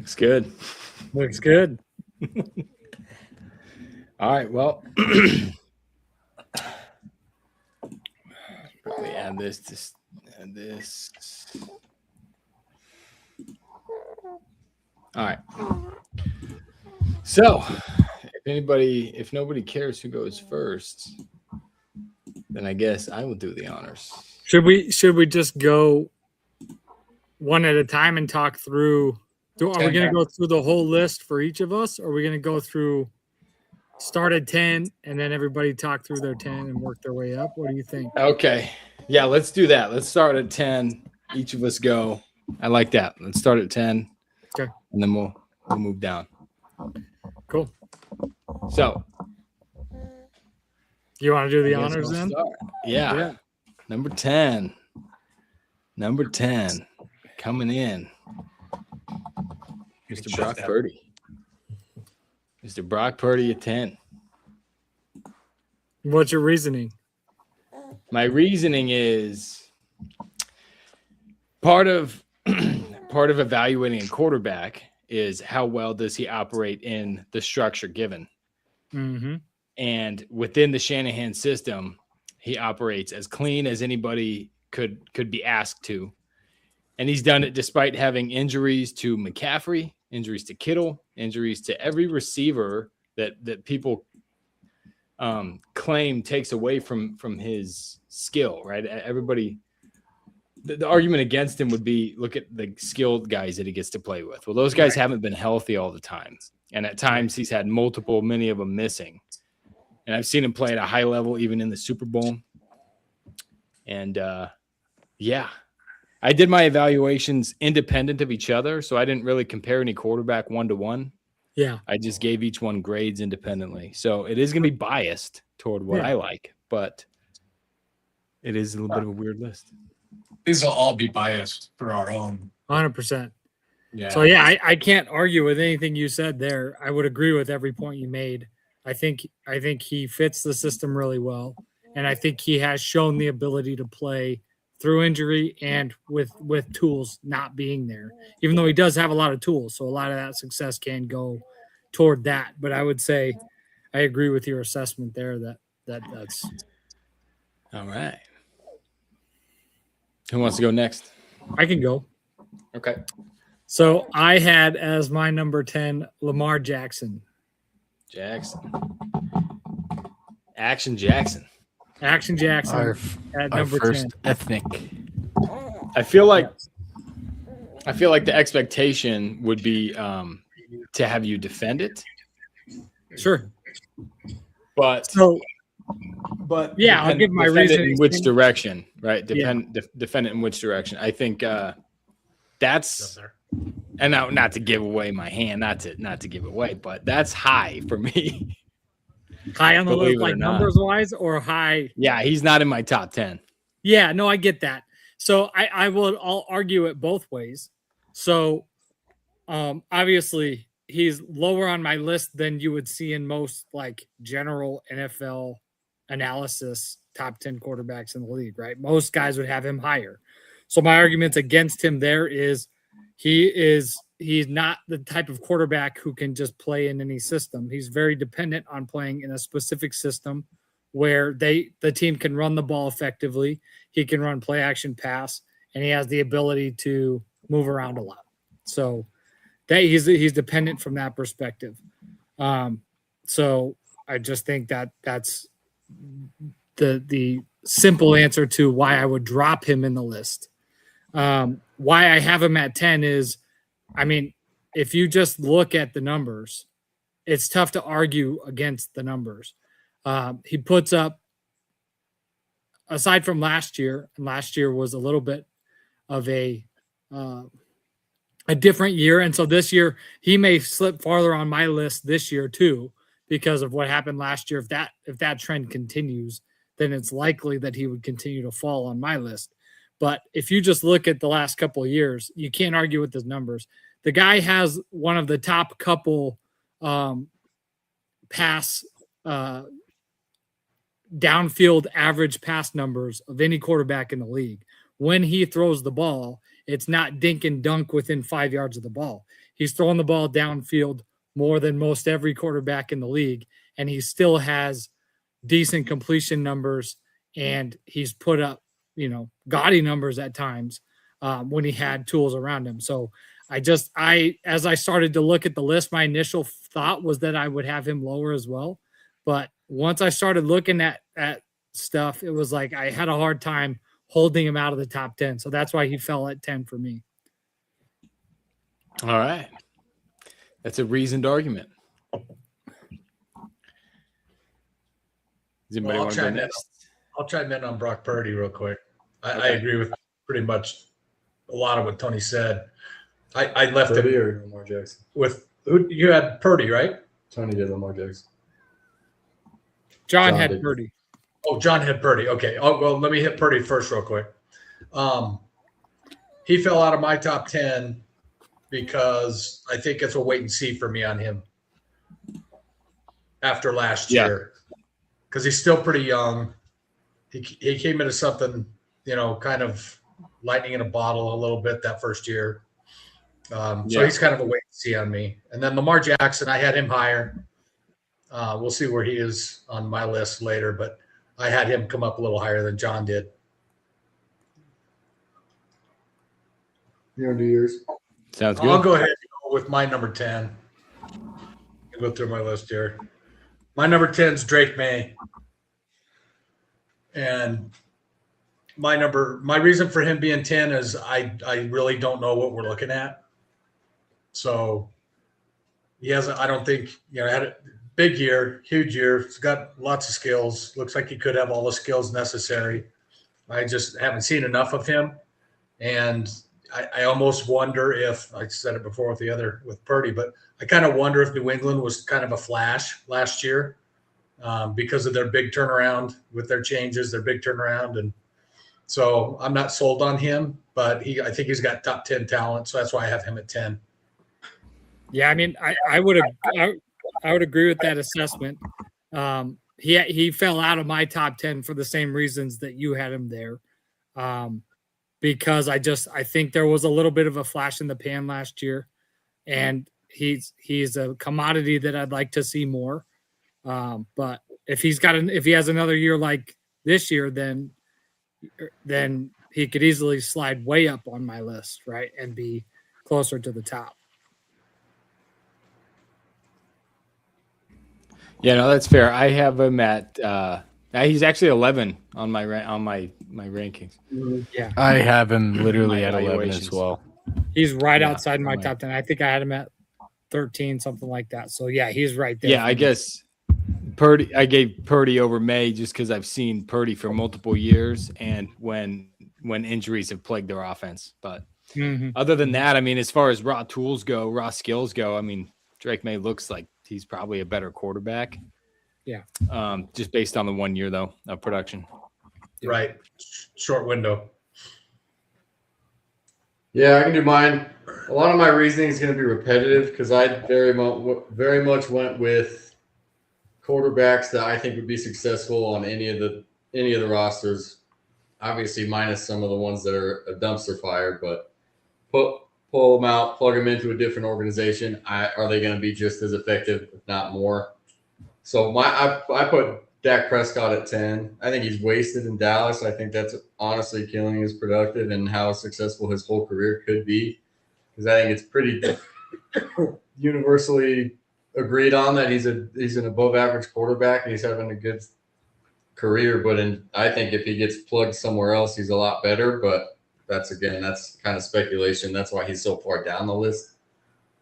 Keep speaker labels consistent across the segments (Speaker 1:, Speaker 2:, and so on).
Speaker 1: Looks good.
Speaker 2: Looks good.
Speaker 1: All right. Well, probably add this. Add this. All right. So, if nobody cares who goes first, then I guess I will do the honors.
Speaker 2: Should we just go one at a time and talk through? Are we going to go through the whole list for each of us, or are we going to go through start at 10 and then everybody talk through their 10 and work their way up? What do you think?
Speaker 1: Okay. Yeah, let's do that. Let's start at 10. Each of us go. I like that. Let's start at 10.
Speaker 2: Okay.
Speaker 1: And then we'll move down.
Speaker 2: Cool.
Speaker 1: So,
Speaker 2: you want to do the honors then?
Speaker 1: Yeah. Number 10. Coming in. Mr. Brock Purdy. Mr. Brock Purdy at 10.
Speaker 2: What's your reasoning?
Speaker 1: My reasoning is part of evaluating a quarterback is how well does he operate in the structure given.
Speaker 2: Mm-hmm.
Speaker 1: And within the Shanahan system, he operates as clean as anybody could be asked to. And he's done it despite having injuries to McCaffrey, injuries to Kittle, injuries to every receiver that people claim takes away from his skill, right? Everybody, the argument against him would be, look at the skilled guys that he gets to play with. Well, those guys haven't been healthy all the time. And at times he's had many of them missing. And I've seen him play at a high level, even in the Super Bowl. And I did my evaluations independent of each other. So I didn't really compare any quarterback 1-to-1.
Speaker 2: Yeah.
Speaker 1: I just gave each one grades independently. So it is going to be biased toward what I like, but it is a little bit of a weird list.
Speaker 3: These will all be biased for our own.
Speaker 2: 100%.
Speaker 3: Yeah.
Speaker 2: So, I can't argue with anything you said there. I would agree with every point you made. I think he fits the system really well. And I think he has shown the ability to play through injury and with tools not being there, even though he does have a lot of tools. So a lot of that success can go toward that. But I would say I agree with your assessment there that's
Speaker 1: all right. Who wants to go next?
Speaker 2: I can go.
Speaker 1: Okay.
Speaker 2: So I had as my number 10, Lamar Jackson.
Speaker 1: Action Jackson.
Speaker 2: At number
Speaker 4: first
Speaker 2: 10.
Speaker 4: ethnic.
Speaker 1: I feel like the expectation would be to have you defend it.
Speaker 2: Sure.
Speaker 1: But
Speaker 2: yeah, I'll give my reason.
Speaker 1: In which direction, right? Defend it in which direction. I think that's, and now not to give away my hand, not to give it away, but that's high for me.
Speaker 2: High on the list, like numbers wise, or high?
Speaker 1: Yeah, he's not in my top 10.
Speaker 2: Yeah, no, I get that. So I'll argue it both ways. So obviously he's lower on my list than you would see in most like general NFL analysis top 10 quarterbacks in the league, right? Most guys would have him higher. So my arguments against him there is he's not the type of quarterback who can just play in any system. He's very dependent on playing in a specific system where the team can run the ball effectively. He can run play action pass, and he has the ability to move around a lot. So that he's dependent from that perspective. So I just think that's the simple answer to why I would drop him in the list. Why I have him at 10 is, I mean, if you just look at the numbers, it's tough to argue against the numbers. He puts up, aside from last year, and last year was a little bit of a different year. And so this year he may slip farther on my list this year too, because of what happened last year. If that trend continues, then it's likely that he would continue to fall on my list. But if you just look at the last couple of years, you can't argue with his numbers. The guy has one of the top couple pass downfield average pass numbers of any quarterback in the league. When he throws the ball, it's not dink and dunk within 5 yards of the ball. he's throwing the ball downfield more than most every quarterback in the league, and he still has decent completion numbers, and he's put up, gaudy numbers at times when he had tools around him. So as I started to look at the list, my initial thought was that I would have him lower as well. But once I started looking at stuff, it was like I had a hard time holding him out of the top 10. So that's why he fell at 10 for me.
Speaker 1: All right. That's a reasoned argument. Does anybody want to go next?
Speaker 3: I'll chime in on Brock Purdy real quick. I agree with pretty much a lot of what Tony said. I left
Speaker 4: Purdy
Speaker 3: him
Speaker 4: or Lamar Jackson?
Speaker 3: with you had Purdy, right?
Speaker 4: Tony did Lamar Jackson.
Speaker 2: John
Speaker 4: John
Speaker 2: had
Speaker 4: did.
Speaker 2: Purdy.
Speaker 3: Oh, John had Purdy. Okay. Oh, well, let me hit Purdy first real quick. He fell out of my top 10 because I think it's a wait and see for me on him after last year, because he's still pretty young. He came into something, kind of lightning in a bottle a little bit that first year. So he's kind of a wait and see on me. And then Lamar Jackson, I had him higher. We'll see where he is on my list later, but I had him come up a little higher than John did.
Speaker 4: You want to do yours?
Speaker 1: Sounds good.
Speaker 3: I'll go ahead and go with my number 10. I'll go through my list here. My number 10 is Drake May. And my reason for him being 10 is I really don't know what we're looking at. So he hasn't, I don't think, had a big year, huge year. He's got lots of skills. Looks like he could have all the skills necessary. I just haven't seen enough of him. And I almost wonder if, I said it before with Purdy, but I kind of wonder if New England was kind of a flash last year because of their big turnaround with their changes, their big turnaround. And so I'm not sold on him, but I think he's got top 10 talent. So that's why I have him at 10.
Speaker 2: Yeah, I mean, I would agree with that assessment. He fell out of my top 10 for the same reasons that you had him there. Because I think there was a little bit of a flash in the pan last year, and he's a commodity that I'd like to see more. But if he has another year like this year, then he could easily slide way up on my list, right, and be closer to the top.
Speaker 1: Yeah, no, that's fair. I have him at he's actually 11 on my rankings.
Speaker 2: Yeah,
Speaker 5: I have him literally
Speaker 1: My
Speaker 5: at 11 as
Speaker 1: evaluations.
Speaker 5: well.
Speaker 2: he's right
Speaker 1: Yeah,
Speaker 2: outside my
Speaker 1: right.
Speaker 2: top 10. I think I had him at 13, something like that. So yeah, he's right there.
Speaker 1: Yeah,
Speaker 2: for
Speaker 1: I
Speaker 2: me.
Speaker 1: guess Purdy. I gave Purdy over May just because I've seen Purdy for multiple years, and when injuries have plagued their offense. But
Speaker 2: Mhm.
Speaker 1: other than that, I mean, as far as raw tools go, raw skills go, I mean, Drake May looks like he's probably a better quarterback.
Speaker 2: Yeah.
Speaker 1: Just based on the 1 year though of production.
Speaker 2: Yeah.
Speaker 3: Right. Short window.
Speaker 4: Yeah, I can do mine. A lot of my reasoning is going to be repetitive because I very much went with quarterbacks that I think would be successful on any of the rosters. Obviously, minus some of the ones that are a dumpster fire, but pull them out, plug them into a different organization. Are they going to be just as effective, if not more? So I put Dak Prescott at 10. I think he's wasted in Dallas. I think that's honestly killing his productive and how successful his whole career could be. Because I think it's pretty universally agreed on that he's an above average quarterback and he's having a good career. But I think if he gets plugged somewhere else, he's a lot better. But that's kind of speculation. That's why he's so far down the list.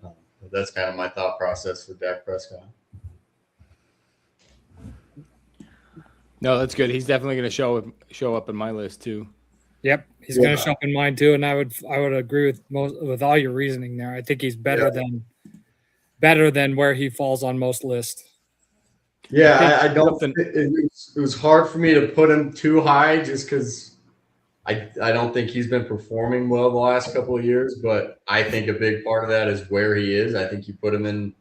Speaker 4: But that's kind of my thought process for Dak Prescott.
Speaker 1: No, that's good. He's definitely going to show up in my list too.
Speaker 2: Yep, he's going to show up in mine too, and I would agree with all your reasoning there. I think he's better than where he falls on most lists.
Speaker 4: Yeah, I don't. It was hard for me to put him too high just because I don't think he's been performing well the last couple of years. But I think a big part of that is where he is. I think you put him in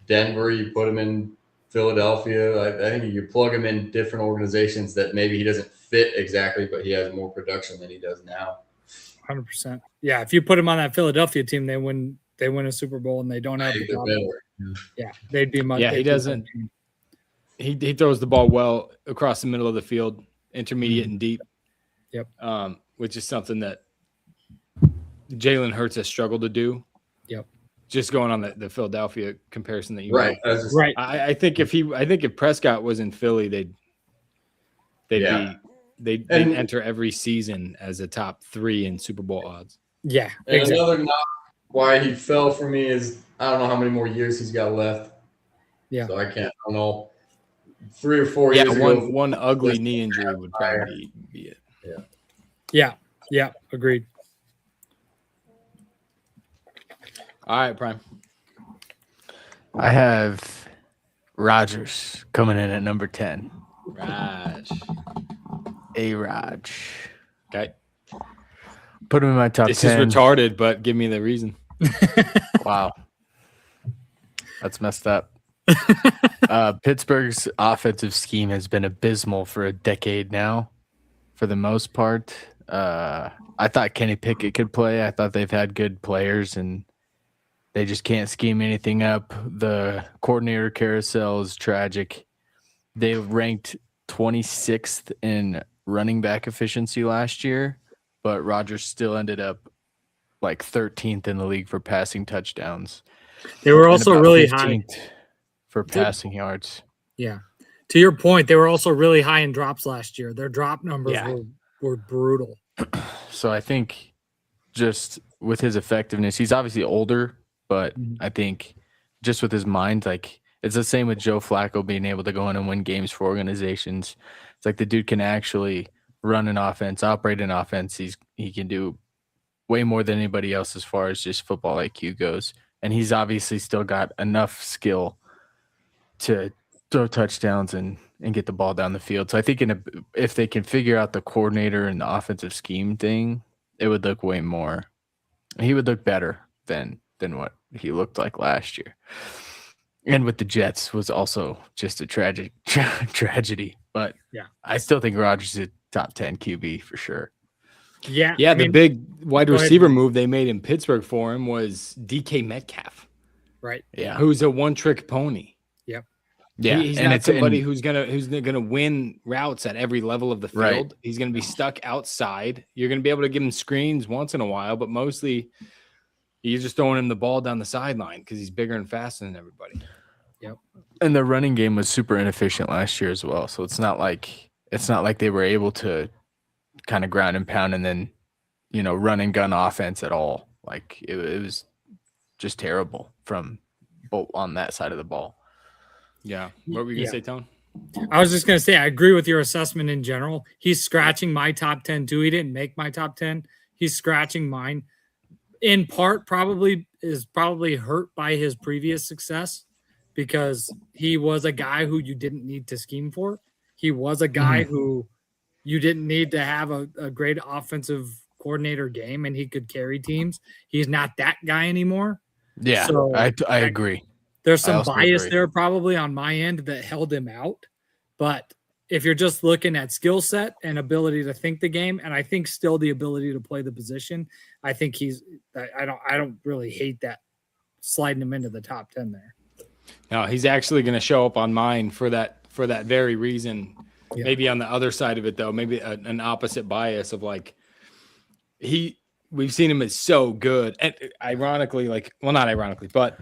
Speaker 4: Denver, you put him in Philadelphia. I think you could plug him in different organizations that maybe he doesn't fit exactly, but he has more production than he does now.
Speaker 2: 100%. Yeah, if you put him on that Philadelphia team, they they win a Super Bowl and they don't have the
Speaker 4: Even
Speaker 2: top,
Speaker 4: better.
Speaker 2: yeah, they'd be much.
Speaker 1: Yeah, he doesn't. He throws the ball well across the middle of the field, intermediate and deep.
Speaker 2: Yep.
Speaker 1: Which is something that Jalen Hurts has struggled to do.
Speaker 2: Yep.
Speaker 1: Just going on the Philadelphia comparison that you
Speaker 4: Right.
Speaker 1: made.
Speaker 2: Right.
Speaker 1: I think if Prescott was in Philly, they'd
Speaker 4: Yeah.
Speaker 1: they'd
Speaker 4: And-
Speaker 1: enter every season as a top 3 in Super Bowl odds.
Speaker 2: Yeah.
Speaker 4: And
Speaker 2: Exactly.
Speaker 4: another knock why he fell for me is I don't know how many more years he's got left.
Speaker 2: Yeah.
Speaker 4: So I don't know. 3 or 4
Speaker 1: Yeah,
Speaker 4: years ago.
Speaker 1: one ugly knee injury would probably be it.
Speaker 2: Yeah. Yeah. Agreed.
Speaker 1: All right, Prime.
Speaker 5: I have Rodgers coming in at number 10.
Speaker 1: Raj.
Speaker 5: A-Raj.
Speaker 1: Okay.
Speaker 5: Put him in my top
Speaker 1: This
Speaker 5: 10.
Speaker 1: is retarded, but give me the reason.
Speaker 5: Wow. That's messed up. Pittsburgh's offensive scheme has been abysmal for a decade now, for the most part. I thought Kenny Pickett could play. I thought they've had good players, and they just can't scheme anything up. The coordinator carousel is tragic. They ranked 26th in running back efficiency last year, but Rodgers still ended up like 13th in the league for passing touchdowns.
Speaker 2: They were
Speaker 5: and
Speaker 2: also
Speaker 5: about
Speaker 2: really high.
Speaker 5: 15th for passing yards.
Speaker 2: Yeah. To your point, they were also really high in drops last year. Their drop numbers
Speaker 1: Yeah.
Speaker 2: were brutal.
Speaker 5: So I think just with his effectiveness, he's obviously older, but
Speaker 2: Mhm.
Speaker 5: I think just with his mind, like it's the same with Joe Flacco being able to go in and win games for organizations. It's like the dude can actually run an offense, operate an offense. He can do way more than anybody else as far as just football IQ goes. And he's obviously still got enough skill to throw touchdowns and get the ball down the field. So I think if they can figure out the coordinator and the offensive scheme thing, it would look way more. He would look better than what he looked like last year. And with the Jets was also just a tragedy. But
Speaker 2: Yeah.
Speaker 5: I still think Rodgers is a top 10 QB for sure.
Speaker 2: Yeah.
Speaker 1: Yeah,
Speaker 2: I
Speaker 1: the
Speaker 2: mean,
Speaker 1: big wide
Speaker 2: go ahead.
Speaker 1: receiver move they made in Pittsburgh for him was DK Metcalf,
Speaker 2: right.
Speaker 5: Yeah.
Speaker 1: who's a one-trick pony.
Speaker 5: Yeah.
Speaker 1: He's
Speaker 5: and
Speaker 1: not somebody who's gonna win routes at every level of the field.
Speaker 5: Right.
Speaker 1: He's gonna be stuck outside. You're gonna be able to give him screens once in a while, but mostly you're just throwing him the ball down the sideline because he's bigger and faster than everybody.
Speaker 5: And the running game was super inefficient last year as well. So it's not like they were able to kind of ground and pound and then, run and gun offense at all. Like it was just terrible from both on that side of the ball.
Speaker 1: Yeah. What were you gonna
Speaker 2: Yeah.
Speaker 1: say, Tone?
Speaker 2: I was just going to say, I agree with your assessment in general. He's scratching my top 10 too. He didn't make my top 10. He's scratching mine. In part, probably hurt by his previous success because he was a guy who you didn't need to scheme for. He was a guy who you didn't need to have a great offensive coordinator game, and he could carry teams. He's not that guy anymore.
Speaker 5: Yeah,
Speaker 2: So,
Speaker 5: I agree.
Speaker 2: There's
Speaker 5: I
Speaker 2: some
Speaker 5: also
Speaker 2: bias
Speaker 5: agree.
Speaker 2: there probably on my end that held him out. But if you're just looking at skill set and ability to think the game, and I think still the ability to play the position, I think I don't really hate that sliding him into the top 10 there.
Speaker 1: No, he's actually gonna show up on mine for that very reason.
Speaker 2: Yeah.
Speaker 1: Maybe on the other side of it though, maybe an opposite bias of like we've seen him as so good. And ironically, not ironically, but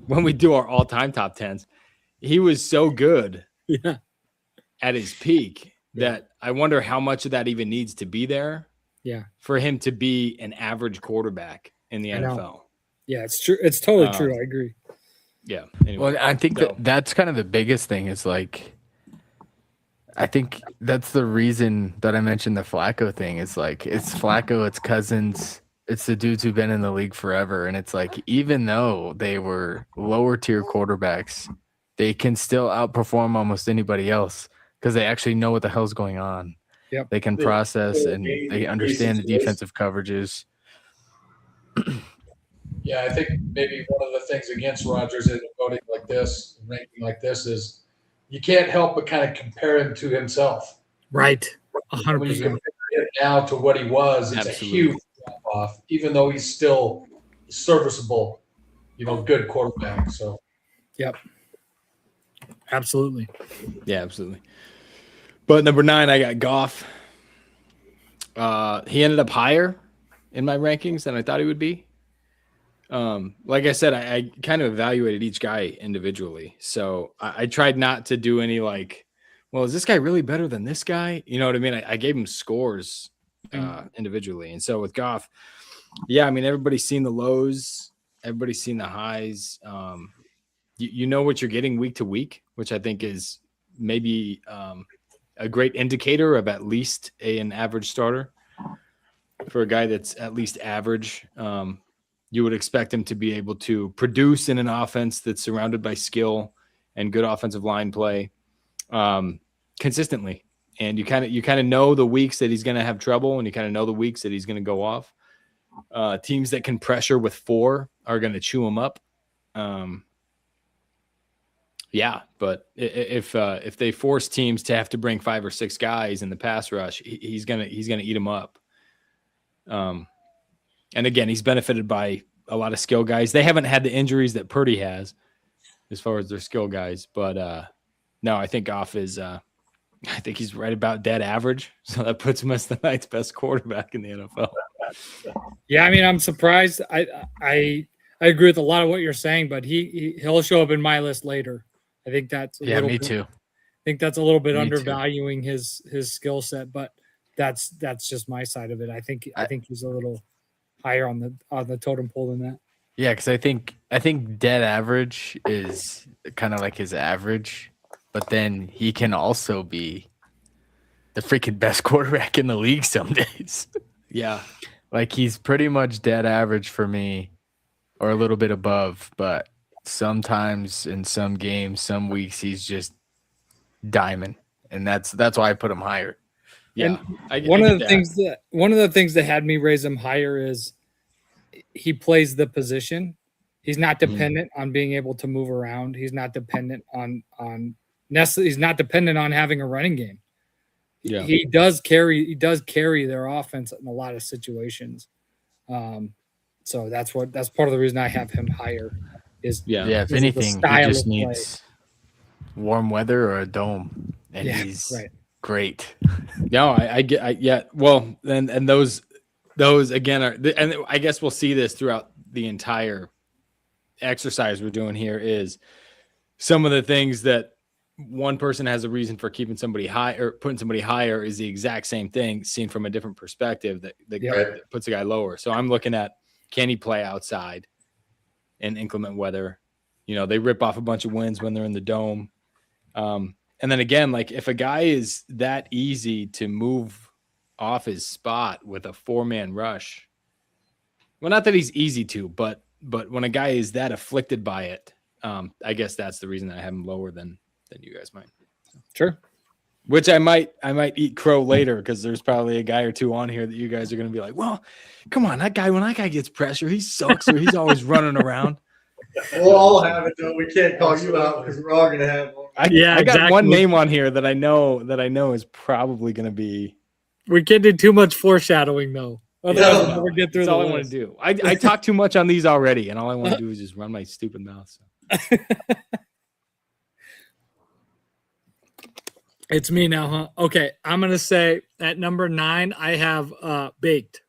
Speaker 1: when we do our all-time top 10s, he was so good
Speaker 2: Yeah.
Speaker 1: at his peak that I wonder how much of that even needs to be there
Speaker 2: Yeah.
Speaker 1: for him to be an average quarterback in the
Speaker 2: I know.
Speaker 1: NFL.
Speaker 2: Yeah, it's true. It's totally
Speaker 1: Uh,
Speaker 2: true. I agree.
Speaker 1: Yeah. Anyway,
Speaker 5: Well, I think
Speaker 1: So-
Speaker 5: that's kind of the biggest thing is like, I think that's the reason that I mentioned the Flacco thing is like, it's Flacco, it's Cousins, it's the dudes who've been in the league forever. And it's like, even though they were lower tier quarterbacks, they can still outperform almost anybody else because they actually know what the hell's going on.
Speaker 2: Yep.
Speaker 5: They can process and they understand the defensive coverages.
Speaker 3: Yeah, I think maybe one of the things against Rodgers in voting like this, ranking like this, is you can't help but kind of compare him to himself.
Speaker 2: Right.
Speaker 3: When you
Speaker 2: 100%.
Speaker 3: compare him now to what he was, it's
Speaker 1: Absolutely.
Speaker 3: a huge drop off, even though he's still serviceable good quarterback. So
Speaker 2: Absolutely.
Speaker 1: Yeah, absolutely. But number 9, I got Goff. He ended up higher in my rankings than I thought he would be. Like I said, I kind of evaluated each guy individually. So I tried not to do any like, well, is this guy really better than this guy? You know what I mean? I gave him scores individually. And so with Goff, yeah, I mean, everybody's seen the lows, everybody's seen the highs. You know what you're getting week to week, which I think is maybe a great indicator of at least an average starter. For a guy that's at least average, you would expect him to be able to produce in an offense that's surrounded by skill and good offensive line play consistently. And you kind of know the weeks that he's going to have trouble, and you kind of know the weeks that he's going to go off. Teams that can pressure with 4 are going to chew him up. Yeah, but if they force teams to have to bring 5 or 6 guys in the pass rush, he's gonna eat them up. And again, he's benefited by a lot of skill guys. They haven't had the injuries that Purdy has, as far as their skill guys. But no, I think Goff is. I think he's right about dead average, so that puts him as the 9th best quarterback in the NFL.
Speaker 2: Yeah, I mean, I'm surprised. I agree with a lot of what you're saying, but he'll show up in my list later. I think that's
Speaker 5: Yeah, me too.
Speaker 2: I think that's a little bit
Speaker 5: Me too.
Speaker 2: undervaluing his skill set, but that's just my side of it. I think he's a little higher on the totem pole than that.
Speaker 5: Yeah, because I think dead average is kind of like his average, but then he can also be the freaking best quarterback in the league some days.
Speaker 1: Yeah,
Speaker 5: Like he's pretty much dead average for me, or a little bit above, but sometimes in some games, some weeks he's just diamond, and that's why I put him higher.
Speaker 1: yeah.
Speaker 2: One of the things that had me raise him higher is he plays the position. He's not dependent on being able to move around. He's not dependent on he's not dependent on having a running game.
Speaker 1: Yeah.
Speaker 2: He does carry their offense in a lot of situations. So that's part of the reason I have him higher. Is
Speaker 5: Yeah, if
Speaker 2: the
Speaker 5: anything, he
Speaker 2: style
Speaker 5: just
Speaker 2: of play.
Speaker 5: needs warm weather or a dome, and
Speaker 2: Yeah,
Speaker 5: he's
Speaker 2: right.
Speaker 5: great.
Speaker 1: No, yeah. Well, and those again are, and I guess we'll see this throughout the entire exercise we're doing here, is some of the things that one person has a reason for keeping somebody high or putting somebody higher is the exact same thing seen from a different perspective that that puts a guy lower. So I'm looking at, can he play outside in inclement weather? You know, they rip off a bunch of wins when they're in the dome. And then again, like if a guy is that easy to move off his spot with a 4-man rush, well, not that he's easy to, but when a guy is that afflicted by it, I guess that's the reason I have him lower than you guys might.
Speaker 2: Sure.
Speaker 1: Which I might eat crow later, because there's probably a guy or two on here that you guys are going to be like, well, come on, when that guy gets pressure, he sucks, or he's always running around.
Speaker 4: We'll all have it, though. We can't call you out because we're all gonna have one.
Speaker 1: I got one name on here that I know is probably going to be.
Speaker 2: We can't do too much foreshadowing though. Otherwise, we'll never get through
Speaker 1: That's
Speaker 2: the
Speaker 1: all I want
Speaker 2: list.
Speaker 1: to do. I talk too much on these already, and all I want to do is just run my stupid mouth. So.
Speaker 2: It's me now, huh? Okay, I'm gonna say at number 9, I have Baked.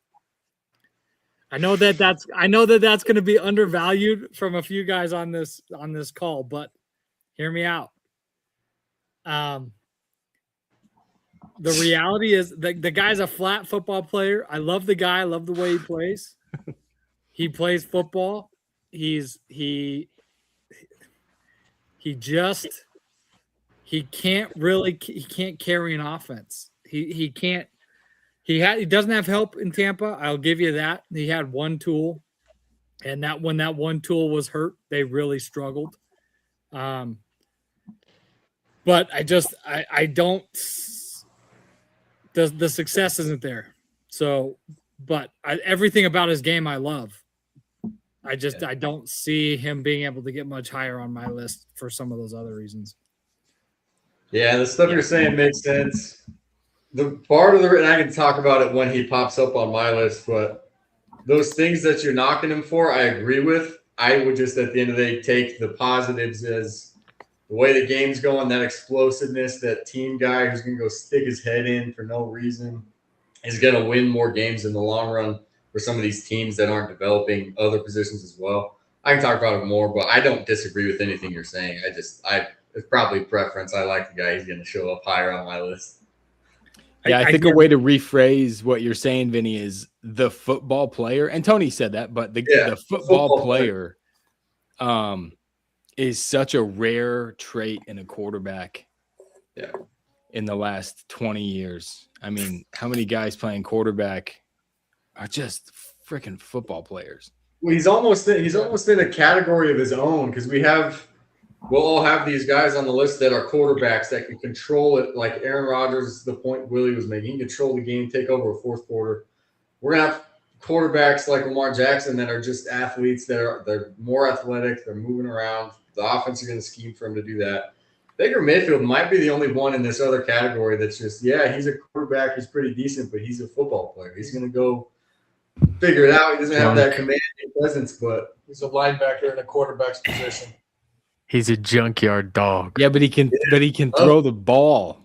Speaker 2: I know that that's going to be undervalued from a few guys on this call, but hear me out. The reality is the guy's a flat football player. I love the guy. I love the way he plays. He plays football. He can't carry an offense. He doesn't have help in Tampa. I'll give you that. He had one tool, and that when that one tool was hurt, they really struggled. But I don't. The success isn't there. So, but everything about his game I love. I don't see him being able to get much higher on my list for some of those other reasons.
Speaker 4: Yeah, the stuff you're saying makes sense. The part of and I can talk about it when he pops up on my list, but those things that you're knocking him for, I agree with. I would just at the end of the day take the positives as the way the game's going, that explosiveness, that team guy who's going to go stick his head in for no reason is going to win more games in the long run for some of these teams that aren't developing other positions as well. I can talk about it more, but I don't disagree with anything you're saying. It's probably preference. I like the guy. He's going to show up higher on my list.
Speaker 1: Yeah, I think a way to rephrase what you're saying, Vinny, is the football player. And Tony said that, but the football player is such a rare trait in a quarterback.
Speaker 4: Yeah.
Speaker 1: In the last 20 years. I mean, how many guys playing quarterback are just freaking football players?
Speaker 4: Well, he's almost in a category of his own because we'll all have these guys on the list that are quarterbacks that can control it. Like Aaron Rodgers, the point Willie was making, he can control the game, take over a fourth quarter. We're gonna have quarterbacks like Lamar Jackson that are just athletes they're more athletic, they're moving around. The offense is gonna scheme for him to do that. Baker Mayfield might be the only one in this other category that's just, he's a quarterback, he's pretty decent, but he's a football player. He's gonna go figure it out. He doesn't have that commanding presence, but
Speaker 3: He's a linebacker in a quarterback's position.
Speaker 5: He's a junkyard dog.
Speaker 1: Yeah, but he can throw the ball.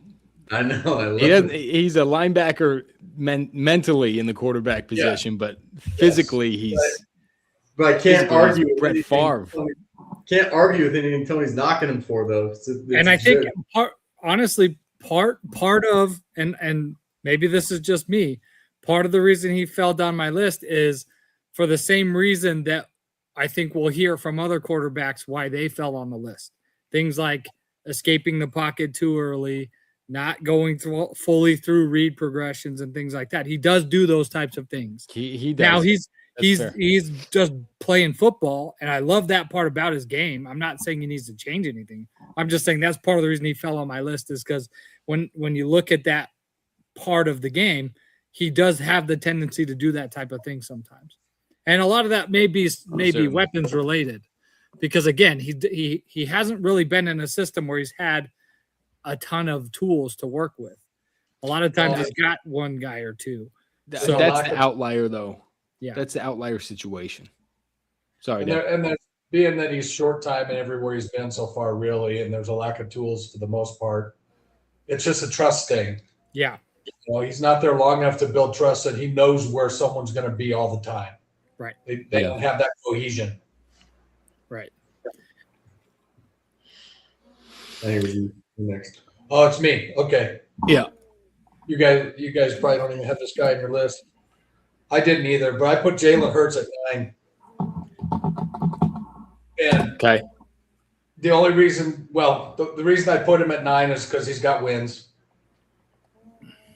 Speaker 4: I know. I love it.
Speaker 1: He's a linebacker mentally in the quarterback position, but physically he's.
Speaker 4: But I can't argue with
Speaker 1: Brett Favre.
Speaker 4: Can't argue with anything Tony's knocking him for, though.
Speaker 2: And I think part of and maybe this is just me. Part of the reason he fell down my list is for the same reason that I think we'll hear from other quarterbacks why they fell on the list. Things like escaping the pocket too early, not going fully through read progressions and things like that. He does do those types of things.
Speaker 1: He does.
Speaker 2: Now he's just playing football, and I love that part about his game. I'm not saying he needs to change anything. I'm just saying that's part of the reason he fell on my list is because when you look at that part of the game, he does have the tendency to do that type of thing sometimes. And a lot of that may be weapons related, because again, he hasn't really been in a system where he's had a ton of tools to work with. A lot of times he's got one guy or two.
Speaker 1: So that's the outlier, though.
Speaker 2: Yeah,
Speaker 1: that's the outlier situation. Sorry,
Speaker 3: and that's being that he's short time and everywhere he's been so far, really, and there's a lack of tools for the most part. It's just a trust thing.
Speaker 2: Yeah,
Speaker 3: he's not there long enough to build trust that he knows where someone's going to be all the time.
Speaker 2: Right.
Speaker 3: They don't have that cohesion.
Speaker 2: Right.
Speaker 4: Next.
Speaker 3: Oh, it's me. Okay.
Speaker 1: Yeah.
Speaker 3: You guys probably don't even have this guy on your list. I didn't either, but I put Jalen Hurts at 9. And
Speaker 1: okay.
Speaker 3: The only reason, the reason I put him at 9 is because he's got wins.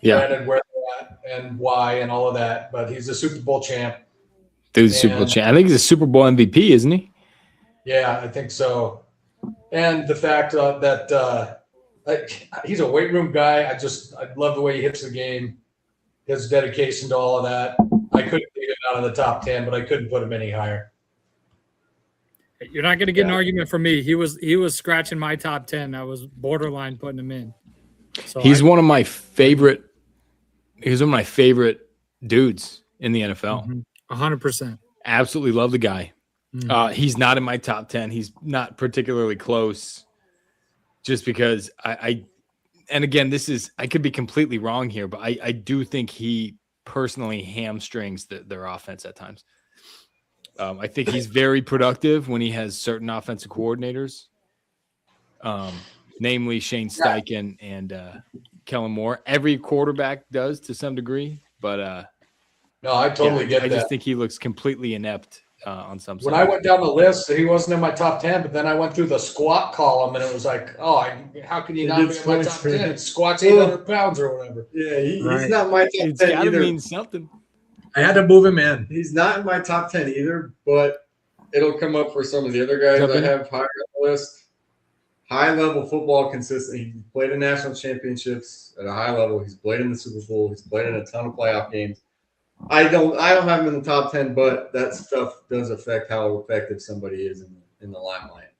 Speaker 1: Yeah.
Speaker 3: Granted, where they're at and why and all of that, but he's a Super Bowl champ.
Speaker 1: Dude's Super Bowl champ. I think he's a Super Bowl MVP, isn't he?
Speaker 3: Yeah, I think so. And the fact that he's a weight room guy. I love the way he hits the game, his dedication to all of that. I couldn't leave him out of the top 10, but I couldn't put him any higher.
Speaker 2: You're not going to get an argument from me. He was scratching my top 10. I was borderline putting him in. So
Speaker 1: he's one of my favorite. He's one of my favorite dudes in the NFL.
Speaker 2: 100%.
Speaker 1: Absolutely love the guy. He's not in my top 10. He's not particularly close. Just because and again, I could be completely wrong here, but I do think he personally hamstrings their offense at times. I think he's very productive when he has certain offensive coordinators, namely Shane Steichen and Kellen Moore. Every quarterback does to some degree, but
Speaker 3: no, I totally get that.
Speaker 1: I just think he looks completely inept on some.
Speaker 3: When I went down the list, he wasn't in my top 10, but then I went through the squat column, and it was like, how can he not be in my top 10? Squats 800 pounds or whatever.
Speaker 4: Yeah, he's not my top 10
Speaker 1: It's got to
Speaker 4: either.
Speaker 1: mean something.
Speaker 3: I had to move him in.
Speaker 4: He's not in my top 10 either, but it'll come up for some of the other guys I have higher on the list. High-level football consistent. He's played in national championships at a high level. He's played in the Super Bowl. He's played in a ton of playoff games. I don't have him in the top 10, but that stuff does affect how effective somebody is in the limelight.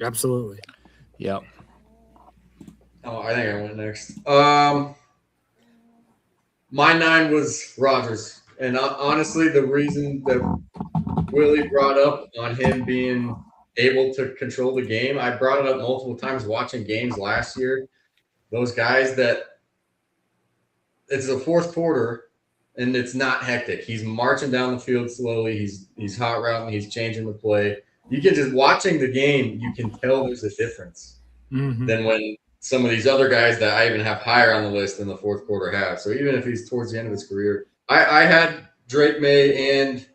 Speaker 2: Absolutely.
Speaker 1: Yep.
Speaker 4: Oh, I think I went next. My 9 was Rodgers. And honestly, the reason that Willie brought up on him being able to control the game, I brought it up multiple times watching games last year. Those guys that it's the fourth quarter and it's not hectic. He's marching down the field slowly. He's hot routing. He's changing the play. You can just watching the game, you can tell there's a difference than when some of these other guys that I even have higher on the list in the fourth quarter have. So even if he's towards the end of his career, I had Drake May and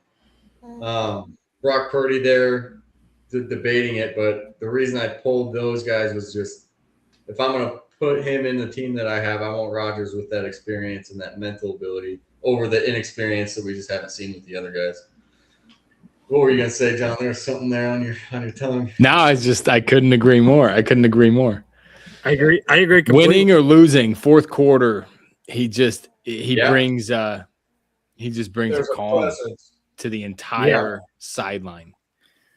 Speaker 4: Brock Purdy there debating it, but the reason I pulled those guys was just if I'm going to put him in the team that I have, I want Rodgers with that experience and that mental ability over the inexperience that we just haven't seen with the other guys. What were you going to say, John? There's something there on your tongue.
Speaker 1: No, I couldn't agree more. I agree completely. Winning or losing, fourth quarter, he just brings a calm to the entire sideline.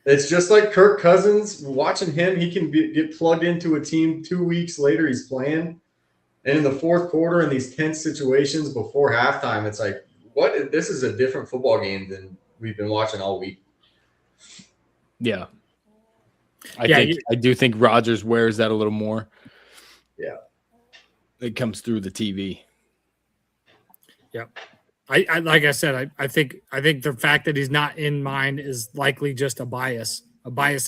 Speaker 4: It's just like Kirk Cousins. Watching him, he can get plugged into a team 2 weeks later. He's playing, and in the fourth quarter, in these tense situations before halftime, it's like, what? This is a different football game than we've been watching all week.
Speaker 1: Yeah, I do think Rodgers wears that a little more.
Speaker 4: Yeah,
Speaker 1: it comes through the TV.
Speaker 2: Yeah. I like I said, I think the fact that he's not in mine is likely just a bias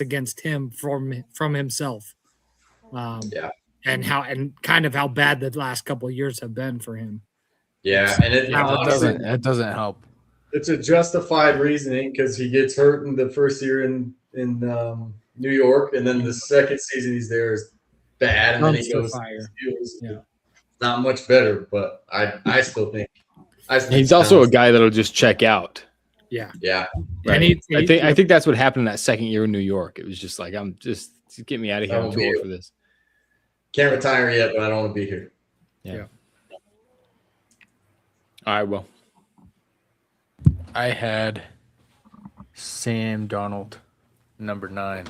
Speaker 2: against him from himself. And kind of how bad the last couple of years have been for him.
Speaker 4: Yeah, and it
Speaker 5: doesn't help.
Speaker 4: It's a justified reasoning because he gets hurt in the first year in New York, and then the second season he's there is bad, and then he goes. Not much better, but I still think.
Speaker 1: He's also a guy that'll just check out.
Speaker 2: Yeah.
Speaker 1: Right. And I think that's what happened in that second year in New York. It was just like, get me out of here. I'm too old for this.
Speaker 4: Can't retire yet, but I don't want to be here.
Speaker 1: Yeah. All right. Well,
Speaker 5: I had Sam Darnold, number 9.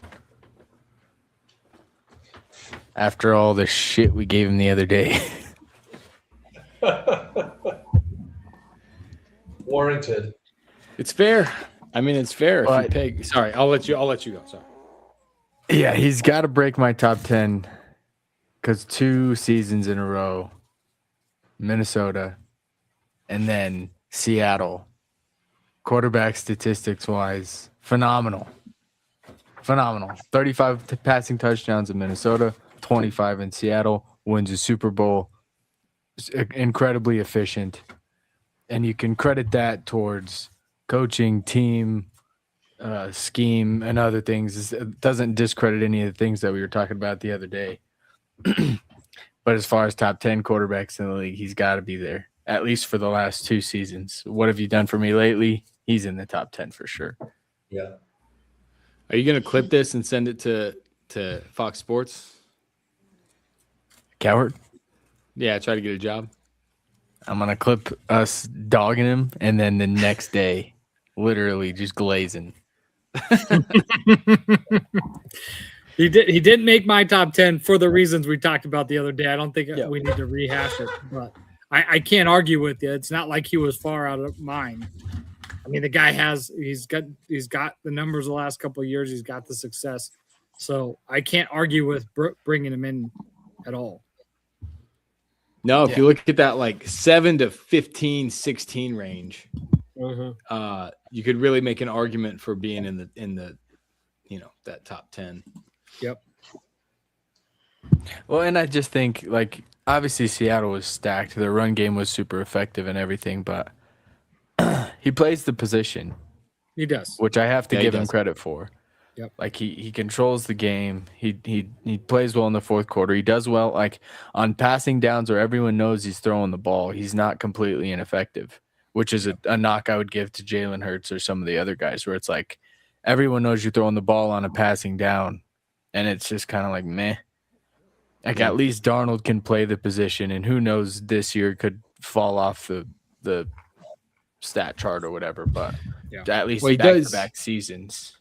Speaker 5: After all the shit we gave him the other day.
Speaker 3: Warranted.
Speaker 1: It's fair. I mean, it's fair. If you pay. Sorry, I'll let you go. Sorry.
Speaker 5: Yeah, he's got to break my top 10 because 2 seasons in a row, Minnesota, and then Seattle. Quarterback statistics wise, phenomenal. 35 passing touchdowns in Minnesota, 25 in Seattle. Wins a Super Bowl. Incredibly efficient. And you can credit that towards coaching, team, scheme, and other things. It doesn't discredit any of the things that we were talking about the other day. But as far as top 10 quarterbacks in the league, he's got to be there, at least for the last 2 seasons. What have you done for me lately? He's in the top 10 for sure.
Speaker 4: Yeah.
Speaker 1: Are you going to clip this and send it to Fox Sports?
Speaker 5: Coward?
Speaker 1: Yeah, try to get a job.
Speaker 5: I'm going to clip us dogging him, and then the next day, literally just glazing.
Speaker 2: He didn't make my top 10 for the reasons we talked about the other day. I don't think we need to rehash it, but I can't argue with you. It's not like he was far out of mine. I mean, the guy he's got the numbers the last couple of years. He's got the success. So I can't argue with bringing him in at all.
Speaker 1: No, if you look at that like 7 to 15, 16 range, you could really make an argument for being in the that top 10.
Speaker 2: Yep.
Speaker 5: Well, and I just think like obviously Seattle was stacked. Their run game was super effective and everything, but he plays the position.
Speaker 2: He does,
Speaker 5: which I have to give him credit for.
Speaker 2: Yep.
Speaker 5: Like he controls the game. He plays well in the fourth quarter. He does well like on passing downs where everyone knows he's throwing the ball. He's not completely ineffective, which is a knock I would give to Jalen Hurts or some of the other guys where it's like everyone knows you're throwing the ball on a passing down and it's just kind of like meh. Like at least Darnold can play the position, and who knows this year could fall off the stat chart or whatever, but at least back-to-back seasons.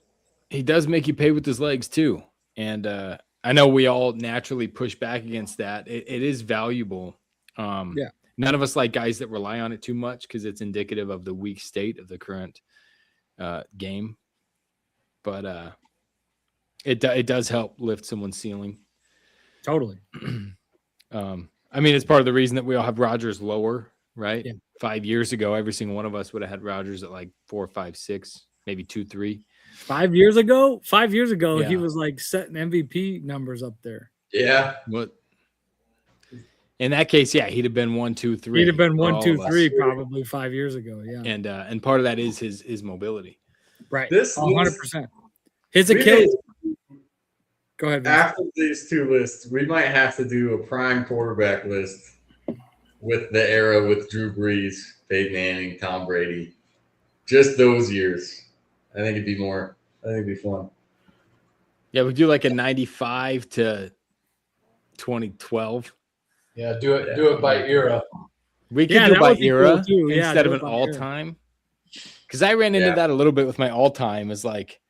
Speaker 1: He does make you pay with his legs too. And I know we all naturally push back against that. It is valuable. None of us like guys that rely on it too much because it's indicative of the weak state of the current game. But it does help lift someone's ceiling.
Speaker 2: Totally.
Speaker 1: I mean, it's part of the reason that we all have Rodgers lower, right?
Speaker 2: Yeah.
Speaker 1: 5 years ago, every single one of us would have had Rodgers at like 4, 5, 6, maybe 2, 3.
Speaker 2: 5 years ago, he
Speaker 1: Yeah.
Speaker 2: was like setting MVP numbers up there.
Speaker 4: Yeah.
Speaker 1: What? In that case, yeah, he'd have been 1, 2, 3.
Speaker 2: He'd have been
Speaker 1: for
Speaker 2: 1,
Speaker 1: all
Speaker 2: 2,
Speaker 1: of us.
Speaker 2: 3 probably 5 years ago. Yeah.
Speaker 1: And part of that is his mobility.
Speaker 2: Right.
Speaker 4: This
Speaker 2: 100%. His
Speaker 4: We may-
Speaker 2: Achilles. Go ahead. Vince.
Speaker 4: After these two lists, we might have to do a prime quarterback list with the era with Drew Brees, Peyton Manning, Tom Brady. Just those years. I think it'd be fun.
Speaker 1: Yeah, we do like a 95 to 2012.
Speaker 3: Yeah, do it by era.
Speaker 1: We could
Speaker 2: Yeah,
Speaker 1: do
Speaker 2: that
Speaker 1: by
Speaker 2: would be cool
Speaker 1: era
Speaker 2: too. Yeah,
Speaker 1: instead
Speaker 2: do
Speaker 1: of
Speaker 2: it
Speaker 1: an
Speaker 2: by era.
Speaker 1: all-time. Because I ran into
Speaker 4: Yeah.
Speaker 1: that a little bit with my all-time is like,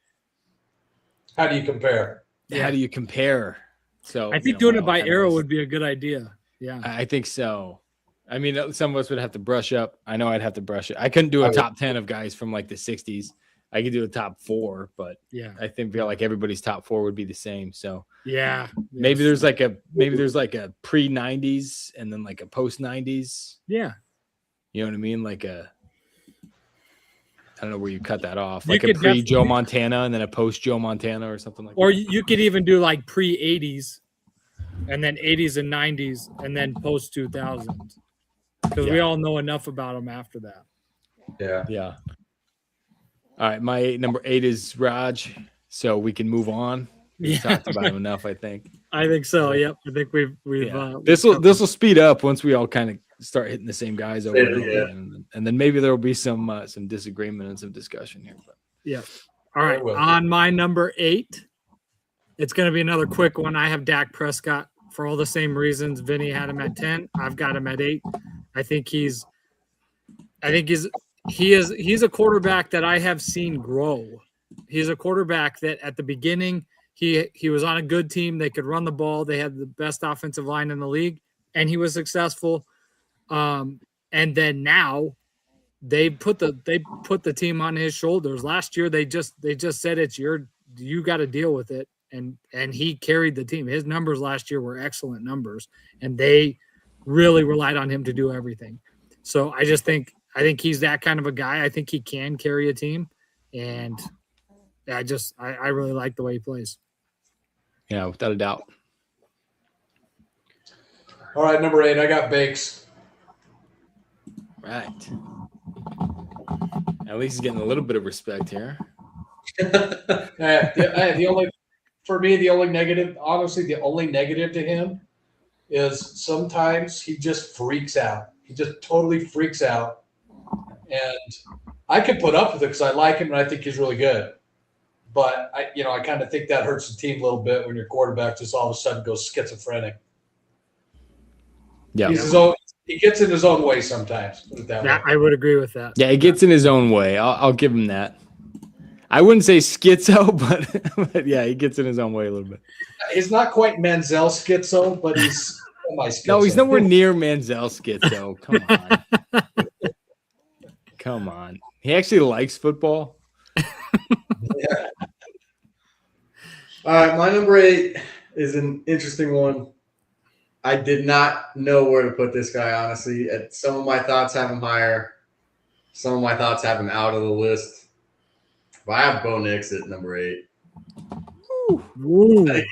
Speaker 3: How do you compare?
Speaker 2: Yeah.
Speaker 1: how do you compare? So
Speaker 2: I think doing it by era would be a good idea. Yeah.
Speaker 1: I think so. I mean, some of us would have to brush up. I know I'd have to brush it. I couldn't do a top 10 of guys from like the 60s. I could do a top 4, but
Speaker 2: Yeah.
Speaker 1: I feel like everybody's top 4 would be the same. So
Speaker 2: Yeah.
Speaker 1: maybe there's like a pre-90s and then like a post-90s.
Speaker 2: Yeah.
Speaker 1: You know what I mean? Like I don't know where you cut that off.
Speaker 2: You
Speaker 1: Like a
Speaker 2: could
Speaker 1: pre-Joe Montana and then a post-Joe Montana or something like
Speaker 2: Or
Speaker 1: that.
Speaker 2: you could even do like pre-80s and then 80s and 90s and then post-2000s. Because we
Speaker 1: Yeah.
Speaker 2: all know enough about them after that.
Speaker 4: Yeah.
Speaker 1: Yeah. All right. My number 8 is Raj. So we can move on. We
Speaker 2: Yeah.
Speaker 1: talked about him enough, I think.
Speaker 2: I think so. Yep. I think we've
Speaker 1: Yeah. This will speed up once we all kind of start hitting the same guys over and
Speaker 4: Yeah.
Speaker 1: over, and then maybe there will be some disagreement and some discussion here. But
Speaker 2: Yeah. All right.
Speaker 3: I will.
Speaker 2: On my number 8, it's going to be another quick one. I have Dak Prescott for all the same reasons. Vinny had him at 10. I've got him at 8. I think he's a quarterback that I have seen grow. He's a quarterback that at the beginning he was on a good team. They could run the ball. They had the best offensive line in the league, and he was successful. And then now they put the team on his shoulders. Last year they just said you got to deal with it, and he carried the team. His numbers last year were excellent numbers, and they really relied on him to do everything. So I think he's that kind of a guy. I think he can carry a team, and I really like the way he plays.
Speaker 1: yeah, without a doubt.
Speaker 3: All right, number 8, I got Bakes.
Speaker 1: Right. At least he's getting a little bit of respect here.
Speaker 3: The only negative, honestly, the only negative to him is sometimes he just freaks out. He just totally freaks out. And I can put up with it because I like him and I think he's really good. But I kind of think that hurts the team a little bit when your quarterback just all of a sudden goes schizophrenic.
Speaker 1: Yeah.
Speaker 3: He gets in his own way sometimes. Put it that way.
Speaker 2: I would agree with that.
Speaker 1: Yeah, he gets in his own way. I'll give him that. I wouldn't say schizo, but yeah, he gets in his own way a little bit.
Speaker 3: He's not quite Manziel schizo, but he's semi-schizo.
Speaker 1: No, he's nowhere near Manziel schizo. Come on. Come on. He actually likes football.
Speaker 4: All right, my number 8 is an interesting one. I did not know where to put this guy, honestly. Some of my thoughts have him higher. Some of my thoughts have him out of the list. But I have Bo Nix at number 8.
Speaker 2: Ooh.
Speaker 4: I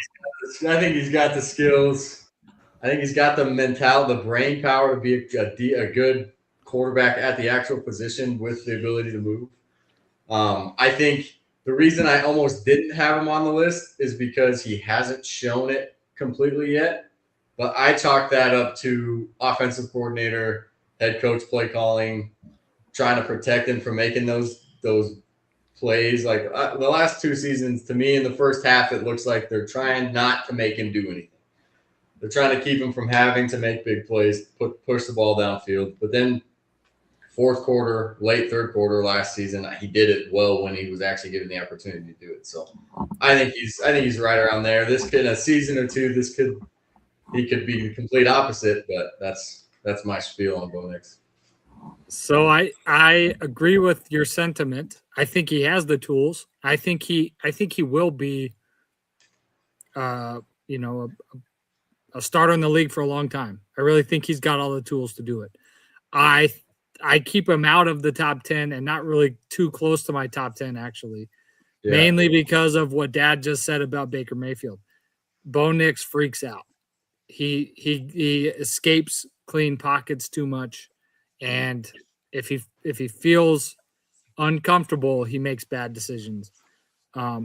Speaker 4: think he's got the skills. I think he's got the mentality, the brain power to be a good quarterback at the actual position with the ability to move. I think the reason I almost didn't have him on the list is because he hasn't shown it completely yet. But I chalk that up to offensive coordinator, head coach play calling, trying to protect him from making those plays. Like the last 2 seasons, to me, in the first half, it looks like they're trying not to make him do anything. They're trying to keep him from having to make big plays, push the ball downfield. But then fourth quarter, late third quarter last season, he did it well when he was actually given the opportunity to do it. So I think he's right around there. This could, in a season or two, he could be the complete opposite, but that's That's my spiel on Bo Nix.
Speaker 2: So I agree with your sentiment. I think he has the tools. I think he will be you know, a starter in the league for a long time. I really think he's got all the tools to do it. I keep him out of the top 10 and not really too close to my top 10 actually.
Speaker 4: Yeah.
Speaker 2: Mainly because of what Dad just said about Baker Mayfield. Bo Nix freaks out. He escapes clean pockets too much, and if he feels uncomfortable, he makes bad decisions,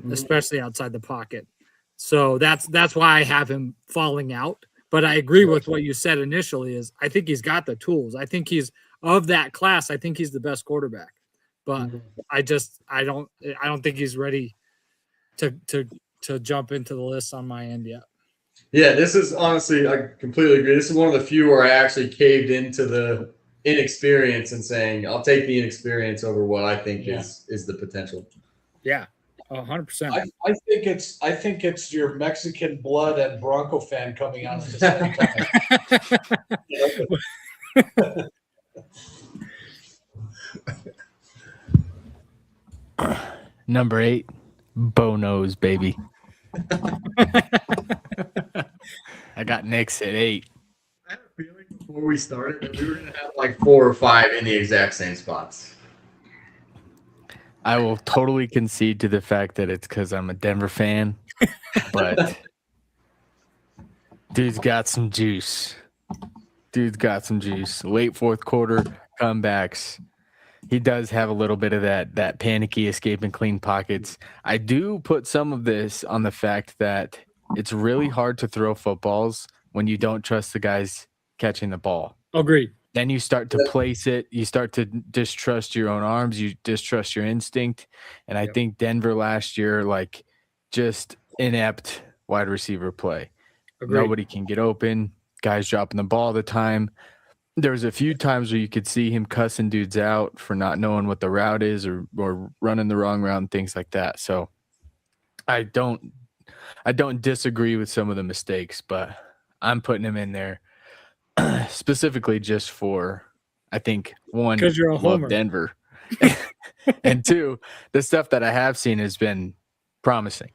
Speaker 2: especially outside the pocket. So that's why I have him falling out. But I agree with what you said initially. Is I think he's got the tools. I think he's of that class. I think he's the best quarterback. But I don't think he's ready to jump into the list on my end yet.
Speaker 4: Yeah, this is honestly, I completely agree. This is one of the few where I actually caved into the inexperience and saying, I'll take the inexperience over what I think is the potential.
Speaker 2: Yeah, 100%.
Speaker 3: I think it's your Mexican blood and Bronco fan coming out at the same time.
Speaker 5: Number 8, Bo Nose, baby. I got Knicks at 8.
Speaker 4: I had a feeling before we started that we were going to have like 4 or 5 in the exact same spots.
Speaker 5: I will totally concede to the fact that it's because I'm a Denver fan, but dude's got some juice. Late fourth quarter comebacks. He does have a little bit of that panicky escaping clean pockets. I do put some of this on the fact that it's really hard to throw footballs when you don't trust the guys catching the ball.
Speaker 2: Agreed.
Speaker 5: Then you start to place it. You start to distrust your own arms. You distrust your instinct. And I think Denver last year, like, just inept wide receiver play.
Speaker 2: Agreed.
Speaker 5: Nobody can get open. Guys dropping the ball all the time. There was a few times where you could see him cussing dudes out for not knowing what the route is or running the wrong route and things like that. So I don't disagree with some of the mistakes, but I'm putting him in there specifically just for, I think, one,
Speaker 2: 'Cause you're a
Speaker 5: love
Speaker 2: homer.
Speaker 5: Denver, and 2, the stuff that I have seen has been promising.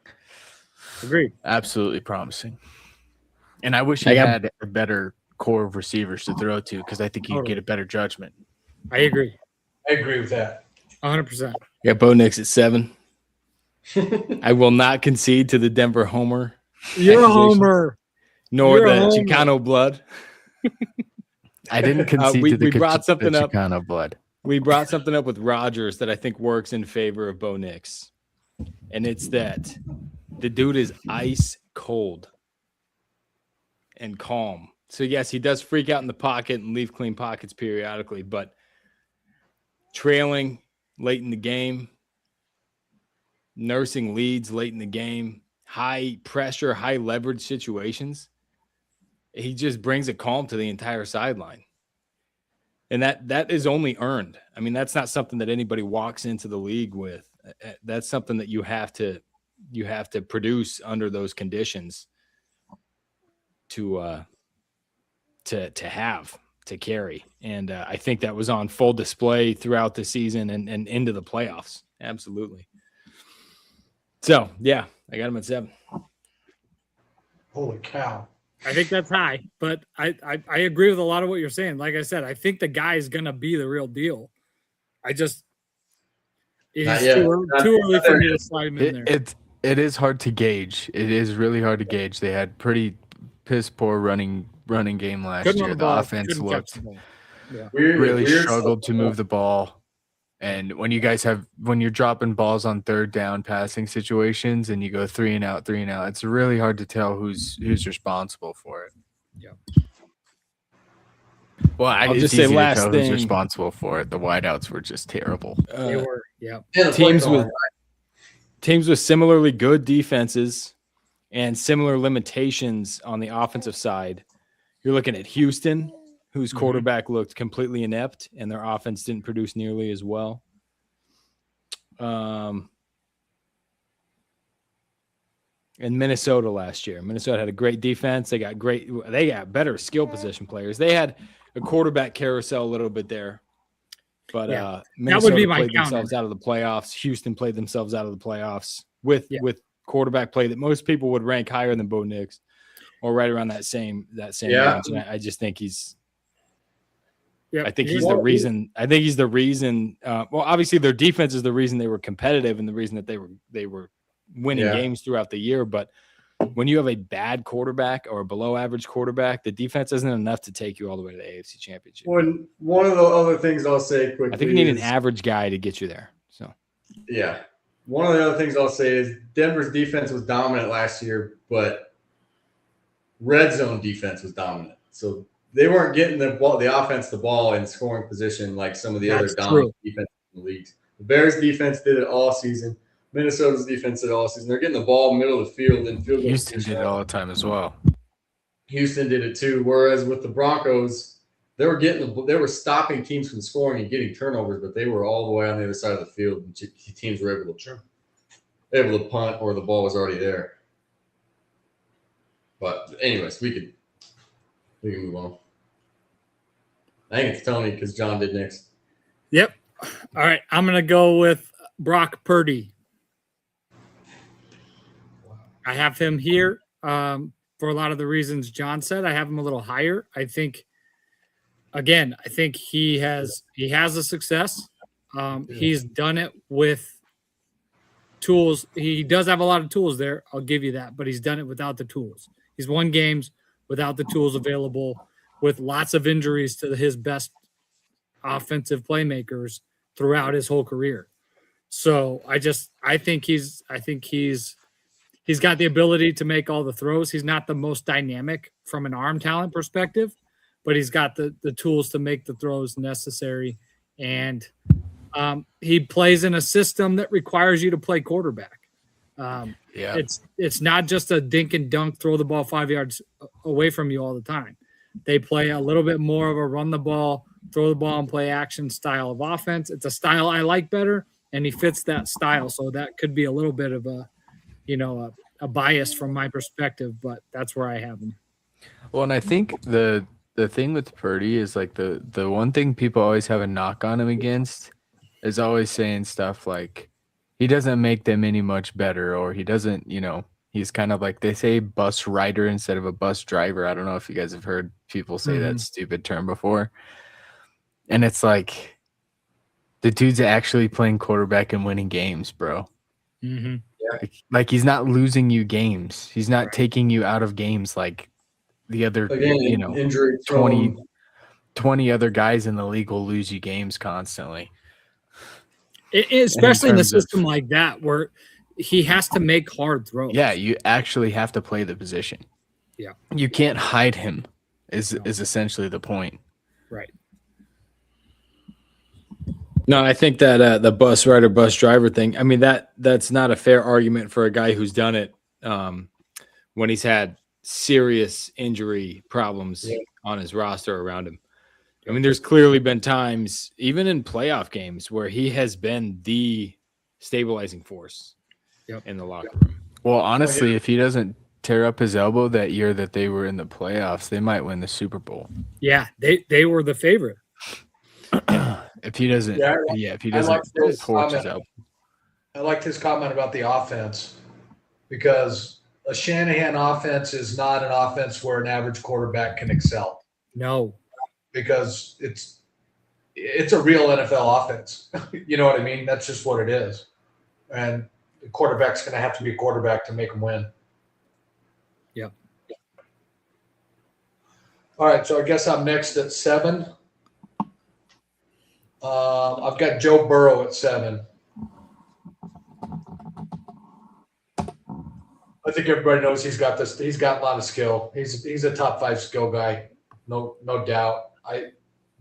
Speaker 2: Agreed.
Speaker 5: Absolutely promising. And I wish he had a better core of receivers to throw to, because I think he'd get a better judgment.
Speaker 2: I agree.
Speaker 3: I agree with that.
Speaker 2: 100%.
Speaker 1: Yeah, Bo Nix at 7. I will not concede to the Denver homer.
Speaker 2: You're a
Speaker 1: accusation,
Speaker 2: homer.
Speaker 1: nor
Speaker 2: You're a
Speaker 1: the
Speaker 2: homer.
Speaker 1: Chicano blood.
Speaker 5: I didn't concede
Speaker 1: we
Speaker 5: to the
Speaker 1: brought something up.
Speaker 5: Chicano blood.
Speaker 1: We brought something up with Rodgers that I think works in favor of Bo Nix. And it's that the dude is ice cold and calm. So, yes, he does freak out in the pocket and leave clean pockets periodically, but trailing late in the game, nursing leads late in the game, high pressure, high leverage situations, he just brings a calm to the entire sideline. And that is only earned. I mean, that's not something that anybody walks into the league with. That's something that you have to produce under those conditions to carry. And I think that was on full display throughout the season and into the playoffs. Absolutely. So, yeah, I got him at 7.
Speaker 3: Holy cow.
Speaker 2: I think that's high, but I agree with a lot of what you're saying. Like I said, I think the guy is going to be the real deal. It's too early for me to slide him in there.
Speaker 5: It is hard to gauge. It is really hard to gauge. They had pretty piss poor running game last
Speaker 2: Couldn't run
Speaker 5: year.
Speaker 2: the
Speaker 5: The
Speaker 2: ball,
Speaker 5: offense
Speaker 2: couldn't catch
Speaker 5: looked
Speaker 2: the ball. Yeah.
Speaker 5: really struggled to move the ball. And when you're dropping balls on third down passing situations and you go 3 and out, it's really hard to tell who's responsible for it.
Speaker 2: Yeah.
Speaker 5: Well,
Speaker 1: I'll
Speaker 5: it's
Speaker 1: just say
Speaker 5: easy to
Speaker 1: last
Speaker 5: tell who's
Speaker 1: thing.
Speaker 5: responsible for it. The wideouts were just terrible.
Speaker 2: They were, yeah.
Speaker 4: Yeah, the play
Speaker 1: Teams
Speaker 4: calling.
Speaker 1: with similarly good defenses and similar limitations on the offensive side. You're looking at Houston, whose quarterback looked completely inept and their offense didn't produce nearly as well. And Minnesota last year. Minnesota had a great defense. They got better skill position players. They had a quarterback carousel a little bit there. But
Speaker 2: Yeah, that
Speaker 1: Minnesota
Speaker 2: would be my
Speaker 1: played
Speaker 2: counter.
Speaker 1: themselves out of the playoffs. Houston played themselves out of the playoffs with
Speaker 2: Yeah.
Speaker 1: quarterback play that most people would rank higher than Bo Nix, or right around that same
Speaker 4: Yeah.
Speaker 1: range. And I just think he's.
Speaker 2: Yep.
Speaker 1: I think he's
Speaker 2: You're-
Speaker 1: the reason. I think he's the reason. Well, obviously their defense is the reason they were competitive and the reason that they were winning
Speaker 4: Yeah.
Speaker 1: games throughout the year. But when you have a bad quarterback or a below average quarterback, the defense isn't enough to take you all the way to the AFC Championship.
Speaker 4: One of the other things I'll say quickly,
Speaker 1: I think you need an
Speaker 4: is-
Speaker 1: average guy to get you there. So
Speaker 4: Yeah. One of the other things I'll say is Denver's defense was dominant last year, but red zone defense was dominant. So they weren't getting the offense the ball in scoring position like some of the other
Speaker 2: That's
Speaker 4: dominant defenses in the leagues. The Bears defense did it all season. Minnesota's defense did it all season. They're getting the ball middle of the field and field goal
Speaker 5: Houston
Speaker 4: position.
Speaker 5: did it all the time as well.
Speaker 4: Houston did it too. Whereas with the Broncos, they were stopping teams from scoring and getting turnovers, but they were all the way on the other side of the field. And teams were able to punt, or the ball was already there. But anyways, we can move on. I think it's Tony because John did next.
Speaker 2: Yep. All right. I'm going to go with Brock Purdy. I have him here for a lot of the reasons John said. I have him a little higher. I think he has a success. He's done it with tools. He does have a lot of tools there. I'll give you that, but he's done it without the tools. He's won games without the tools available, with lots of injuries to his best offensive playmakers throughout his whole career. So I think he's got the ability to make all the throws. He's not the most dynamic from an arm talent perspective, but he's got the tools to make the throws necessary. And he plays in a system that requires you to play quarterback.
Speaker 5: Yeah.
Speaker 2: It's not just a dink and dunk, throw the ball 5 yards away from you all the time. They play a little bit more of a run the ball, throw the ball, and play action style of offense. It's a style I like better, and he fits that style. So that could be a little bit of a bias from my perspective, but that's where I have him.
Speaker 5: Well, and I think the thing with Purdy is like the one thing people always have a knock on him against is always saying stuff like he doesn't make them any much better, or he doesn't, he's kind of like, they say bus rider instead of a bus driver. I don't know if you guys have heard people say that stupid term before. And it's like, the dude's actually playing quarterback and winning games, bro.
Speaker 2: Mm-hmm.
Speaker 5: Like he's not losing you games. He's not taking you out of games like the other,
Speaker 4: Again, injury
Speaker 5: 20 other guys in the league will lose you games constantly.
Speaker 2: Especially in a
Speaker 5: terms of-
Speaker 2: system like that where he has to make hard throws.
Speaker 5: Yeah, you actually have to play the position.
Speaker 2: Yeah.
Speaker 5: You can't hide him is essentially the point.
Speaker 2: Right.
Speaker 1: no, I think that the bus rider, bus driver thing. I mean that's not a fair argument for a guy who's done it when he's had serious injury problems on his roster around him. I mean, there's clearly been times, even in playoff games, where he has been the stabilizing force in the locker room.
Speaker 5: Well, honestly, if he doesn't tear up his elbow that year that they were in the playoffs, they might win the Super Bowl.
Speaker 2: Yeah, they were the favorite.
Speaker 5: If he doesn't, if he
Speaker 3: I like
Speaker 5: doesn't
Speaker 3: Phil's
Speaker 5: torch his
Speaker 3: comment.
Speaker 5: elbow.
Speaker 3: I liked his comment about the offense, because a Shanahan offense is not an offense where an average quarterback can excel,
Speaker 2: No.
Speaker 3: because it's a real NFL offense. You know what I mean? That's just what it is. And the quarterback's going to have to be a quarterback to make them win.
Speaker 2: Yep.
Speaker 3: All right, so I guess I'm next at 7. I've got Joe Burrow at 7. I think everybody knows he's got this. He's got a lot of skill. He's a top 5 skill guy, no doubt.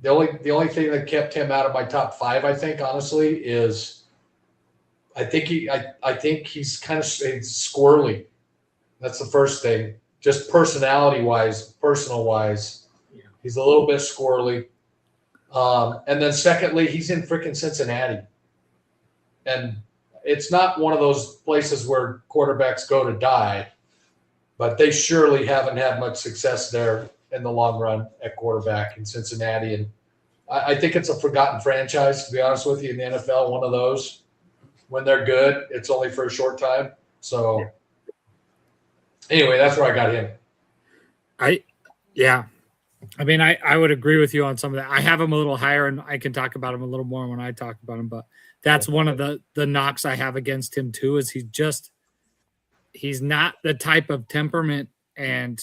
Speaker 3: The only thing that kept him out of my top 5, I think, honestly, is I think he's kind of squirrely. That's the first thing. Just personality wise, personal wise, he's a little bit squirrely. And then secondly, he's in freaking Cincinnati, and it's not one of those places where quarterbacks go to die, but they surely haven't had much success there in the long run at quarterback in Cincinnati. And I think it's a forgotten franchise, to be honest with you, in the NFL. One of those, when they're good, it's only for a short time. So anyway, that's where I got him.
Speaker 2: I mean, I would agree with you on some of that. I have him a little higher, and I can talk about him a little more when I talk about him. But that's one of the knocks I have against him too. Is he's not the type of temperament and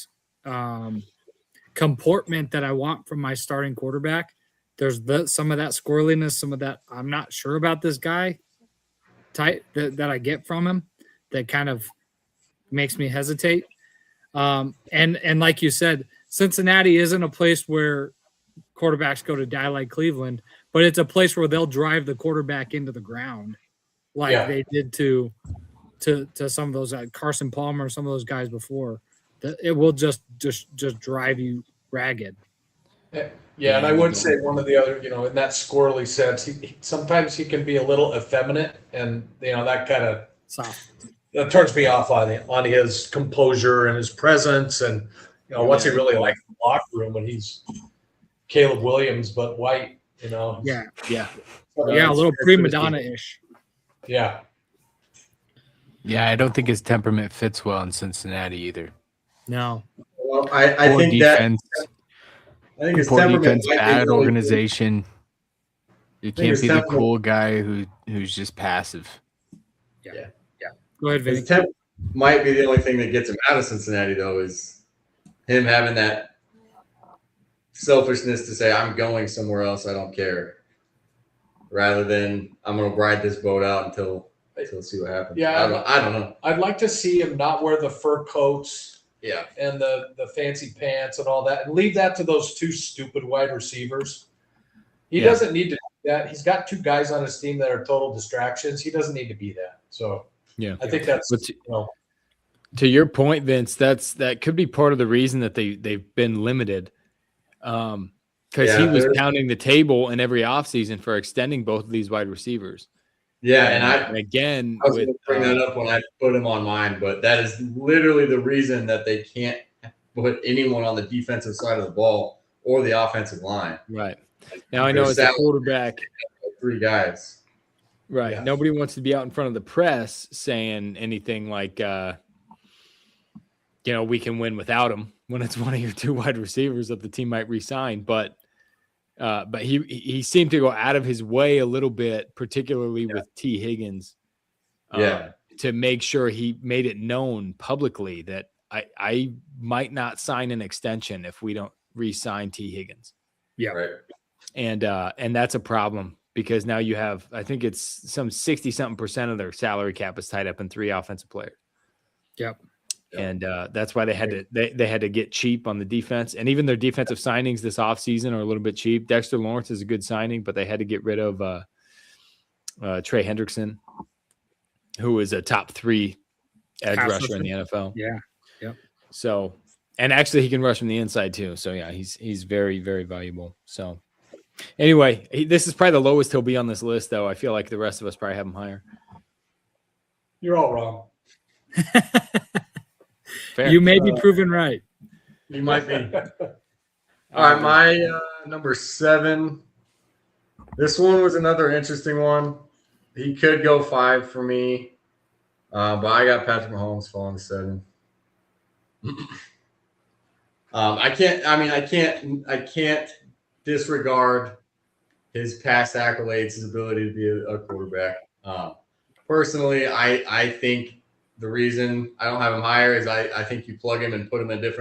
Speaker 2: comportment that I want from my starting quarterback. There's some of that squirreliness, some of that I'm not sure about this guy type that I get from him that kind of makes me hesitate. And like you said, Cincinnati isn't a place where quarterbacks go to die like Cleveland, but it's a place where they'll drive the quarterback into the ground like they did to some of those Carson Palmer, some of those guys before. It will just drive you ragged.
Speaker 3: Yeah, and I would say one of the other, in that squirrely sense, sometimes he can be a little effeminate, and that kind of that turns me off on his composure and his presence, and what's he really like in the locker room when he's Caleb Williams but white,
Speaker 2: Yeah,
Speaker 3: So,
Speaker 2: a little prima donna-ish.
Speaker 3: Yeah.
Speaker 5: Yeah, I don't think his temperament fits well in Cincinnati either.
Speaker 2: No.
Speaker 4: Well, I
Speaker 5: Poor
Speaker 4: think
Speaker 5: defense,
Speaker 4: I think his
Speaker 5: poor
Speaker 4: temperament
Speaker 5: defense,
Speaker 4: might be
Speaker 5: bad
Speaker 4: the only-
Speaker 5: organization. You
Speaker 4: think
Speaker 5: can't
Speaker 4: his
Speaker 5: be the
Speaker 4: temperament-
Speaker 5: cool guy who's just passive.
Speaker 2: Go ahead,
Speaker 4: His
Speaker 2: Vinny.
Speaker 4: temp might be the only thing that gets him out of Cincinnati, though, is him having that selfishness to say, I'm going somewhere else, I don't care. Rather than, I'm going to ride this boat out until see what happens.
Speaker 3: Yeah,
Speaker 4: I don't know.
Speaker 3: I'd like to see him not wear the fur coats
Speaker 4: Yeah.
Speaker 3: and the fancy pants and all that, and leave that to those two stupid wide receivers. He
Speaker 5: Yeah.
Speaker 3: doesn't need to do that. He's got two guys on his team that are total distractions. He doesn't need to be that. So
Speaker 1: Yeah.
Speaker 3: I think that's
Speaker 1: But to your point, Vince, that could be part of the reason that they've been limited. Because he was pounding the table in every offseason for extending both of these wide receivers.
Speaker 4: Yeah,
Speaker 1: And again,
Speaker 4: I was
Speaker 1: with
Speaker 4: going to bring that up when I put him on mine, but that is literally the reason that they can't put anyone on the defensive side of the ball or the offensive line.
Speaker 1: right now, I know as a quarterback,
Speaker 4: 3 guys.
Speaker 1: right?
Speaker 3: Yeah.
Speaker 1: Nobody wants to be out in front of the press saying anything like, we can win without him when it's one of your two wide receivers that the team might re-sign. But he seemed to go out of his way a little bit, particularly with T. Higgins, to make sure he made it known publicly that I might not sign an extension if we don't re-sign T. Higgins.
Speaker 2: Yeah.
Speaker 4: Right.
Speaker 1: And that's a problem because now you have, I think it's some 60-something% of their salary cap is tied up in 3 offensive players.
Speaker 2: Yep.
Speaker 1: And that's why they had to they had to get cheap on the defense, and even their defensive signings this offseason are a little bit cheap. Dexter Lawrence is a good signing, but they had to get rid of Trey Hendrickson, who is a top 3 edge rusher in the NFL.
Speaker 2: Yeah. Yep.
Speaker 1: So, and actually he can rush from the inside too. So yeah, he's very, very valuable. So anyway, this is probably the lowest he'll be on this list, though. I feel like the rest of us probably have him higher.
Speaker 3: you're all wrong.
Speaker 1: Fair.
Speaker 2: You may be proven right.
Speaker 4: You might be. All right, my number 7. This one was another interesting one. He could go 5 for me, but I got Patrick Mahomes falling to 7. I can't disregard his past accolades, his ability to be a quarterback. Personally, I think the reason I don't have him higher is I think you plug him and put him in a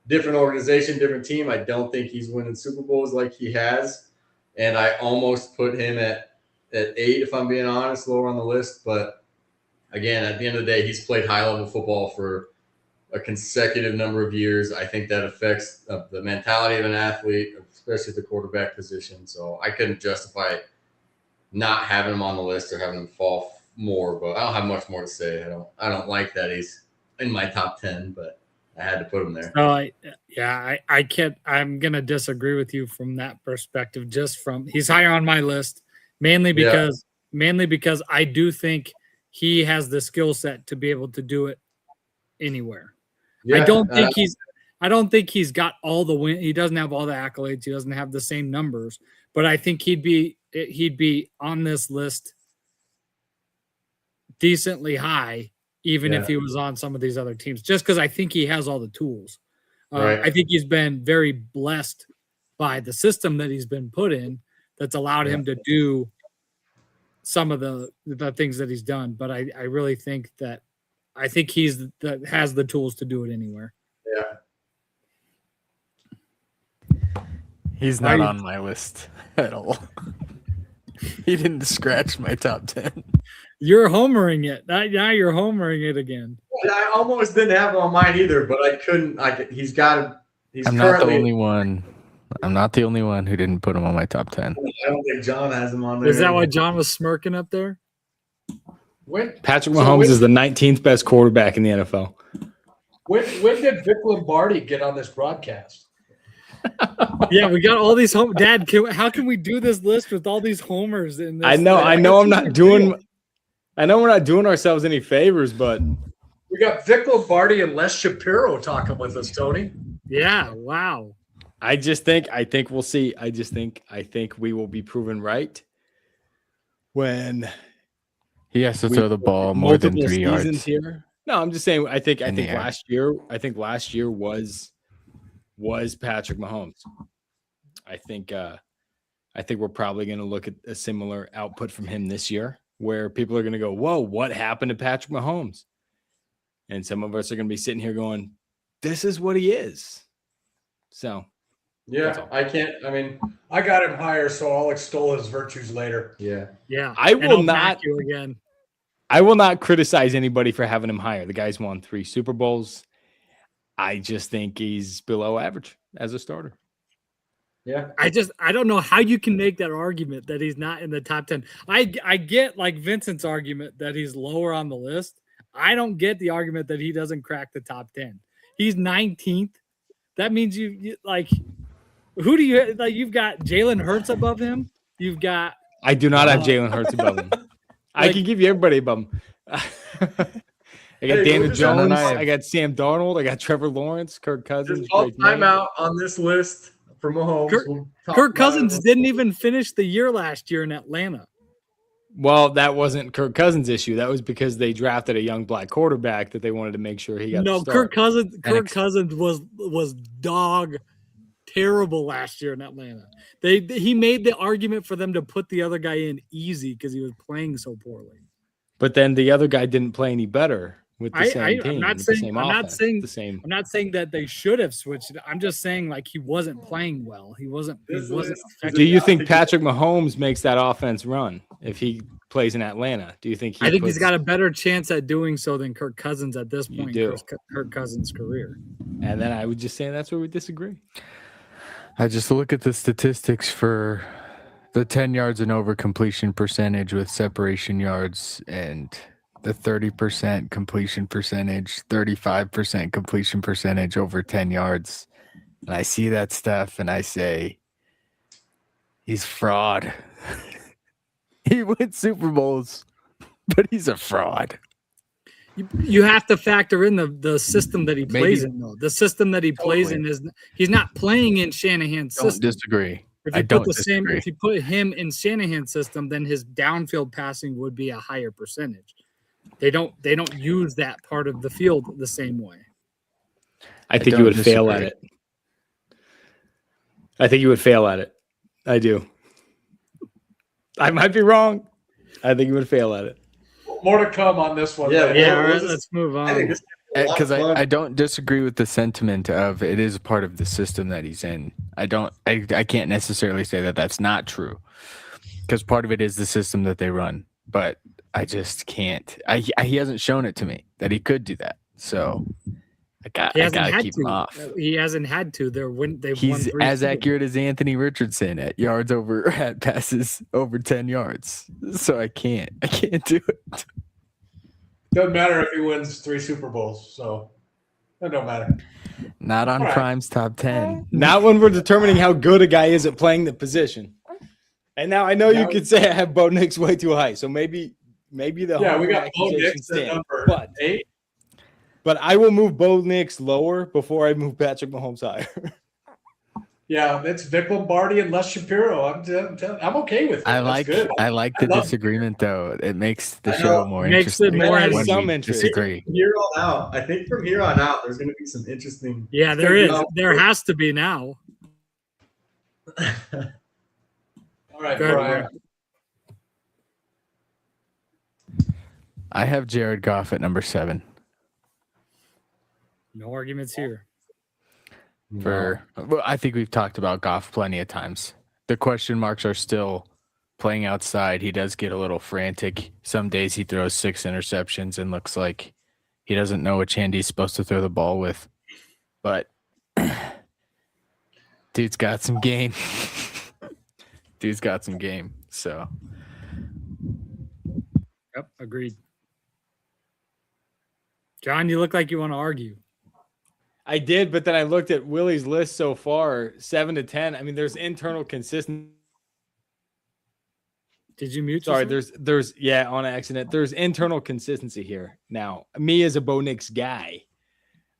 Speaker 4: different organization, different team. I don't think he's winning Super Bowls like he has. And I almost put him at 8, if I'm being honest, lower on the list. But again, at the end of the day, he's played high-level football for a consecutive number of years. I think that affects the mentality of an athlete, especially the quarterback position. So I couldn't justify not having him on the list or having him fall more, but I don't have much more to say. I don't like that he's in my top 10, but I had to put him there.
Speaker 2: I can't. I'm gonna disagree with you from that perspective. He's higher on my list, mainly because I do think he has the skill set to be able to do it anywhere.
Speaker 4: Yeah,
Speaker 2: I don't think I don't think he's got all the win. He doesn't have all the accolades. He doesn't have the same numbers, but I think he'd be on this list decently high, even if he was on some of these other teams, just because I think he has all the tools.
Speaker 4: Right.
Speaker 2: I think he's been very blessed by the system that he's been put in that's allowed him to do some of the things that he's done. But I really think that that has the tools to do it anywhere.
Speaker 4: Yeah.
Speaker 5: He's not on my list at all. He didn't scratch my top 10.
Speaker 2: You're homering it. Now you're homering it again.
Speaker 4: I almost didn't have him on mine either, but I couldn't. He's got. He's
Speaker 5: I'm not the only one. I'm not the only one who didn't put him on my top 10.
Speaker 4: I don't think John has him on there.
Speaker 2: Was that why John was smirking up there?
Speaker 1: Patrick Mahomes is the 19th best quarterback in the NFL.
Speaker 3: When did Vic Lombardi get on this broadcast?
Speaker 2: Yeah, we got all these home. Dad, how can we do this list with all these homers in this?
Speaker 1: I know we're not doing ourselves any favors, but
Speaker 3: We got Vic Lombardi and Les Shapiro talking with us, Tony.
Speaker 2: Yeah, wow.
Speaker 1: I think we'll see. I think we will be proven right when
Speaker 5: He has to throw the ball more than
Speaker 1: multiple
Speaker 5: 3 yards.
Speaker 1: seasons here. No, I'm just saying. I think
Speaker 5: In the air.
Speaker 1: last year was Patrick Mahomes. I think we're probably going to look at a similar output from him this year, where people are going to go, "Whoa, what happened to Patrick Mahomes?" And some of us are going to be sitting here going, "This is what he is." So,
Speaker 4: Yeah, I can't. I mean,
Speaker 3: I got him higher, so I'll extol his virtues later.
Speaker 4: yeah.
Speaker 2: Yeah.
Speaker 1: I
Speaker 2: And
Speaker 1: will
Speaker 2: I'll
Speaker 1: not.
Speaker 2: back you again.
Speaker 1: I will not criticize anybody for having him higher. The guy's won 3 Super Bowls. I just think he's below average as a starter.
Speaker 4: Yeah.
Speaker 2: I don't know how you can make that argument that he's not in the top 10. I get like Vincent's argument that he's lower on the list. I don't get the argument that he doesn't crack the top 10. He's 19th. That means you like, who do you like? You've got Jalen Hurts above him. You've got.
Speaker 1: I do not have Jalen Hurts above him. I can give you everybody above him. I got
Speaker 4: Hey,
Speaker 1: Daniel
Speaker 4: who's
Speaker 1: Jones.
Speaker 4: on
Speaker 1: I got Sam Darnold. I got Trevor Lawrence, Kirk Cousins.
Speaker 4: There's all
Speaker 1: Drake May.
Speaker 4: timeout on this list for Mahomes.
Speaker 2: Kirk-
Speaker 4: We'll talk
Speaker 2: Kirk
Speaker 4: about
Speaker 2: Cousins
Speaker 4: it.
Speaker 2: didn't even finish the year last year in Atlanta.
Speaker 1: Well, that wasn't Kirk Cousins' issue. That was because they drafted a young black quarterback that they wanted to make sure he got.
Speaker 2: No,
Speaker 1: the start.
Speaker 2: Kirk Cousins was dog terrible last year in Atlanta. He made the argument for them to put the other guy in easy because he was playing so poorly.
Speaker 1: But then the other guy didn't play any better with the same team.
Speaker 2: I'm not
Speaker 1: with the
Speaker 2: saying
Speaker 1: same
Speaker 2: I'm not
Speaker 1: offense,
Speaker 2: saying
Speaker 1: the same.
Speaker 2: I'm not saying that they should have switched it. I'm just saying like he wasn't playing well. He wasn't
Speaker 4: This
Speaker 2: effective.
Speaker 4: list-
Speaker 1: Do you think Patrick Mahomes makes that offense run if he plays in Atlanta? Do you think
Speaker 2: I think he's
Speaker 1: puts-
Speaker 2: got a better chance at doing so than Kirk Cousins at this
Speaker 1: You
Speaker 2: point.
Speaker 1: do.
Speaker 2: Kirk Cousins' career.
Speaker 1: And then I would just say that's where we disagree.
Speaker 5: I just look at the statistics for the 10 yards and over completion percentage with separation yards and the 30% completion percentage, 35% completion percentage over 10 yards. And I see that stuff and I say, he's fraud. He wins Super Bowls, but he's a fraud.
Speaker 2: You have to factor in the system that he plays
Speaker 5: Maybe-
Speaker 2: in, though. The system that he plays in is he's not playing in Shanahan's
Speaker 5: Don't
Speaker 2: system.
Speaker 5: disagree.
Speaker 2: If
Speaker 5: I
Speaker 2: you
Speaker 5: don't
Speaker 2: put the same,
Speaker 5: disagree.
Speaker 2: if you put him in Shanahan's system, then his downfield passing would be a higher percentage. They don't use that part of the field the same way.
Speaker 1: I think you
Speaker 5: don't
Speaker 1: would fail at
Speaker 5: disagree.
Speaker 1: it. I think you would fail at it. I do. I might be wrong. I think you would fail at it.
Speaker 3: More to come on this one.
Speaker 4: Yeah,
Speaker 3: man.
Speaker 2: Yeah,
Speaker 4: well,
Speaker 2: all right,
Speaker 4: this is-
Speaker 2: let's move
Speaker 4: I think
Speaker 2: on.
Speaker 4: this is a lot of
Speaker 5: Because
Speaker 4: fun.
Speaker 5: I don't disagree with the sentiment of it is part of the system that he's in. I can't necessarily say that that's not true because part of it is the system that they run, but I just can't. He hasn't shown it to me that he could do that. So I
Speaker 2: He hasn't
Speaker 5: gotta
Speaker 2: had
Speaker 5: keep
Speaker 2: to.
Speaker 5: him off.
Speaker 2: He hasn't had to. They've won
Speaker 5: He's
Speaker 2: 3
Speaker 5: as
Speaker 2: Super
Speaker 5: accurate as Anthony Richardson at yards over at passes over 10 yards. So I can't do it.
Speaker 3: Doesn't matter if he wins 3 Super Bowls, so that don't matter.
Speaker 5: Not on
Speaker 3: All right.
Speaker 5: Prime's top 10.
Speaker 1: Not when we're determining how good a guy is at playing the position. And now I know you
Speaker 3: Now-
Speaker 1: could say I have Bo Nix way too high. So maybe the
Speaker 3: Yeah, we
Speaker 1: homer
Speaker 3: got Bo
Speaker 1: accusations
Speaker 3: Nix at
Speaker 1: stand.
Speaker 3: number
Speaker 1: But
Speaker 3: 8.
Speaker 1: But I will move Bo Nix lower before I move Patrick Mahomes higher.
Speaker 3: Yeah, it's Vic Lombardi and Les Shapiro. I'm okay with it.
Speaker 5: I
Speaker 3: That's good.
Speaker 5: like the
Speaker 3: I love-
Speaker 5: disagreement though. It makes the
Speaker 4: I
Speaker 5: show
Speaker 4: know.
Speaker 5: more
Speaker 2: Makes it
Speaker 5: interesting.
Speaker 2: more
Speaker 5: when
Speaker 1: some
Speaker 5: we
Speaker 1: interest.
Speaker 5: disagree.
Speaker 4: From here on out, I think from here on out, there's going to be some interesting.
Speaker 2: Yeah,
Speaker 4: it's
Speaker 2: there
Speaker 4: gonna
Speaker 2: is.
Speaker 4: be all-
Speaker 2: There has to be now.
Speaker 3: All right,
Speaker 2: Go ahead,
Speaker 3: Brian.
Speaker 5: I have Jared Goff at number 7.
Speaker 2: No arguments here.
Speaker 5: Well, I think we've talked about Goff plenty of times. The question marks are still playing outside. He does get a little frantic. Some days he throws 6 interceptions and looks like he doesn't know which hand he's supposed to throw the ball with. But dude's got some game. Dude's got some game. So
Speaker 2: Yep, agreed. John, you look like you want to argue.
Speaker 1: I did, but then I looked at Willie's list so far, 7 to 10. I mean, there's internal consistency.
Speaker 2: Did you mute?
Speaker 1: Sorry,
Speaker 2: yourself?
Speaker 1: there's on accident. There's internal consistency here. Now, me as a Bo Nix guy,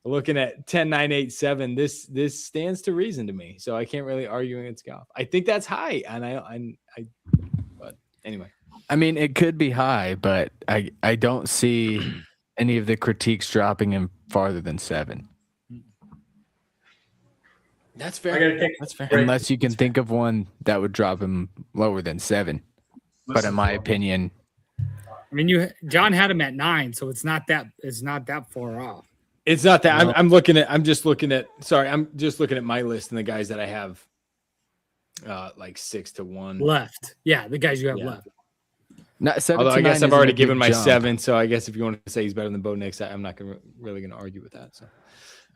Speaker 1: looking at 10, 9, 8, 7, this stands to reason to me. So I can't really argue against Goff. I think that's high, and I but anyway.
Speaker 5: I mean, it could be high, but I don't see any of the critiques dropping him farther than 7.
Speaker 1: That's
Speaker 3: I
Speaker 1: fair.
Speaker 3: gotta take
Speaker 1: That's fair.
Speaker 3: Right.
Speaker 5: Unless you can think of one that would drop him lower than 7. But in my opinion,
Speaker 2: I mean, John had him at 9, so it's not that far off.
Speaker 1: It's not that.
Speaker 5: No.
Speaker 1: I'm just looking at my list and the guys that I have like 6 to 1.
Speaker 2: Left. Yeah, the guys you have
Speaker 1: Yeah.
Speaker 2: left.
Speaker 5: not 7
Speaker 1: Although
Speaker 5: to
Speaker 1: I guess
Speaker 5: 9
Speaker 1: I've already
Speaker 5: isn't a
Speaker 1: given
Speaker 5: big
Speaker 1: my
Speaker 5: jump.
Speaker 1: 7, so I guess if you want to say he's better than Bo Nix, I'm not really gonna argue with that. So,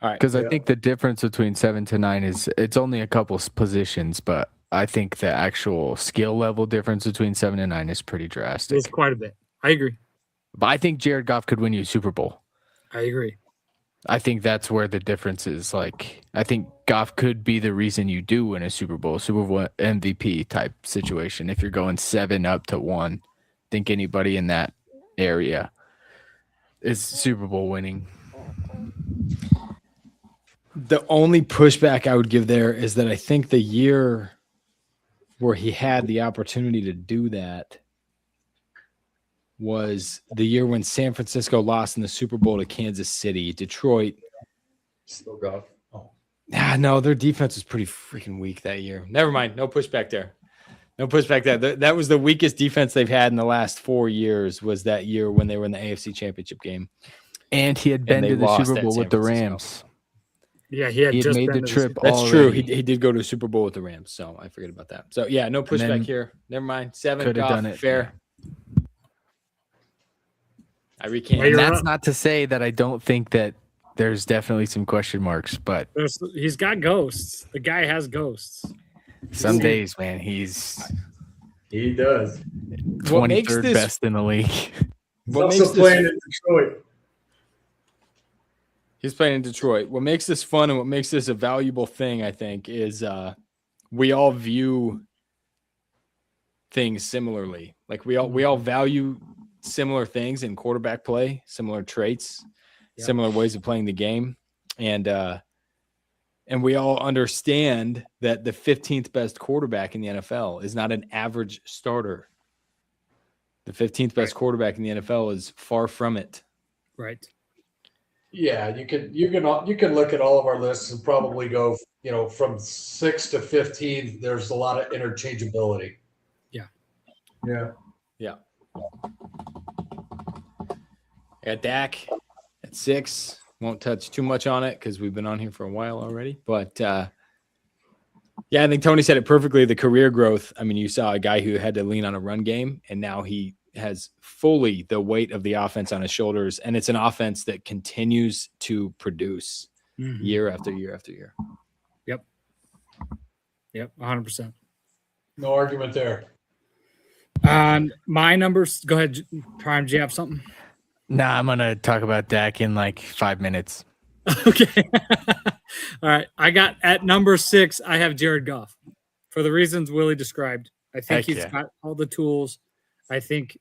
Speaker 1: all right,
Speaker 5: Because I think the difference between 7 to 9 is it's only a couple positions, but I think the actual skill level difference between 7 and 9 is pretty drastic.
Speaker 2: It's quite a bit. I agree.
Speaker 5: But I think Jared Goff could win you a Super Bowl.
Speaker 2: I agree.
Speaker 5: I think that's where the difference is. Like, I think Goff could be the reason you do win a Super Bowl MVP type situation. If you're going 7 up to 1, I think anybody in that area is Super Bowl winning.
Speaker 1: the only pushback I would give there is that I think the year where he had the opportunity to do that was the year when San Francisco lost in the Super Bowl to Kansas City. Detroit,
Speaker 4: Still Goff.
Speaker 1: no, their defense was pretty freaking weak that year. Never mind, no pushback there. No pushback there. That was the weakest defense they've had in the last 4 years. Was that year when they were in the AFC Championship game?
Speaker 5: And he had been
Speaker 1: they
Speaker 5: to the
Speaker 1: lost
Speaker 5: Super
Speaker 1: at
Speaker 5: Bowl
Speaker 1: San
Speaker 5: with the
Speaker 1: Francisco.
Speaker 5: Rams.
Speaker 2: Yeah, he had
Speaker 5: He had
Speaker 2: just
Speaker 5: made
Speaker 2: been
Speaker 5: the
Speaker 2: to
Speaker 5: trip
Speaker 1: That's true.
Speaker 5: already.
Speaker 1: He did go to a Super Bowl with the Rams, so I forget about that. So yeah, no pushback
Speaker 5: then
Speaker 1: here. Never mind. 7
Speaker 5: coulda
Speaker 1: Goff,
Speaker 5: done it.
Speaker 1: fair. I recant.
Speaker 2: Well,
Speaker 5: And
Speaker 2: you're
Speaker 5: that's
Speaker 2: up.
Speaker 5: not to say that I don't think that there's definitely some question marks, but
Speaker 2: He's got ghosts. The guy has ghosts.
Speaker 5: some
Speaker 2: See.
Speaker 5: days, man, he's
Speaker 4: He does.
Speaker 1: What makes
Speaker 5: 23rd
Speaker 1: this-
Speaker 5: best in the league.
Speaker 4: He's
Speaker 1: What
Speaker 4: also
Speaker 1: makes this-
Speaker 4: playing in Detroit.
Speaker 1: He's playing in Detroit. What makes this fun and what makes this a valuable thing, I think, is we all view things similarly. Like we all value similar things in quarterback play, similar traits,
Speaker 2: Yep.
Speaker 1: similar ways of playing the game, and we all understand that the 15th best quarterback in the NFL is not an average starter. The 15th best quarterback in the NFL is far from it.
Speaker 2: Right.
Speaker 3: Yeah, you can look at all of our lists and probably go, from 6 to 15. There's a lot of interchangeability.
Speaker 4: Yeah.
Speaker 1: I got Dak at 6. Won't touch too much on it because we've been on here for a while already. But yeah, I think Tony said it perfectly. The career growth. I mean, you saw a guy who had to lean on a run game, and now he has fully the weight of the offense on his shoulders. And it's an offense that continues to produce
Speaker 2: Mhm.
Speaker 1: year after year after year.
Speaker 2: Yep. 100%.
Speaker 3: No argument there.
Speaker 2: On my numbers, go ahead, Prime. Do you have something?
Speaker 5: Nah, I'm gonna talk about Dak in like 5 minutes.
Speaker 2: Okay. All right. I got at number 6, I have Jared Goff for the reasons Willie described. I think
Speaker 5: Heck
Speaker 2: he's
Speaker 5: yeah.
Speaker 2: got all the tools. I think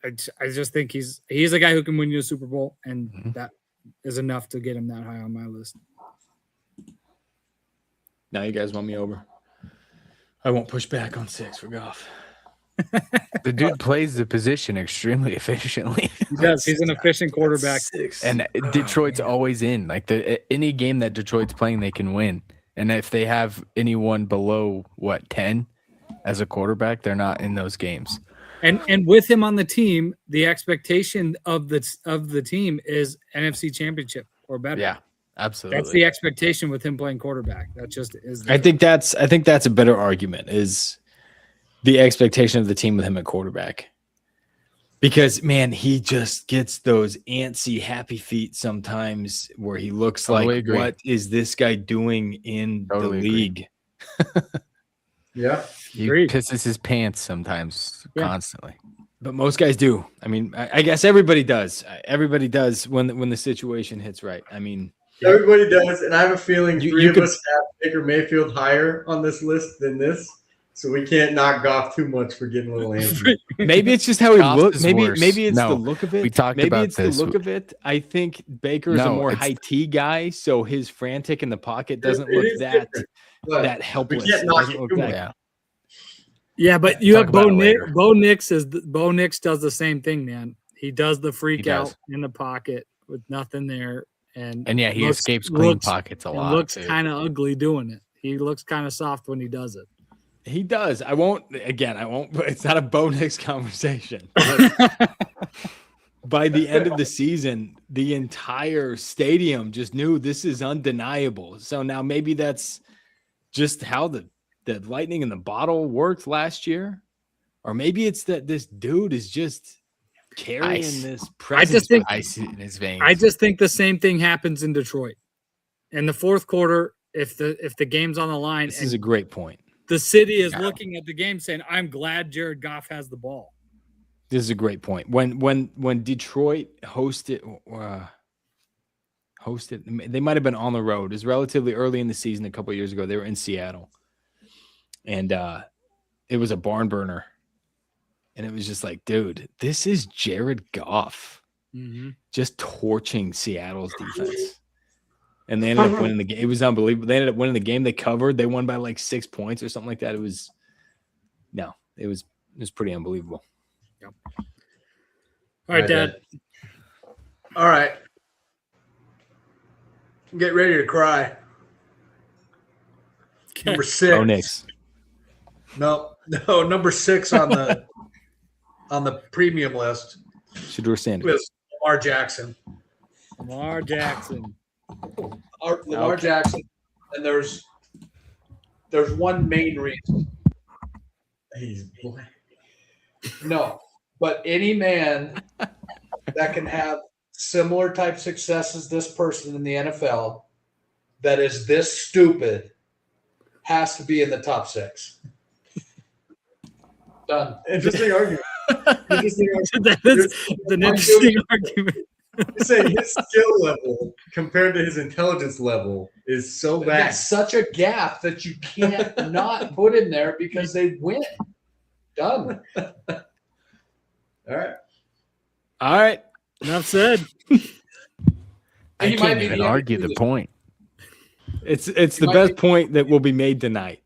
Speaker 2: I just think he's a guy who can win you a Super Bowl, and
Speaker 5: Mhm.
Speaker 2: that is enough to get him that high on my list.
Speaker 1: Now you guys want me over. I won't push back on 6 for Goff.
Speaker 5: The dude plays the position extremely efficiently.
Speaker 2: He does. He's an efficient quarterback.
Speaker 1: 6.
Speaker 5: And Detroit's always in. Like any game that Detroit's playing, they can win. And if they have anyone below 10 as a quarterback, they're not in those games.
Speaker 2: And with him on the team, the expectation of the team is NFC Championship or better.
Speaker 5: Yeah, absolutely.
Speaker 2: That's the expectation with him playing quarterback. That just is.
Speaker 1: I think that's a better argument is the expectation of the team with him at quarterback. Because man, he just gets those antsy happy feet sometimes where he looks
Speaker 5: Totally
Speaker 1: like,
Speaker 5: agree.
Speaker 1: what is this guy doing in
Speaker 5: Totally
Speaker 1: the
Speaker 5: agree.
Speaker 1: league?
Speaker 3: Yeah.
Speaker 5: He
Speaker 2: Agreed.
Speaker 5: pisses his pants sometimes,
Speaker 2: Yeah.
Speaker 5: constantly.
Speaker 1: But most guys do. I mean, I guess everybody does. Everybody does when the situation hits right. I mean,
Speaker 4: Everybody does, and I have a feeling
Speaker 1: You-
Speaker 4: three
Speaker 1: you
Speaker 4: of
Speaker 1: could-
Speaker 4: us have Baker Mayfield higher on this list than this, so we can't knock Goff too much for getting a little antsy.
Speaker 1: maybe it's just how he
Speaker 5: Goff
Speaker 1: looks.
Speaker 5: is
Speaker 1: Maybe
Speaker 5: worse.
Speaker 1: it's
Speaker 5: No,
Speaker 1: the look of it.
Speaker 5: we talked
Speaker 1: maybe
Speaker 5: about
Speaker 1: it's
Speaker 5: this.
Speaker 1: the look of it. I think Baker is a
Speaker 5: No,
Speaker 1: more
Speaker 5: it's-
Speaker 1: high T guy, so his frantic in the pocket doesn't
Speaker 4: It
Speaker 1: look
Speaker 4: is
Speaker 1: that
Speaker 4: different, but
Speaker 1: that helpless.
Speaker 4: can't
Speaker 1: It
Speaker 4: knock
Speaker 1: doesn't
Speaker 4: it
Speaker 1: look
Speaker 4: too
Speaker 1: that-
Speaker 4: much.
Speaker 5: Yeah.
Speaker 2: Yeah, but you
Speaker 5: Talk
Speaker 2: have Bo
Speaker 5: about it
Speaker 2: Nix.
Speaker 5: later.
Speaker 2: Bo Nix does the same thing, man. He does the freak
Speaker 5: He
Speaker 2: out
Speaker 5: does.
Speaker 2: in the pocket with nothing there, and
Speaker 5: And yeah, he
Speaker 2: looks-
Speaker 5: escapes clean
Speaker 2: looks-
Speaker 5: pockets a
Speaker 2: It
Speaker 5: lot.
Speaker 2: looks
Speaker 5: too.
Speaker 2: kind of ugly doing it. He looks kind of soft when he does it.
Speaker 1: He does. I won't. It's not a Bo Nix conversation. By the end of the season, the entire stadium just knew this is undeniable. So now maybe that's just how the lightning in the bottle worked last year, or maybe it's that this dude is just carrying
Speaker 5: Ice.
Speaker 1: this
Speaker 2: I
Speaker 1: presence.
Speaker 2: just think
Speaker 5: Ice in his veins.
Speaker 2: I just think the same thing happens in Detroit. In the fourth quarter, if the game's on the line,
Speaker 1: this
Speaker 2: and
Speaker 1: is a great point.
Speaker 2: the city is
Speaker 5: Yeah.
Speaker 2: looking at the game saying, "I'm glad Jared Goff has the ball."
Speaker 1: This is a great point. When Detroit hosted, they might have been on the road. It was relatively early in the season a couple of years ago. They were in Seattle, and it was a barn burner. And it was just like, dude, this is Jared Goff just torching Seattle's defense. And they ended up winning the game. It was unbelievable. They ended up winning the game. They covered. They won by like 6 points or something like that. It was pretty unbelievable.
Speaker 2: All right, Dad.
Speaker 3: All right. Get ready to cry. Number 6.
Speaker 1: Oh, Knicks.
Speaker 3: No, number 6 on the premium list
Speaker 1: Shedeur Sanders.
Speaker 3: was Lamar Jackson.
Speaker 2: Lamar Jackson.
Speaker 3: Lamar
Speaker 1: Okay.
Speaker 3: Jackson, and there's one main reason.
Speaker 4: He's black.
Speaker 3: No, but any man that can have similar type success as this person in the NFL that is this stupid has to be in the top 6. Done.
Speaker 4: Interesting argument. Interesting argument.
Speaker 2: That is an interesting argument.
Speaker 4: You say his skill level compared to his intelligence level is so bad.
Speaker 3: That's such a gap that you can't not put in there because they win. Done.
Speaker 4: All right.
Speaker 1: All right.
Speaker 2: Enough said.
Speaker 5: I
Speaker 3: He might
Speaker 5: can't
Speaker 3: be
Speaker 5: even
Speaker 3: the
Speaker 5: argue the
Speaker 3: MVP.
Speaker 5: point.
Speaker 1: It's the
Speaker 3: might
Speaker 1: best
Speaker 3: be-
Speaker 1: point that will be made tonight.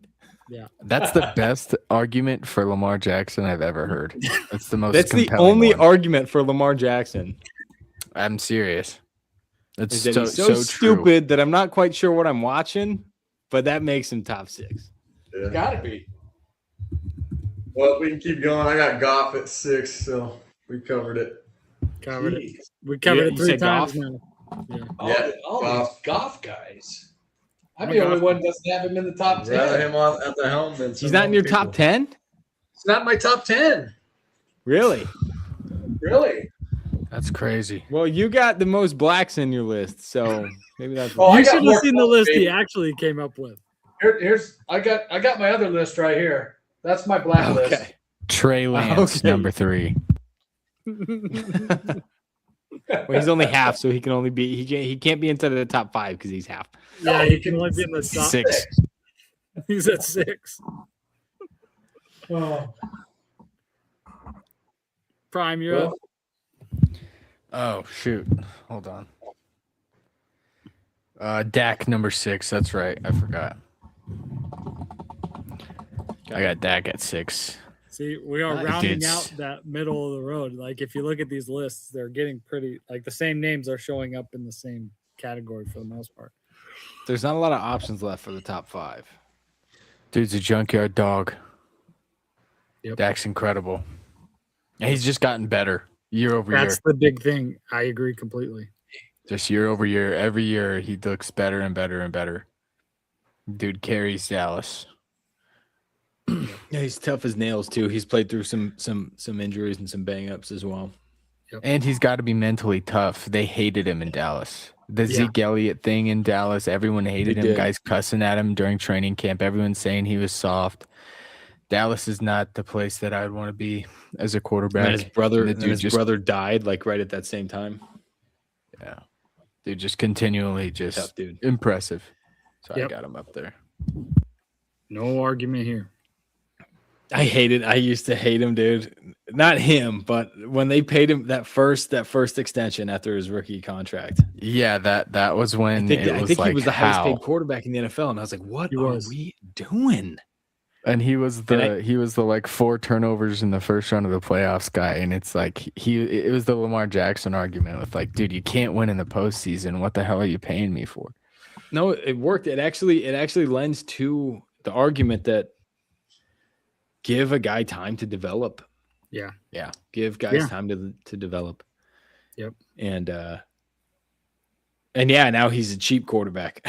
Speaker 5: That's the best argument for Lamar Jackson I've ever heard. That's the most.
Speaker 1: That's the
Speaker 5: compelling
Speaker 1: only
Speaker 5: one.
Speaker 1: argument for Lamar Jackson.
Speaker 5: I'm serious. It's
Speaker 1: Is that
Speaker 5: so,
Speaker 1: he's so
Speaker 5: true.
Speaker 1: stupid that I'm not quite sure what I'm watching, but that makes him top 6.
Speaker 4: Yeah.
Speaker 3: Gotta be.
Speaker 4: Well, we can keep going. I got Goff at 6, so we covered it.
Speaker 2: Covered it.
Speaker 3: Jeez.
Speaker 2: We covered
Speaker 1: You
Speaker 2: it 3
Speaker 1: said
Speaker 2: times
Speaker 1: Goff?
Speaker 2: now.
Speaker 3: All
Speaker 4: Goff.
Speaker 3: these golf guys. I'm
Speaker 2: I'm
Speaker 3: the
Speaker 2: a
Speaker 3: only
Speaker 2: Goff.
Speaker 3: one that doesn't have him in the top 10.
Speaker 4: Rather him on at the helm than
Speaker 1: He's
Speaker 4: some
Speaker 1: not in your
Speaker 4: other
Speaker 1: top
Speaker 4: people.
Speaker 1: 10?
Speaker 3: It's not my top 10.
Speaker 1: Really?
Speaker 3: Really?
Speaker 5: That's crazy.
Speaker 1: Well, you got the most blacks in your list, so maybe that's
Speaker 3: Oh, I
Speaker 2: You
Speaker 3: got
Speaker 2: should
Speaker 3: more
Speaker 2: have seen the
Speaker 3: fun,
Speaker 2: list
Speaker 3: baby.
Speaker 2: he actually came up with.
Speaker 3: Here's I got my other list right here. That's my black list.
Speaker 1: okay.
Speaker 5: Trey Lance,
Speaker 1: Okay.
Speaker 5: number 3.
Speaker 1: Well, he's only half, so he can only be he can't be inside of the top 5 because he's half.
Speaker 2: Yeah, he can only be in the top.
Speaker 5: 6.
Speaker 2: He's at 6.
Speaker 3: Oh.
Speaker 2: Prime, you're up.
Speaker 5: Oh shoot. Hold on. Dak number 6. That's right. I forgot. I got Dak at 6.
Speaker 2: See, we are
Speaker 1: Nice.
Speaker 2: rounding
Speaker 5: Dudes.
Speaker 2: out that middle of the road. Like, if you look at these lists, they're getting pretty, like, the same names are showing up in the same category for the most part.
Speaker 1: There's not a lot of options left for the top 5.
Speaker 5: Dude's a junkyard dog.
Speaker 2: Yep.
Speaker 5: Dak's incredible. And he's just gotten better year over year.
Speaker 2: That's the big thing. I agree completely.
Speaker 5: Just year over year. Every year he looks better and better and better. Dude carries Dallas.
Speaker 1: Yeah, he's tough as nails too. He's played through some injuries and some bang ups as well.
Speaker 5: And he's got to be mentally tough. They hated him in Dallas. The
Speaker 2: Yeah.
Speaker 5: Zeke Elliott thing in Dallas, everyone hated
Speaker 1: They
Speaker 5: him.
Speaker 1: did.
Speaker 5: Guys cussing at him during training camp. Everyone's saying he was soft. Dallas is not the place that I'd want to be as a
Speaker 1: And
Speaker 5: quarterback.
Speaker 1: then his brother,
Speaker 5: And the
Speaker 1: and
Speaker 5: dude
Speaker 1: his
Speaker 5: just-
Speaker 1: brother died like right at that same time.
Speaker 5: Yeah. Dude, just continually just
Speaker 1: Tough dude.
Speaker 5: impressive. So I
Speaker 2: Yep.
Speaker 5: got him up there.
Speaker 2: No argument here.
Speaker 1: I hated. I used to hate him, dude. Not him, but when they paid him that first extension after his rookie contract.
Speaker 5: Yeah, that was when
Speaker 1: I
Speaker 5: it was
Speaker 1: think
Speaker 5: like
Speaker 1: he was the highest
Speaker 5: how.
Speaker 1: paid quarterback in the NFL, and I was like, "What
Speaker 2: He
Speaker 1: are
Speaker 2: was.
Speaker 1: we doing?"
Speaker 5: And he was
Speaker 1: And
Speaker 5: the like 4 turnovers in the first round of the playoffs guy. And it's like it was the Lamar Jackson argument with like, dude, you can't win in the postseason. What the hell are you paying me for?
Speaker 1: No, it worked. It actually lends to the argument that give a guy time to develop.
Speaker 2: Yeah.
Speaker 5: Yeah.
Speaker 1: Give guys
Speaker 2: Yeah.
Speaker 1: time to develop.
Speaker 2: Yep.
Speaker 1: And yeah, now he's a cheap quarterback.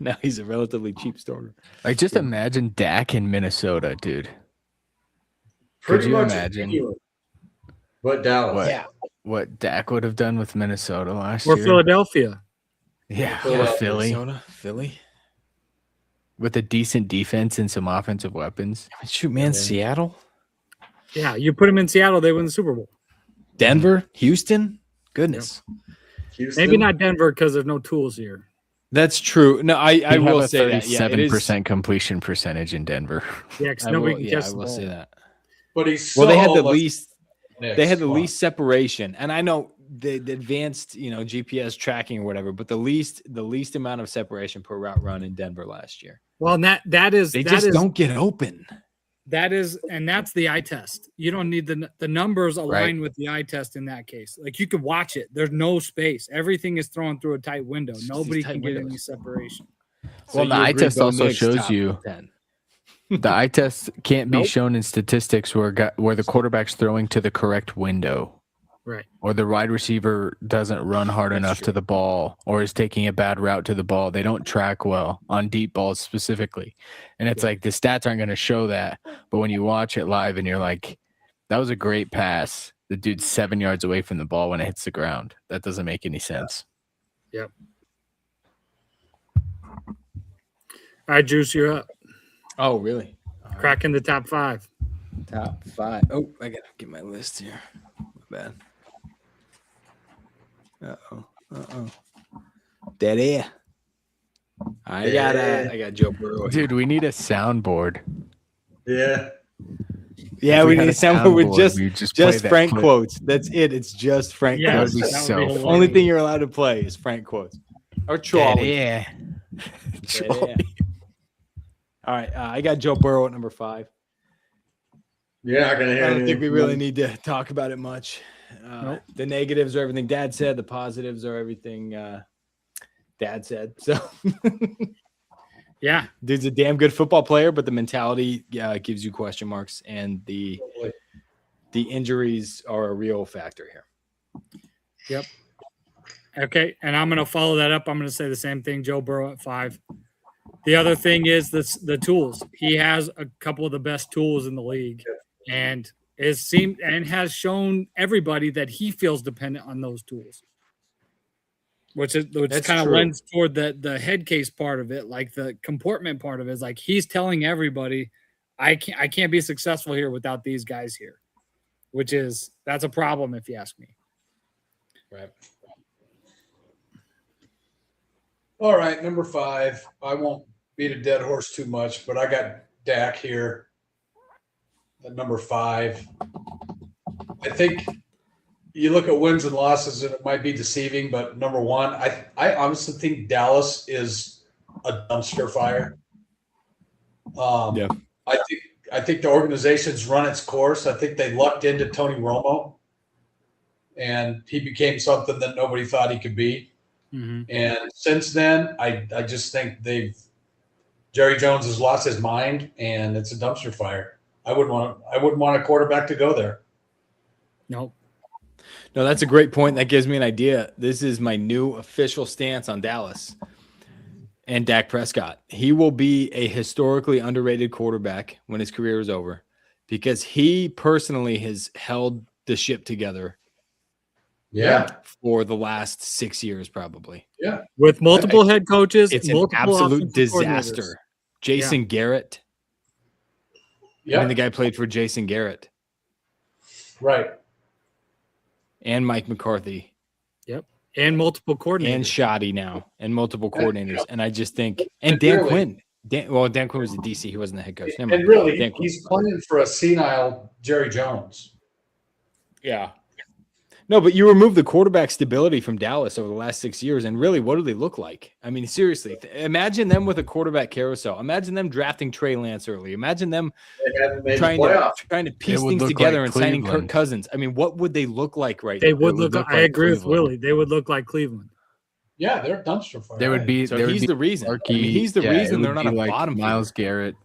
Speaker 1: Now he's a relatively cheap starter.
Speaker 5: Like just imagine Dak in Minnesota, dude.
Speaker 4: Pretty
Speaker 5: you
Speaker 4: much
Speaker 5: imagine?
Speaker 4: anywhere. But Dallas.
Speaker 5: What?
Speaker 1: Yeah.
Speaker 5: What Dak would have done with Minnesota last
Speaker 2: Or
Speaker 5: year.
Speaker 2: Philadelphia.
Speaker 5: Yeah, or
Speaker 4: Philadelphia.
Speaker 5: Philly.
Speaker 1: Minnesota, Philly.
Speaker 5: With a decent defense and some offensive weapons.
Speaker 1: Shoot, man, Seattle,
Speaker 2: Yeah, you put them in Seattle, they win the Super Bowl.
Speaker 1: Denver, Houston. Goodness.
Speaker 4: Houston.
Speaker 2: Maybe not Denver because there's no tools here.
Speaker 1: That's true. No, I
Speaker 5: You
Speaker 1: will
Speaker 5: have a
Speaker 1: say that. Yeah, it is.
Speaker 5: 37% completion percentage in Denver.
Speaker 2: Yeah, because
Speaker 1: I
Speaker 2: nobody
Speaker 1: will,
Speaker 2: can
Speaker 1: yeah,
Speaker 2: catch
Speaker 1: I
Speaker 2: the
Speaker 1: will
Speaker 2: ball.
Speaker 1: say that.
Speaker 3: But he's
Speaker 1: Well, they had the
Speaker 3: so much
Speaker 1: least.
Speaker 3: next.
Speaker 1: They had the
Speaker 3: Come on.
Speaker 1: least separation, and I know the advanced, GPS tracking or whatever, but the least amount of separation per route run in Denver last year.
Speaker 2: Well, and that is
Speaker 1: They
Speaker 2: that
Speaker 1: just
Speaker 2: is-
Speaker 1: don't get open.
Speaker 2: that is, and that's the eye test. You don't need the numbers align
Speaker 5: Right.
Speaker 2: with the eye test in that case. Like you could watch it. There's no space. Everything is thrown through a tight window.
Speaker 1: It's just
Speaker 2: Nobody
Speaker 1: tight
Speaker 2: can get any
Speaker 1: windows.
Speaker 2: separation.
Speaker 5: Well, the
Speaker 1: you
Speaker 5: eye
Speaker 1: agree
Speaker 5: test
Speaker 1: Bo
Speaker 5: also
Speaker 1: Nix
Speaker 5: shows
Speaker 1: top
Speaker 5: you
Speaker 1: 10.
Speaker 5: the eye test can't be
Speaker 2: Nope.
Speaker 5: shown in statistics where the quarterback's throwing to the correct window.
Speaker 2: Right.
Speaker 5: Or the wide receiver doesn't run hard
Speaker 1: That's
Speaker 5: enough
Speaker 1: true.
Speaker 5: to the ball or is taking a bad route to the ball. They don't track well on deep balls specifically. And it's like the stats aren't going to show that. But when you watch it live and you're like, that was a great pass. The dude's 7 yards away from the ball when it hits the ground. That doesn't make any sense.
Speaker 2: All right, Juice, you're up.
Speaker 1: Oh, really? All right.
Speaker 2: Cracking the top 5.
Speaker 1: Top 5. Oh, I gotta get my list here. My bad. Uh-oh. Dead air. I got Joe Burrow. here.
Speaker 5: Dude, we need a soundboard.
Speaker 4: Yeah.
Speaker 1: Yeah,
Speaker 5: If
Speaker 1: we
Speaker 5: had
Speaker 1: need
Speaker 5: a
Speaker 1: someone with
Speaker 5: soundboard, we'd play
Speaker 1: just
Speaker 5: that
Speaker 1: Frank
Speaker 5: clip.
Speaker 1: quotes. That's it. It's just Frank
Speaker 2: Yeah,
Speaker 5: That
Speaker 1: quotes.
Speaker 5: would be
Speaker 2: that would
Speaker 5: so
Speaker 2: be
Speaker 5: funny.
Speaker 2: hilarious.
Speaker 1: Only thing you're allowed to play is Frank quotes or
Speaker 5: Dead
Speaker 1: Trolley.
Speaker 5: air.
Speaker 1: Yeah. All right, I got Joe Burrow at number 5.
Speaker 4: You're not gonna hear
Speaker 1: I don't think
Speaker 4: anything
Speaker 1: we
Speaker 4: from
Speaker 1: really
Speaker 4: him.
Speaker 1: need to talk about it much.
Speaker 2: Nope.
Speaker 1: The negatives are everything Dad said. The positives are everything Dad said. So,
Speaker 2: Yeah.
Speaker 1: dude's a damn good football player, but the mentality gives you question marks, and the injuries are a real factor here.
Speaker 2: Okay, and I'm going to follow that up. I'm going to say the same thing. Joe Burrow at 5. The other thing is the tools. He has a couple of the best tools in the league, and has shown everybody that he feels dependent on those tools, which
Speaker 1: That's
Speaker 2: kind of
Speaker 1: true.
Speaker 2: lends toward the head case part of it. Like the comportment part of it is like he's telling everybody, I can't be successful here without these guys here, that's a problem if you ask me.
Speaker 1: Right.
Speaker 3: All right, number 5. I won't beat a dead horse too much, but I got Dak here at number 5. I think you look at wins and losses, and it might be deceiving, but number one, I honestly think Dallas is a dumpster fire.
Speaker 1: Yeah.
Speaker 3: I think the organization's run its course. I think they lucked into Tony Romo, and he became something that nobody thought he could be.
Speaker 2: Mhm.
Speaker 3: And since then, I just think Jerry Jones has lost his mind, and it's a dumpster fire. I wouldn't want a quarterback to go there.
Speaker 2: Nope.
Speaker 1: No, that's a great point. That gives me an idea. This is my new official stance on Dallas and Dak Prescott. He will be a historically underrated quarterback when his career is over because he personally has held the ship together
Speaker 4: Yeah.
Speaker 1: for the last 6 years, probably.
Speaker 3: Yeah.
Speaker 2: With multiple head coaches,
Speaker 1: It's an
Speaker 2: multiple
Speaker 1: absolute
Speaker 2: offensive coordinators.
Speaker 1: disaster. Jason Garrett. I
Speaker 3: Yeah.
Speaker 1: mean, the guy played for Jason Garrett
Speaker 3: Right.
Speaker 1: and Mike McCarthy
Speaker 2: And multiple coordinators.
Speaker 1: and Shoddy now and multiple coordinators. And I just think, and
Speaker 3: And
Speaker 1: Dan
Speaker 3: really-
Speaker 1: Quinn. Dan Quinn was the DC. He wasn't the head coach. Never mind.
Speaker 3: And really,
Speaker 1: Dan Quinn.
Speaker 3: he's playing for a senile Jerry Jones.
Speaker 1: Yeah. No, but you remove the quarterback stability from Dallas over the last 6 years, and really, what do they look like? I mean, seriously, imagine them with a quarterback carousel. Imagine them drafting Trey Lance early. Imagine them
Speaker 3: They haven't made the
Speaker 1: trying
Speaker 3: playoffs.
Speaker 1: to piece
Speaker 5: would
Speaker 1: things
Speaker 5: look
Speaker 1: together
Speaker 5: like
Speaker 1: and signing Kirk
Speaker 5: Cleveland.
Speaker 1: Cousins. I mean, what would they look like right
Speaker 2: They
Speaker 1: now?
Speaker 2: would
Speaker 5: would
Speaker 2: look.
Speaker 5: look
Speaker 2: I
Speaker 5: like
Speaker 2: agree with
Speaker 5: Cleveland.
Speaker 2: Willie. They would look like Cleveland.
Speaker 3: Yeah, they're a dumpster fire.
Speaker 5: There would be
Speaker 1: So
Speaker 5: there would
Speaker 1: he's
Speaker 5: be
Speaker 1: the reason. I
Speaker 5: Markey,
Speaker 1: mean, he's the
Speaker 5: yeah, it
Speaker 1: reason they're
Speaker 5: would
Speaker 1: not
Speaker 5: be
Speaker 1: a
Speaker 5: like
Speaker 1: bottom
Speaker 5: Miles
Speaker 1: feeder.
Speaker 5: Garrett.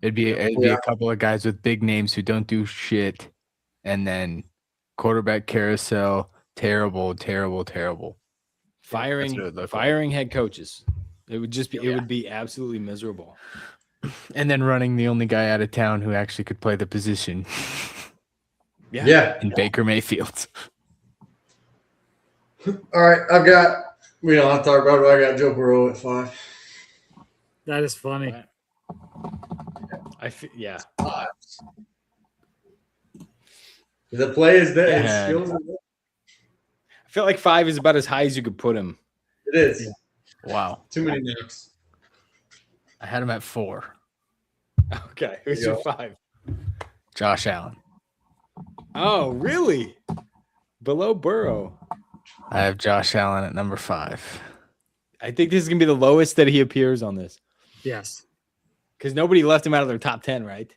Speaker 5: It'd be a couple of guys with big names who don't do shit, and then quarterback carousel, terrible.
Speaker 1: Firing
Speaker 5: what it would look like.
Speaker 1: firing head coaches. It would just be it would be absolutely miserable.
Speaker 5: And then running the only guy out of town who actually could play the position
Speaker 3: Yeah.
Speaker 5: in Baker Mayfield.
Speaker 4: All right, we don't have to talk about it, but I got Joe Burrow at 5.
Speaker 2: That is funny.
Speaker 1: Yeah.
Speaker 4: The play is there. His
Speaker 5: Yeah.
Speaker 4: skills are there.
Speaker 1: I feel like 5 is about as high as you could put him.
Speaker 4: It is.
Speaker 5: Wow.
Speaker 4: Too many names.
Speaker 5: I had him at 4.
Speaker 1: Okay. Who's
Speaker 4: There
Speaker 1: your
Speaker 4: you
Speaker 1: 5?
Speaker 5: Josh Allen.
Speaker 1: Oh, really? Below Burrow.
Speaker 5: I have Josh Allen at number 5.
Speaker 1: I think this is gonna be the lowest that he appears on this.
Speaker 2: Yes.
Speaker 1: Because nobody left him out of their top 10, right?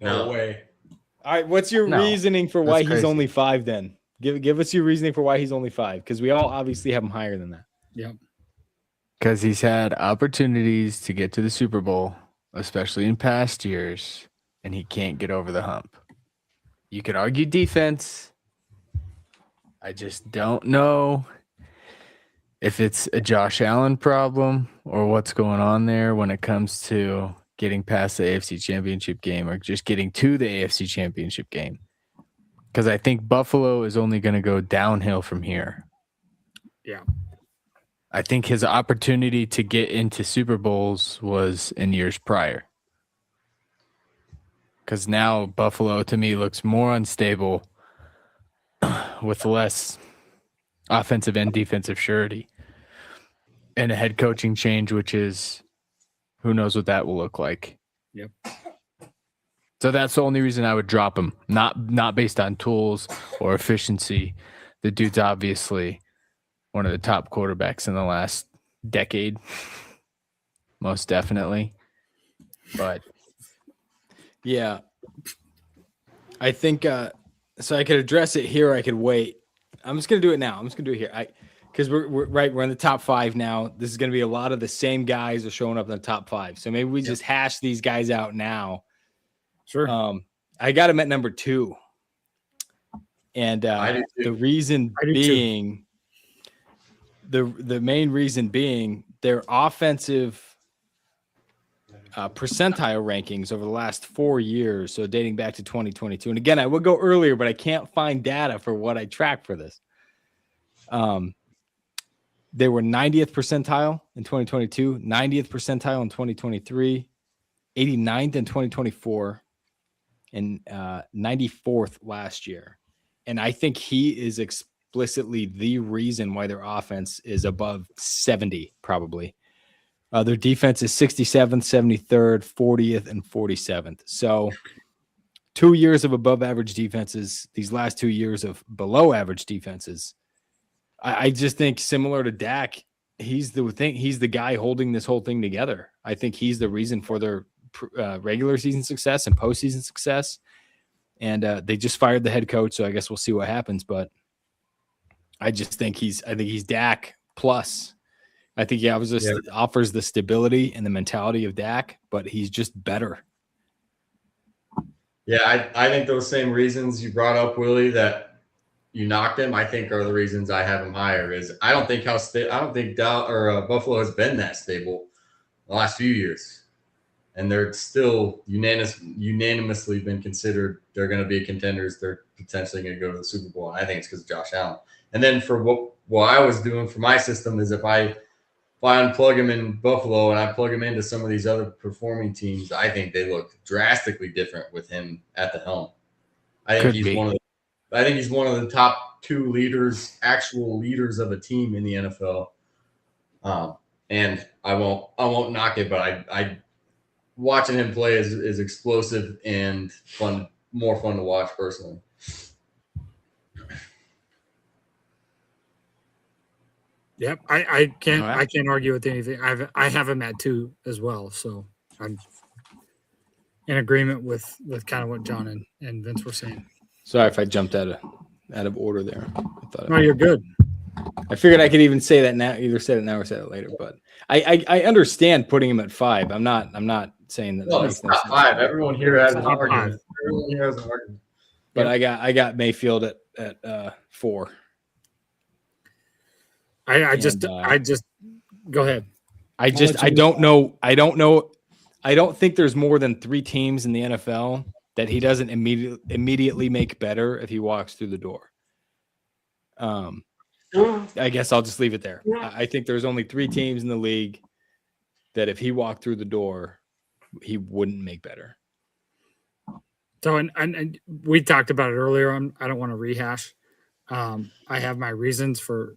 Speaker 3: No way.
Speaker 1: All right, what's your
Speaker 5: No,
Speaker 1: reasoning for why
Speaker 5: that's
Speaker 1: he's
Speaker 5: crazy.
Speaker 1: only 5 then? Give us your reasoning for why he's only 5, because we all obviously have him higher than that.
Speaker 2: Yep.
Speaker 5: Because he's had opportunities to get to the Super Bowl, especially in past years, and he can't get over the hump. You could argue defense. I just don't know if it's a Josh Allen problem or what's going on there when it comes to getting past the AFC Championship game or just getting to the AFC Championship game. Because I think Buffalo is only going to go downhill from here.
Speaker 2: Yeah.
Speaker 5: I think his opportunity to get into Super Bowls was in years prior. Because now Buffalo to me looks more unstable with less offensive and defensive surety. And a head coaching change, which is who knows what that will look like.
Speaker 2: Yep.
Speaker 5: So that's the only reason I would drop him. Not based on tools or efficiency. The dude's obviously one of the top quarterbacks in the last decade. Most definitely. But
Speaker 1: Yeah. I think so I could address it here or I could wait. I'm just gonna do it now. I'm just gonna do it here. Because we're in the top 5 now. This is gonna be a lot of the same guys are showing up in the top 5. So maybe we just hash these guys out now.
Speaker 2: Sure.
Speaker 1: I got him at number 2. And
Speaker 4: I do too.
Speaker 1: the reason
Speaker 2: I do too.
Speaker 1: being the main reason being their offensive percentile rankings over the last 4 years, so dating back to 2022. And again, I would go earlier, but I can't find data for what I track for this. They were 90th percentile in 2022, 90th percentile in 2023, 89th in 2024, and 94th last year. And I think he is explicitly the reason why their offense is above 70, probably. Their defense is 67th, 73rd, 40th, and 47th. So 2 years of above average defenses, these last 2 years of below average defenses. I just think similar to Dak, he's the guy holding this whole thing together. I think he's the reason for their regular season success and postseason success. And they just fired the head coach, so I guess we'll see what happens. But I think he's Dak plus. I think he offers the stability and the mentality of Dak, but he's just better.
Speaker 4: Yeah, I think those same reasons you brought up, Willie, that you knocked him, I think are the reasons I have him higher. Is I don't think Buffalo has been that stable the last few years, and they're still unanimously been considered they're going to be contenders. They're potentially going to go to the Super Bowl. And I think it's because of Josh Allen. And then for what I was doing for my system is if I unplug him in Buffalo and I plug him into some of these other performing teams, I think they look drastically different with him at the helm. I think he's one of the top 2 leaders, actual leaders of a team in the NFL. And I won't knock it, but I watching him play is explosive and fun, more fun to watch personally.
Speaker 2: Yep, I can't argue with anything. I have him at 2 as well, so I'm in agreement with kind of what John and Vince were saying.
Speaker 1: Sorry if I jumped out of order there.
Speaker 2: No, you're good.
Speaker 1: I figured I could even say that now, either said it now or said it later. But I understand putting him at 5. I'm not saying that.
Speaker 4: Well, it's not 5. Everyone here has an argument.
Speaker 1: But I got Mayfield at 4.
Speaker 2: I just go ahead.
Speaker 1: I don't know. I don't think there's more than 3 teams in the NFL that he doesn't immediately make better if he walks through the door. I guess I'll just leave it there. I think there's only 3 teams in the league that if he walked through the door, he wouldn't make better.
Speaker 2: So, and we talked about it earlier on. I don't want to rehash. I have my reasons for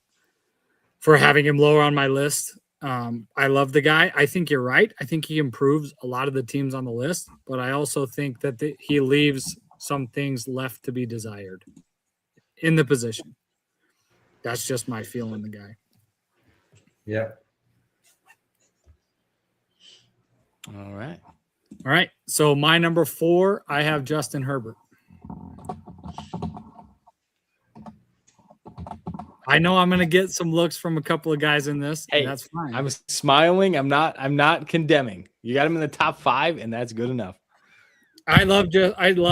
Speaker 2: having him lower on my list. I love the guy. I think you're right. I think he improves a lot of the teams on the list, but I also think that he leaves some things left to be desired in the position. That's just my feeling, the guy.
Speaker 3: Yeah.
Speaker 1: All right.
Speaker 2: All right. So my number 4, I have Justin Herbert. I know I'm going to get some looks from a couple of guys in this.
Speaker 1: Hey,
Speaker 2: and that's fine.
Speaker 1: I'm smiling. I'm not condemning. You got him in the top 5, and that's good enough.
Speaker 2: I love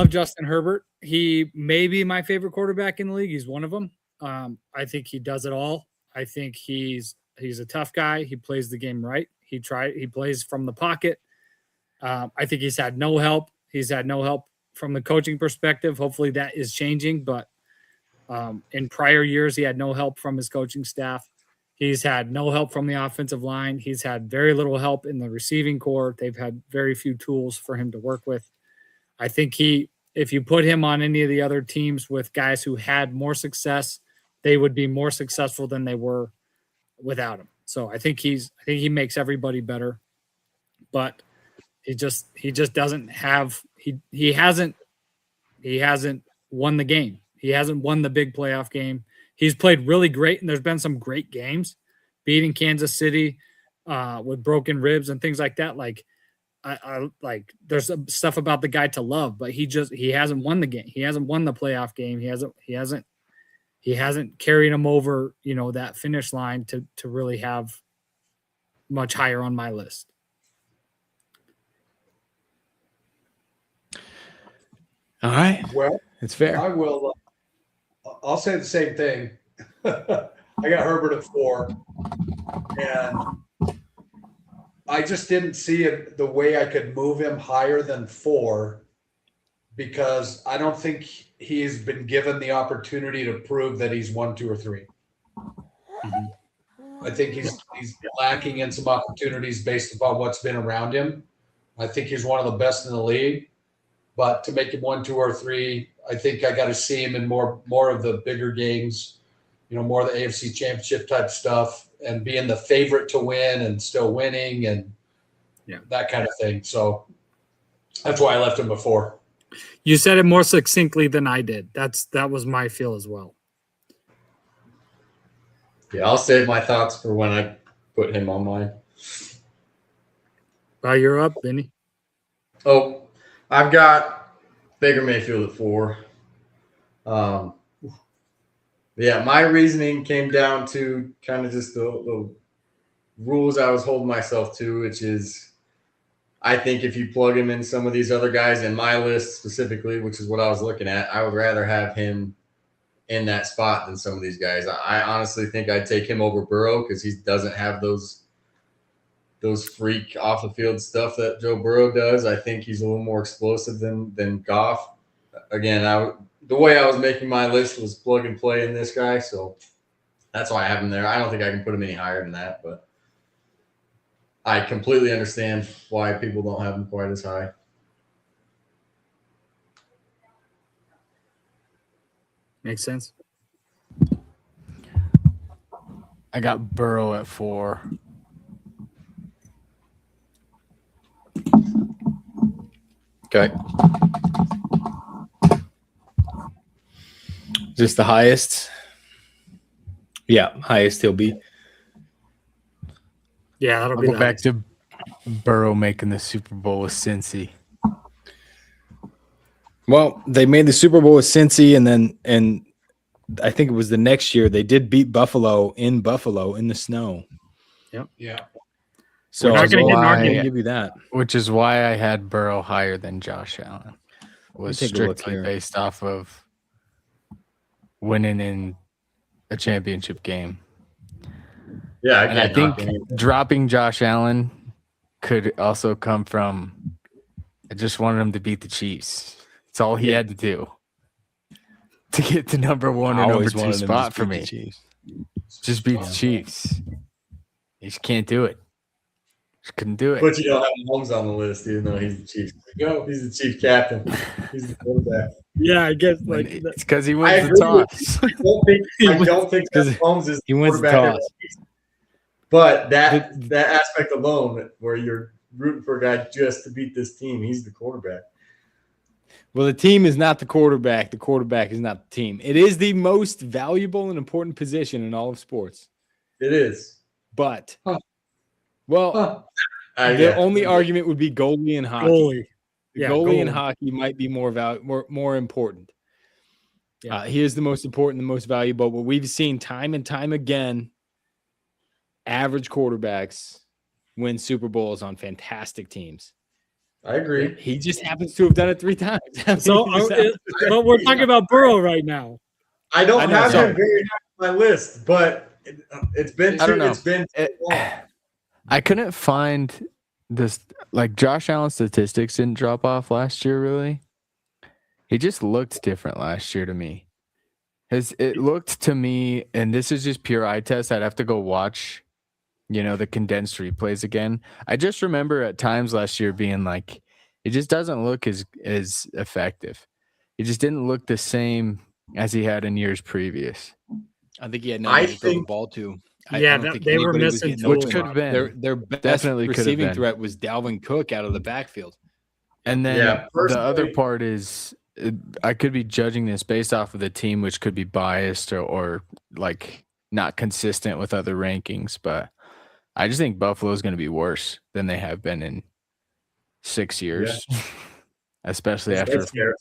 Speaker 2: Justin Herbert. He may be my favorite quarterback in the league. He's one of them. I think he does it all. I think he's a tough guy. He plays the game right. He plays from the pocket. I think he's had no help. He's had no help from the coaching perspective. Hopefully that is changing, but in prior years, he had no help from his coaching staff. He's had no help from the offensive line. He's had very little help in the receiving core. They've had very few tools for him to work with. I think if you put him on any of the other teams with guys who had more success, they would be more successful than they were without him. So I think he makes everybody better, but he just doesn't have, he hasn't won the game. He hasn't won the big playoff game. He's played really great, and there's been some great games, beating Kansas City with broken ribs and things like that. Like, I like. There's stuff about the guy to love, but he hasn't won the game. He hasn't won the playoff game. He hasn't carried him over, that finish line to really have much higher on my list.
Speaker 1: All right.
Speaker 3: Well,
Speaker 1: it's fair.
Speaker 3: I will. I'll say the same thing. I got Herbert at 4, and I just didn't see it the way I could move him higher than 4 because I don't think he's been given the opportunity to prove that he's 1, 2, or 3. Mm-hmm. I think he's lacking in some opportunities based upon what's been around him. I think he's one of the best in the league, but to make him 1, 2, or 3, I think I got to see him in more of the bigger games, more of the AFC Championship type stuff, and being the favorite to win and still winning and that kind of thing. So that's why I left him before.
Speaker 2: You said it more succinctly than I did. That was my feel as well.
Speaker 4: Yeah, I'll save my thoughts for when I put him on mine.
Speaker 2: You're up, Benny.
Speaker 4: Oh, I've got Baker Mayfield at 4. Yeah, my reasoning came down to kind of just the rules I was holding myself to, which is I think if you plug him in some of these other guys in my list specifically, which is what I was looking at, I would rather have him in that spot than some of these guys. I honestly think I'd take him over Burrow because he doesn't have those freak off the field stuff that Joe Burrow does. I think he's a little more explosive than Goff. Again, the way I was making my list was plug and play in this guy, so that's why I have him there. I don't think I can put him any higher than that, but I completely understand why people don't have him quite as high.
Speaker 2: Makes sense.
Speaker 5: I got Burrow at 4.
Speaker 1: Okay. Just the highest? Yeah, highest he'll be.
Speaker 2: Yeah, that'll
Speaker 5: I'll
Speaker 2: be
Speaker 5: go
Speaker 2: the
Speaker 5: back to Burrow making the Super Bowl with Cincy.
Speaker 1: Well, they made the Super Bowl with Cincy, and I think it was the next year they did beat Buffalo in the snow.
Speaker 3: Yeah.
Speaker 1: So
Speaker 2: We're not gonna get an
Speaker 1: I
Speaker 2: argument.
Speaker 1: give you that.
Speaker 5: Which is why I had Burrow higher than Josh Allen. Was
Speaker 1: Let me take a look
Speaker 5: strictly
Speaker 1: here.
Speaker 5: based off of winning in a championship game.
Speaker 4: Yeah,
Speaker 5: And I
Speaker 4: can't
Speaker 5: think
Speaker 4: knock any-
Speaker 5: dropping Josh Allen could also come from I just wanted him to beat the Chiefs. That's all he had to do to get the number 1
Speaker 1: I
Speaker 5: or number
Speaker 1: always
Speaker 5: 2
Speaker 1: wanted him to
Speaker 5: spot for
Speaker 1: beat the
Speaker 5: me.
Speaker 1: Chiefs.
Speaker 5: Just beat the Chiefs. He just can't do it. Just couldn't do it.
Speaker 4: But you don't have Mahomes on the list, even though he's the Chief. Go, he's the Chief captain. He's the quarterback.
Speaker 2: Yeah, I guess
Speaker 5: When
Speaker 2: like
Speaker 5: it's because he
Speaker 4: I
Speaker 5: wins the
Speaker 4: agree with
Speaker 5: toss.
Speaker 4: I don't think that Mahomes is
Speaker 1: he
Speaker 4: the
Speaker 1: wins the
Speaker 4: quarterback of
Speaker 1: toss.
Speaker 4: the Chiefs. But that aspect alone, where you're rooting for a guy just to beat this team, he's the quarterback.
Speaker 1: Well, the team is not the quarterback. The quarterback is not the team. It is the most valuable and important position in all of sports.
Speaker 4: It is.
Speaker 1: But,
Speaker 4: Huh.
Speaker 1: well,
Speaker 4: Huh.
Speaker 1: the only argument would be goalie and hockey.
Speaker 2: goalie.
Speaker 1: The
Speaker 2: Yeah,
Speaker 1: goalie and
Speaker 2: goalie.
Speaker 1: hockey might be more important.
Speaker 2: Yeah.
Speaker 1: He is the most important, the most valuable. But we've seen time and time again, average quarterbacks win Super Bowls on fantastic teams.
Speaker 4: I agree.
Speaker 1: He just happens to have done it 3 times.
Speaker 2: So, but we're talking about Burrow right now.
Speaker 4: I don't
Speaker 1: I know,
Speaker 4: have
Speaker 1: so-
Speaker 4: him very high on my list, but it's been
Speaker 5: I don't know.
Speaker 4: it's been too
Speaker 5: It-
Speaker 4: long.
Speaker 5: I couldn't find this. Like Josh Allen's statistics didn't drop off last year, really. He just looked different last year to me. It looked to me, and this is just pure eye test. I'd have to go watch, the condensed replays again. I just remember at times last year being like, it just doesn't look as effective. It just didn't look the same as he had in years previous.
Speaker 1: I think he had no
Speaker 4: I
Speaker 1: one to throw the
Speaker 4: think-
Speaker 1: ball to.
Speaker 2: Yeah,
Speaker 1: I don't think
Speaker 2: they were
Speaker 1: anybody was
Speaker 2: missing
Speaker 1: getting
Speaker 2: tools.
Speaker 1: open.
Speaker 5: Which could have been.
Speaker 1: Their best
Speaker 5: Definitely could have
Speaker 1: receiving
Speaker 5: been.
Speaker 1: threat was Dalvin Cook out of the backfield.
Speaker 5: And then
Speaker 4: Yeah,
Speaker 5: the other
Speaker 4: personally-
Speaker 5: part is I could be judging this based off of the team, which could be biased or like not consistent with other rankings. But I just think Buffalo is going to be worse than they have been in 6 years, especially after
Speaker 4: That's fair.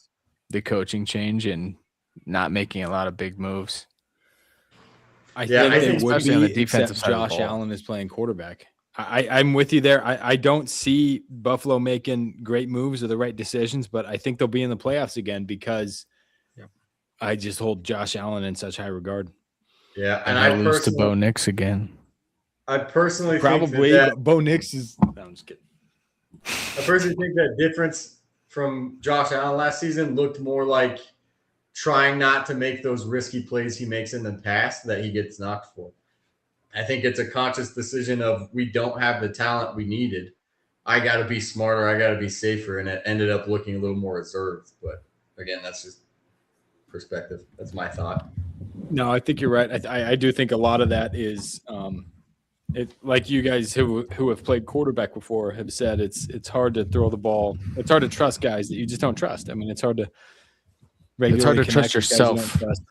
Speaker 5: the coaching change and not making a lot of big moves.
Speaker 1: I
Speaker 4: Yeah,
Speaker 1: think
Speaker 4: I
Speaker 1: they
Speaker 4: think
Speaker 1: would
Speaker 5: especially on
Speaker 1: be,
Speaker 5: the defensive
Speaker 1: except
Speaker 5: side of the
Speaker 1: Josh
Speaker 5: ball.
Speaker 1: Allen is playing quarterback. I'm with you there. I don't see Buffalo making great moves or the right decisions, but I think they'll be in the playoffs again because I just hold Josh Allen in such high regard.
Speaker 4: Yeah,
Speaker 5: And
Speaker 4: and
Speaker 5: I
Speaker 4: I
Speaker 5: lose to Bo
Speaker 4: personally,
Speaker 5: Nix again.
Speaker 4: I personally
Speaker 1: Probably,
Speaker 4: think that
Speaker 1: but Bo Nix is. No, I'm just kidding.
Speaker 4: I personally think that difference from Josh Allen last season looked more like trying not to make those risky plays he makes in the past that he gets knocked for. I think it's a conscious decision of we don't have the talent we needed. I got to be smarter. I got to be safer. And it ended up looking a little more reserved. But again, that's just perspective. That's my thought.
Speaker 1: No, I think you're right. I do think a lot of that is it like you guys who have played quarterback before have said, it's hard to throw the ball. It's hard to trust guys that you just don't trust. I mean, it's hard to regularly
Speaker 5: trust
Speaker 1: connect with guys you don't
Speaker 5: yourself.
Speaker 1: trust.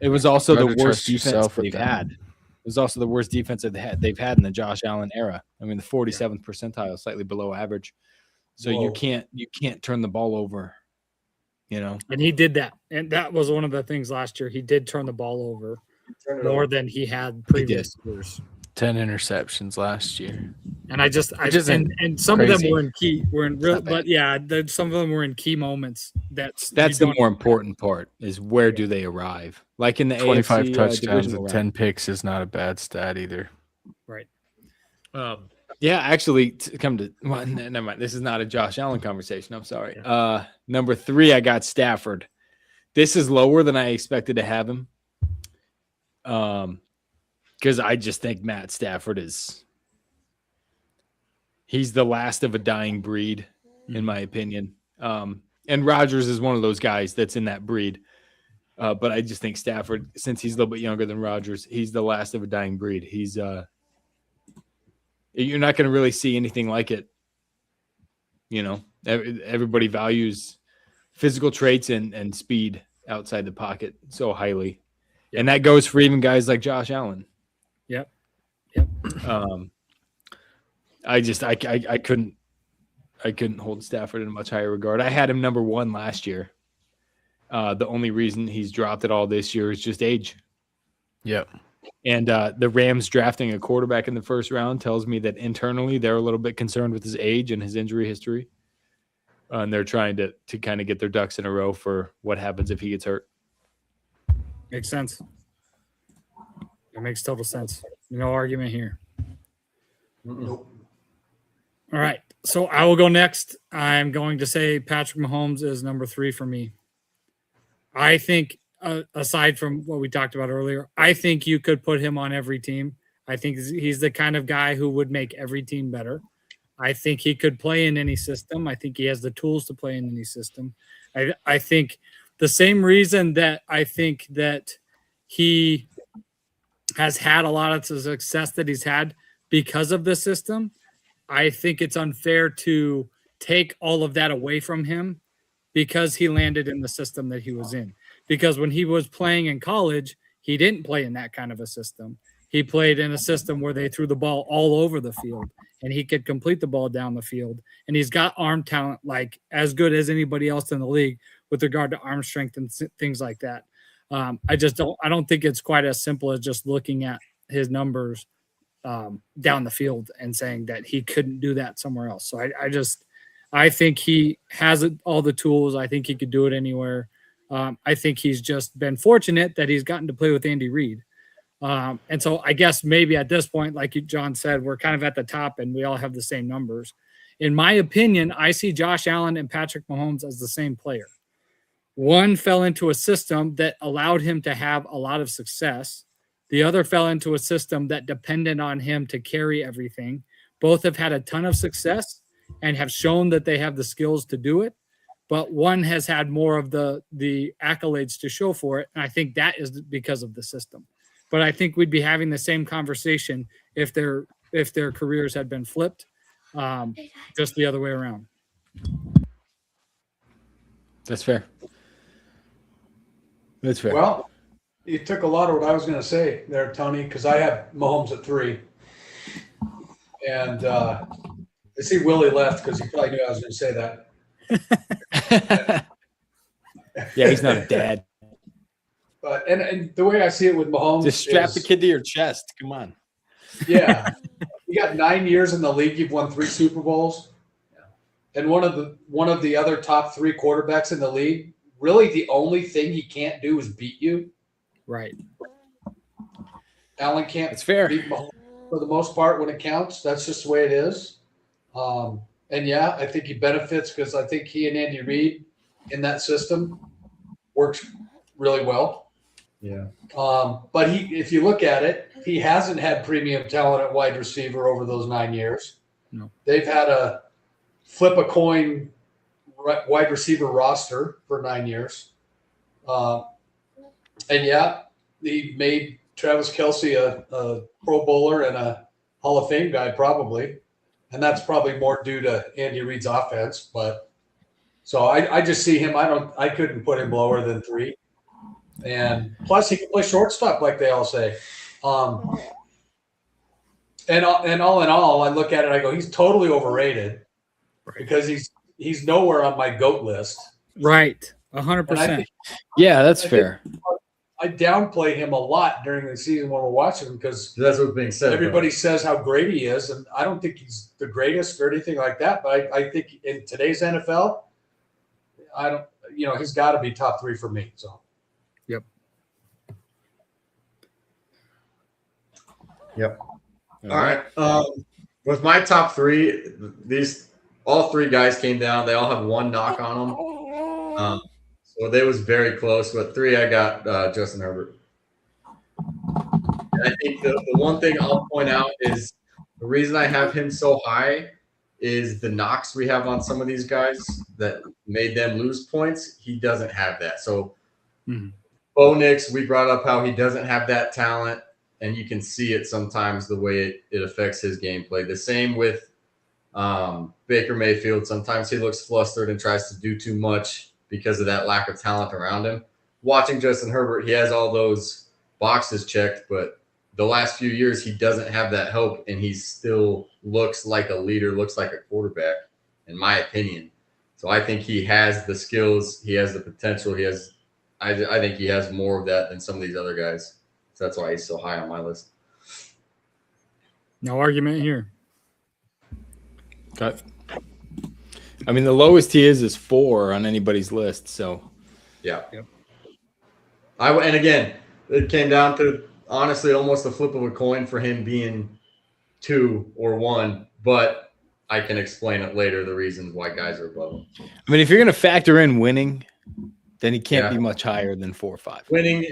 Speaker 1: It was also
Speaker 5: Hard
Speaker 1: the
Speaker 5: to
Speaker 1: worst
Speaker 5: trust
Speaker 1: defense
Speaker 5: yourself with
Speaker 1: they've
Speaker 5: them.
Speaker 1: had. It was also the worst defense they've had in the Josh Allen era. I mean, the 47th percentile, slightly below average. So
Speaker 3: Whoa.
Speaker 1: you can't turn the ball over. You know,
Speaker 2: And he did that. And that was one of the things last year. He did turn the ball over
Speaker 3: Turn it
Speaker 2: more
Speaker 3: over.
Speaker 2: than he had previous years.
Speaker 5: 10 interceptions last year.
Speaker 2: And I just
Speaker 5: Which isn't
Speaker 2: and some of them
Speaker 5: crazy.
Speaker 2: were in key,
Speaker 5: not bad.
Speaker 2: but yeah, some of them were in key moments. That's
Speaker 1: that's the more important part is where do they arrive? Like in the
Speaker 5: 25
Speaker 1: AFC,
Speaker 5: touchdowns
Speaker 1: divisional
Speaker 5: and
Speaker 1: round.
Speaker 5: 10 picks is not a bad stat either.
Speaker 2: right.
Speaker 1: Yeah, actually, to come to well, never mind. This is not a Josh Allen conversation. I'm sorry. Number 3, I got Stafford. This is lower than I expected to have him. Because I just think Matt Stafford he's the last of a dying breed, in my opinion. And Rodgers is one of those guys that's in that breed. But I just think Stafford, since he's a little bit younger than Rodgers, he's the last of a dying breed. He's you're not going to really see anything like it. You know, everybody values physical traits and speed outside the pocket so highly.
Speaker 2: Yep.
Speaker 1: And that goes for even guys like Josh Allen.
Speaker 2: Yep.
Speaker 1: I couldn't hold Stafford in a much higher regard. I had him number 1 last year. The only reason he's dropped it all this year is just age.
Speaker 5: Yep.
Speaker 1: And the Rams drafting a quarterback in the first round tells me that internally they're a little bit concerned with his age and his injury history. And they're trying to kind of get their ducks in a row for what happens if he gets hurt.
Speaker 2: Makes sense. It makes total sense. No argument here.
Speaker 3: Nope.
Speaker 2: All right. So I will go next. I'm going to say Patrick Mahomes is number 3 for me. I think, aside from what we talked about earlier, I think you could put him on every team. I think he's the kind of guy who would make every team better. I think he could play in any system. I think he has the tools to play in any system. I think the same reason that I think that he has had a lot of the success that he's had because of the system, I think it's unfair to take all of that away from him because he landed in the system that he was in. Because when he was playing in college, he didn't play in that kind of a system. He played in a system where they threw the ball all over the field and he could complete the ball down the field. And he's got arm talent like as good as anybody else in the league with regard to arm strength and things like that. I don't think it's quite as simple as just looking at his numbers down the field and saying that he couldn't do that somewhere else. So I think he has all the tools. I think he could do it anywhere. I think he's just been fortunate that he's gotten to play with Andy Reid. And so I guess maybe at this point, like John said, we're kind of at the top and we all have the same numbers. In my opinion, I see Josh Allen and Patrick Mahomes as the same player. One fell into a system that allowed him to have a lot of success. The other fell into a system that depended on him to carry everything. Both have had a ton of success and have shown that they have the skills to do it. But one has had more of the accolades to show for it. And I think that is because of the system. But I think we'd be having the same conversation if their careers had been flipped, just the other way around.
Speaker 1: That's fair. That's fair.
Speaker 3: Well, you took a lot of what I was going to say there, Tony, because I have Mahomes at 3. And I see Willie left because he probably knew I was going to say that.
Speaker 1: Yeah, he's not a dad.
Speaker 3: But and the way I see it with Mahomes,
Speaker 1: Just strap
Speaker 3: is,
Speaker 1: the kid to your chest. Come on.
Speaker 3: Yeah, you got 9 years in the league. You've won 3 Super Bowls, and one of the other top 3 quarterbacks in the league. Really, the only thing he can't do is beat you.
Speaker 2: Right.
Speaker 3: Allen can't
Speaker 1: It's fair.
Speaker 3: beat Mahomes for the most part when it counts. That's just the way it is. And yeah, I think he benefits because I think he and Andy Reid in that system works really well.
Speaker 4: Yeah.
Speaker 3: But if you look at it, he hasn't had premium talent at wide receiver over those 9 years.
Speaker 2: No.
Speaker 3: They've had a flip a coin wide receiver roster for 9 years. And yeah, he made Travis Kelce a Pro Bowler and a Hall of Fame guy probably, and that's probably more due to Andy Reid's offense. But so I just see him. I couldn't put him lower than 3, and plus he can play shortstop like they all say. And all in all, I look at it, I go, he's totally overrated because he's nowhere on my GOAT list.
Speaker 2: Right.
Speaker 3: And I
Speaker 2: 100%.
Speaker 3: think
Speaker 1: Yeah, that's
Speaker 3: I think-
Speaker 1: fair.
Speaker 3: I downplay him a lot during the season when we're watching because
Speaker 4: That's what's being said.
Speaker 3: everybody says how great he is, and I don't think he's the greatest or anything like that. But I think in today's NFL, I don't, he's got to be top 3 for me. So
Speaker 4: All right. With my top 3, all 3 guys came down. They all have 1 knock on them. So they was very close. But 3, I got Justin Herbert. And I think the one thing I'll point out is the reason I have him so high is the knocks we have on some of these guys that made them lose points. He doesn't have that. So Bo Nix, we brought up how he doesn't have that talent. And you can see it sometimes the way it affects his gameplay. The same with Baker Mayfield. Sometimes he looks flustered and tries to do too much because of that lack of talent around him. Watching Justin Herbert, he has all those boxes checked, but the last few years he doesn't have that help, and he still looks like a leader, looks like a quarterback, in my opinion. So I think he has the skills, he has the potential, I think he has more of that than some of these other guys. So that's why he's so high on my list.
Speaker 2: No argument here.
Speaker 1: Okay. I mean, the lowest he is 4 on anybody's list. So
Speaker 4: Yeah. Yep. And again, it came down to honestly almost a flip of a coin for him being 2 or 1, but I can explain it later, the reasons why guys are above him.
Speaker 1: I mean, if you're going to factor in winning, then he can't be much higher than 4 or 5.
Speaker 4: Winning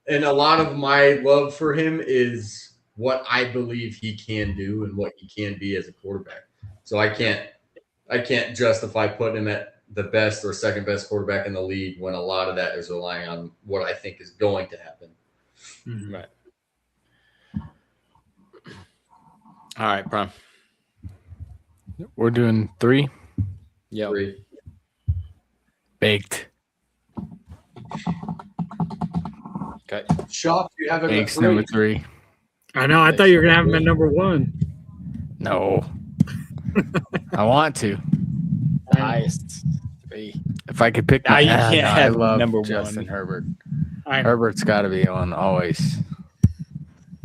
Speaker 4: and a lot of my love for him is what I believe he can do and what he can be as a quarterback. So I can't justify putting him at the best or second best quarterback in the league when a lot of that is relying on what I think is going to happen.
Speaker 1: Right. All right, Prime.
Speaker 5: We're doing 3.
Speaker 1: Yeah.
Speaker 4: 3.
Speaker 5: Baked.
Speaker 1: Okay.
Speaker 3: shocked you have him at
Speaker 5: Bakes
Speaker 3: 3.
Speaker 5: number 3.
Speaker 2: I know. I thought you were gonna have him at number 1.
Speaker 5: No. I want to.
Speaker 1: The highest 3.
Speaker 5: If I could pick
Speaker 1: Now you can't
Speaker 5: I
Speaker 1: have
Speaker 5: love
Speaker 1: number
Speaker 5: Justin
Speaker 1: 1.
Speaker 5: Herbert.
Speaker 2: I know.
Speaker 5: Herbert's got to be on always.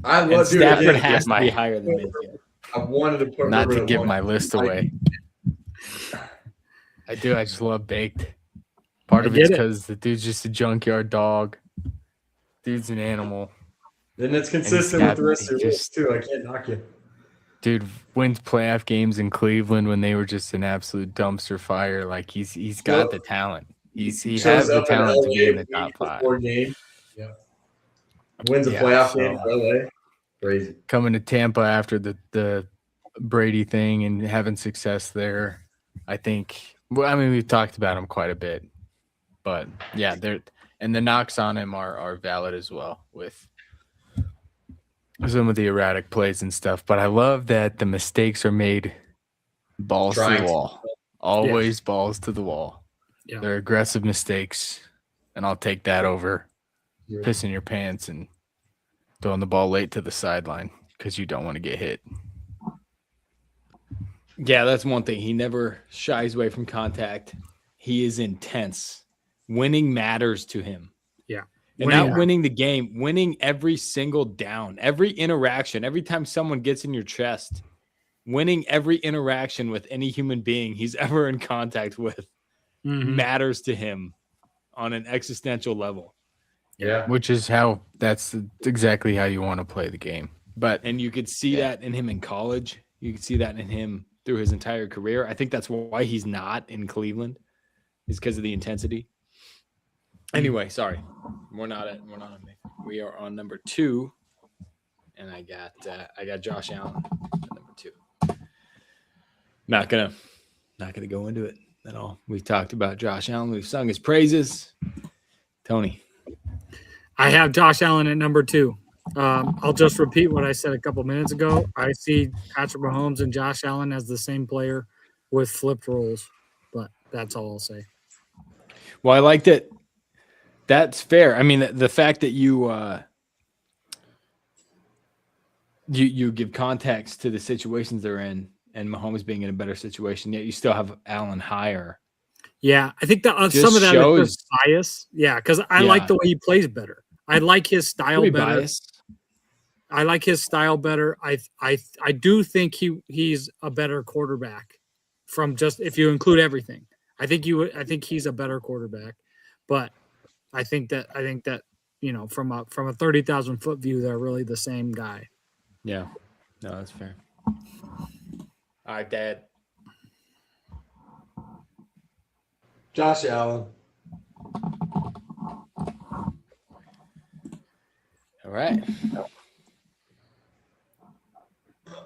Speaker 4: I
Speaker 1: And
Speaker 4: love
Speaker 1: Stafford
Speaker 4: again,
Speaker 1: has to
Speaker 5: my-
Speaker 1: be higher than Mayfield.
Speaker 4: I wanted to put
Speaker 5: Not
Speaker 4: Herbert
Speaker 5: to
Speaker 4: at
Speaker 5: give
Speaker 4: 1.
Speaker 5: my list away. I do. I just love Baked. Part of it's
Speaker 2: get it.
Speaker 5: because the dude's just a junkyard dog. Dude's an animal.
Speaker 4: And it's consistent with the rest of your
Speaker 5: He
Speaker 4: list too. I can't knock you.
Speaker 5: Dude wins playoff games in Cleveland when they were just an absolute dumpster fire. Like he's got
Speaker 4: Well,
Speaker 5: the talent. He
Speaker 4: Shows
Speaker 5: has the
Speaker 4: up in
Speaker 5: talent to
Speaker 4: LA
Speaker 5: be in the
Speaker 4: week
Speaker 5: top 5.
Speaker 4: before game. Yeah. Wins a
Speaker 5: Yeah,
Speaker 4: playoff
Speaker 5: so-
Speaker 4: game for LA. Crazy.
Speaker 5: Coming to Tampa after the Brady thing and having success there, I think. Well, I mean, we've talked about him quite a bit, but yeah, and the knocks on him are valid as well with some of the erratic plays and stuff. But I love that the mistakes are made balls to
Speaker 4: Trying
Speaker 5: the
Speaker 4: to-
Speaker 5: wall, always balls to the wall.
Speaker 2: Yeah.
Speaker 5: They're aggressive mistakes, and I'll take that over
Speaker 4: Yeah.
Speaker 5: pissing your pants and throwing the ball late to the sideline because you don't want to get hit.
Speaker 1: Yeah, that's one thing. He never shies away from contact. He is intense. Winning matters to him.
Speaker 2: Yeah.
Speaker 1: And
Speaker 2: Winning-
Speaker 1: not winning the game, winning every single down, every interaction, every time someone gets in your chest, winning every interaction with any human being he's ever in contact with
Speaker 2: Mhm.
Speaker 1: matters to him on an existential level.
Speaker 4: Yeah.
Speaker 5: Which is that's exactly how you want to play the game. But
Speaker 1: And you could see that in him in college. You could see that in him through his entire career. I think that's why he's not in Cleveland, is because of the intensity. Anyway, sorry. We're not on me. We are on number 2. And I got Josh Allen at number 2. Not gonna go into it at all. We've talked about Josh Allen. We've sung his praises. Tony.
Speaker 2: I have Josh Allen at number 2. I'll just repeat what I said a couple minutes ago. I see Patrick Mahomes and Josh Allen as the same player with flipped roles, but that's all I'll say.
Speaker 1: Well, I like that. That's fair. I mean, the fact that you you give context to the situations they're in, and Mahomes being in a better situation, yet you still have Allen higher.
Speaker 2: Yeah, I think that
Speaker 1: Just
Speaker 2: some of that
Speaker 1: shows-
Speaker 2: is just bias. Yeah, because I like
Speaker 1: Yeah.
Speaker 2: the way he plays better. I like his style
Speaker 1: Could be
Speaker 2: better.
Speaker 1: biased.
Speaker 2: I like his style better. I do think he's a better quarterback from just if you include everything. I think he's a better quarterback, but I think that from a 30,000-foot view, they're really the same guy.
Speaker 1: Yeah, no, that's fair. All right, Dad.
Speaker 3: Josh Allen.
Speaker 1: All right.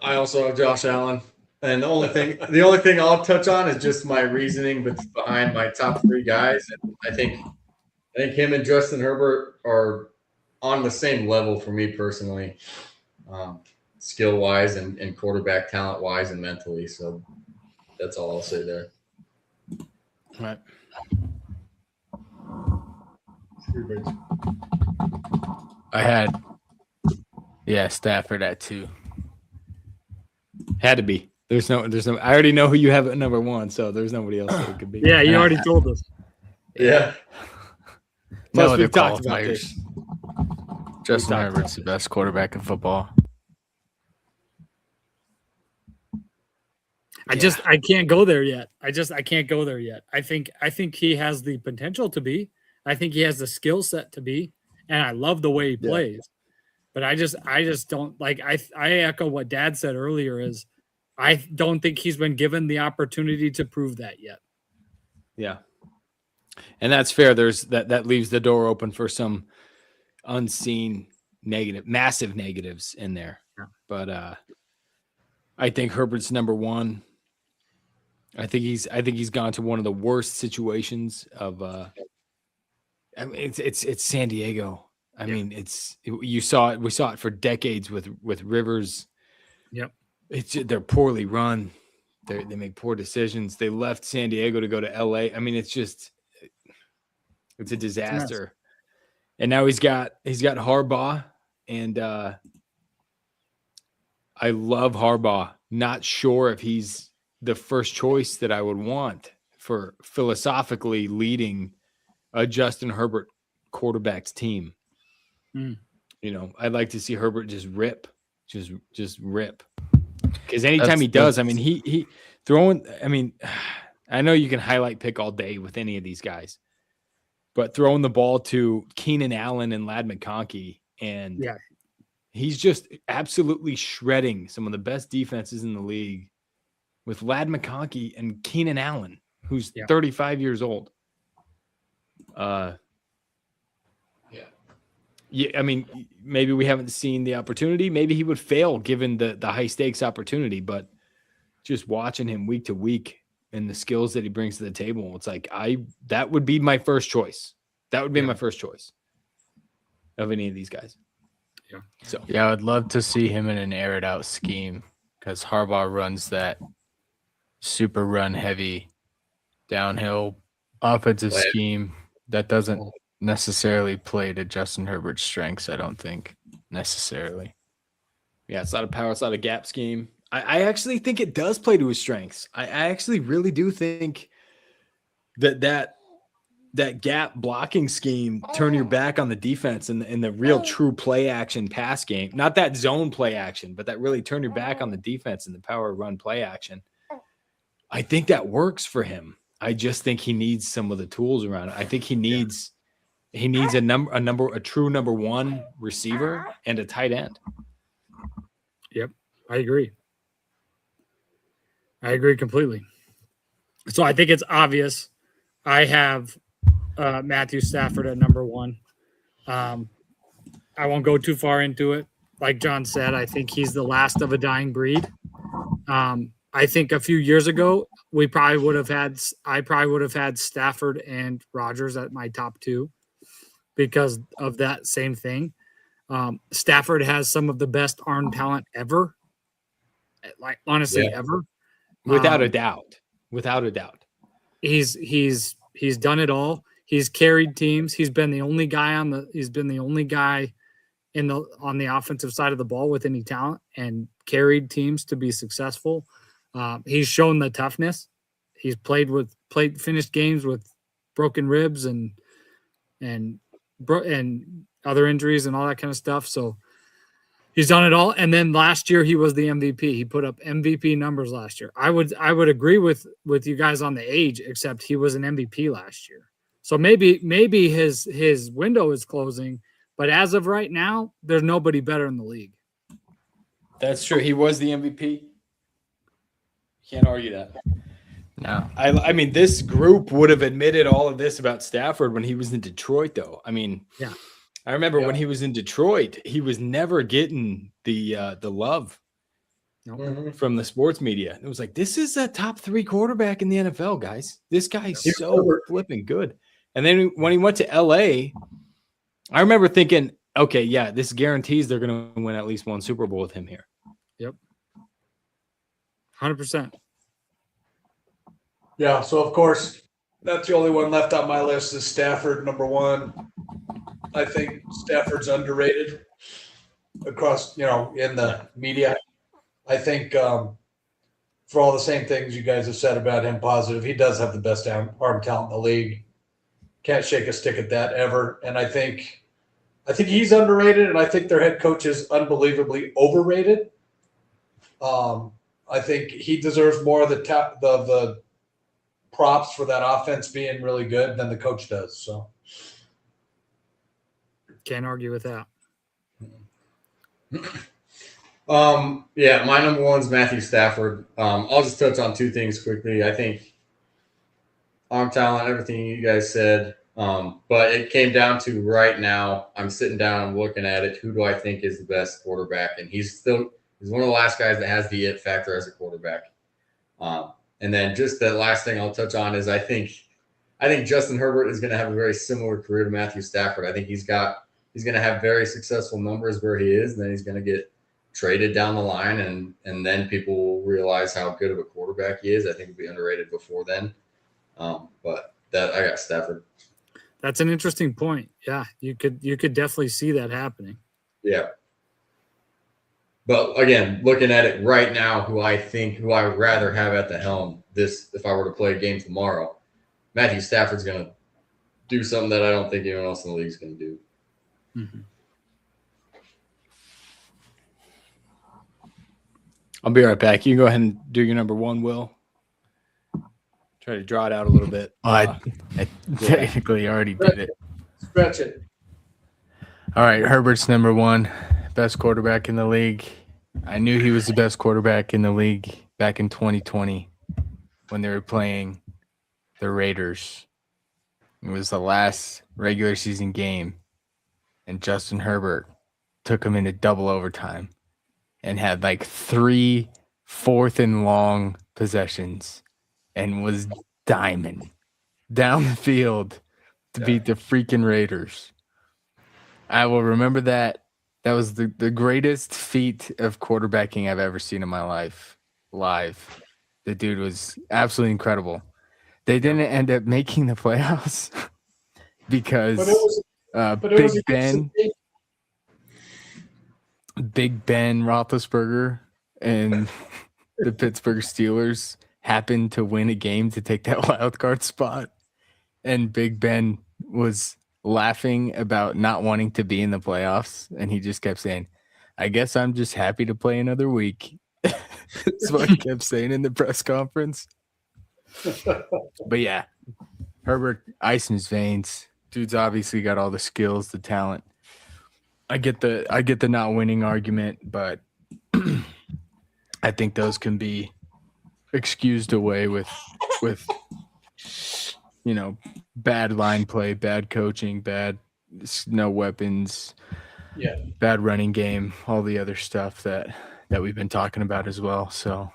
Speaker 4: I also have Josh Allen. And the only thing I'll touch on is just my reasoning behind my top three guys. And I think him and Justin Herbert are on the same level for me personally, skill wise and quarterback talent wise and mentally. So that's all I'll say there.
Speaker 1: All right.
Speaker 5: I had, Stafford at 2.
Speaker 1: Had to be. There's no. I already know who you have at number 1, so there's nobody else that it could be.
Speaker 2: Yeah, you
Speaker 1: And
Speaker 2: already told us.
Speaker 4: Yeah.
Speaker 1: Plus,
Speaker 5: No other
Speaker 1: we've talked about
Speaker 5: qualifiers.
Speaker 1: this.
Speaker 5: Justin
Speaker 1: talked
Speaker 5: Herbert's the
Speaker 1: about
Speaker 5: best quarterback in football.
Speaker 2: I can't go there yet. I can't go there yet. I think he has the potential to be. I think he has the skill set to be, and I love the way he plays. But I just don't like. I echo what Dad said earlier. Is I don't think he's been given the opportunity to prove that yet.
Speaker 1: Yeah, and that's fair. There's that leaves the door open for some unseen massive negatives in there.
Speaker 2: Yeah.
Speaker 1: But I think Herbert's number 1. I think he's gone to one of the worst situations of. I mean, it's San Diego. I mean, we saw it for decades with Rivers.
Speaker 2: Yep.
Speaker 1: They're poorly run. They make poor decisions. They left San Diego to go to LA. I mean, it's a disaster. And now he's got Harbaugh, and I love Harbaugh. Not sure if he's the first choice that I would want for philosophically leading a Justin Herbert quarterback's team. You know, I'd like to see Herbert just rip. Because anytime he does, I mean, he throwing. I mean, I know you can highlight pick all day with any of these guys, but throwing the ball to Keenan Allen and Ladd McConkey, and he's just absolutely shredding some of the best defenses in the league with Ladd McConkey and Keenan Allen, who's 35 years old. Yeah, I mean, maybe we haven't seen the opportunity. Maybe he would fail given the high stakes opportunity, but just watching him week to week and the skills that he brings to the table, it's like that would be my first choice. That would be my first choice of any of these guys.
Speaker 2: Yeah.
Speaker 1: So
Speaker 5: I would love to see him in an aired out scheme because Harbaugh runs that super run heavy downhill offensive scheme that doesn't necessarily play to Justin Herbert's strengths, I don't think necessarily.
Speaker 1: Yeah, it's not a power, it's not a gap scheme. I actually think it does play to his strengths. I actually really do think that gap blocking scheme, turn your back on the defense and the real true play action pass game, not that zone play action, but that really turn your back on the defense and the power run play action. I think that works for him. I just think he needs some of the tools around it. I think he needs a true number 1 receiver and a tight end.
Speaker 2: Yep, I agree. I agree completely. So I think it's obvious. I have Matthew Stafford at number 1. I won't go too far into it. Like John said, I think he's the last of a dying breed. I think a few years ago, I probably would have had Stafford and Rodgers at my top 2 because of that same thing. Stafford has some of the best arm talent ever. Like honestly,
Speaker 3: Yeah.
Speaker 2: ever.
Speaker 1: Without a
Speaker 2: Um,
Speaker 1: doubt. Without a doubt.
Speaker 2: He's done it all. He's carried teams. He's been the only guy on the offensive side of the ball with any talent and carried teams to be successful. He's shown the toughness. He's finished games with broken ribs and other injuries and all that kind of stuff. So he's done it all. And then last year he was the MVP. He put up MVP numbers last year. I would agree with you guys on the age, except he was an MVP last year. So maybe his window is closing, but as of right now, there's nobody better in the league.
Speaker 1: That's true. He was the MVP. Can't argue that.
Speaker 5: No.
Speaker 1: I mean, this group would have admitted all of this about Stafford when he was in Detroit, though. I mean,
Speaker 2: Yeah.
Speaker 1: I remember when he was in Detroit, he was never getting the love from the sports media. It was like, this is a top 3 quarterback in the NFL, guys. This guy's so flipping good. And then when he went to LA, I remember thinking, okay, yeah, this guarantees they're going to win at least one Super Bowl with him here.
Speaker 2: Yep. 100%.
Speaker 3: Yeah, so of course, that's the only one left on my list is Stafford, number 1. I think Stafford's underrated across, in the media. I think for all the same things you guys have said about him, positive, he does have the best arm talent in the league. Can't shake a stick at that ever. And I think he's underrated, and I think their head coach is unbelievably overrated. I think he deserves more of the props for that offense being really good than the coach does. So
Speaker 2: Can't argue with that.
Speaker 4: Yeah, my number 1 is Matthew Stafford. I'll just touch on 2 things quickly. I think arm talent, everything you guys said. But it came down to right now, I'm sitting down, I'm looking at it. Who do I think is the best quarterback? And he's one of the last guys that has the it factor as a quarterback. And then just the last thing I'll touch on is I think Justin Herbert is going to have a very similar career to Matthew Stafford. I think he's going to have very successful numbers where he is, and then he's going to get traded down the line, and then people will realize how good of a quarterback he is. I think he'll be underrated before then. But I got Stafford.
Speaker 2: That's an interesting point. Yeah, you could definitely see that happening.
Speaker 4: Yeah. But again, looking at it right now, who I would rather have at the helm if I were to play a game tomorrow, Matthew Stafford's going to do something that I don't think anyone else in the league is going to do.
Speaker 2: Mm-hmm.
Speaker 1: I'll be right back. You can go ahead and do your number 1, Will. Try to draw it out a little bit.
Speaker 5: I technically already did it.
Speaker 3: stretch it.
Speaker 5: All right, Herbert's number 1, best quarterback in the league. I knew he was the best quarterback in the league back in 2020 when they were playing the Raiders. It was the last regular season game, and Justin Herbert took him into double overtime and had like 3 4th and long possessions and was diamond down the field to beat the freaking Raiders. I will remember that. That was the greatest feat of quarterbacking I've ever seen in my life live. The dude was absolutely incredible. They didn't end up making the playoffs because Big Ben Roethlisberger and the Pittsburgh Steelers happened to win a game to take that wild card spot. And Big Ben was laughing about not wanting to be in the playoffs. And he just kept saying, I guess I'm just happy to play another week. That's what he kept saying in the press conference. But yeah, Herbert, ice in his veins. Dude's obviously got all the skills, the talent. I get the not winning argument, but I think those can be excused away with bad line play, bad coaching, no weapons, bad running game, all the other stuff that we've been talking about as well. So,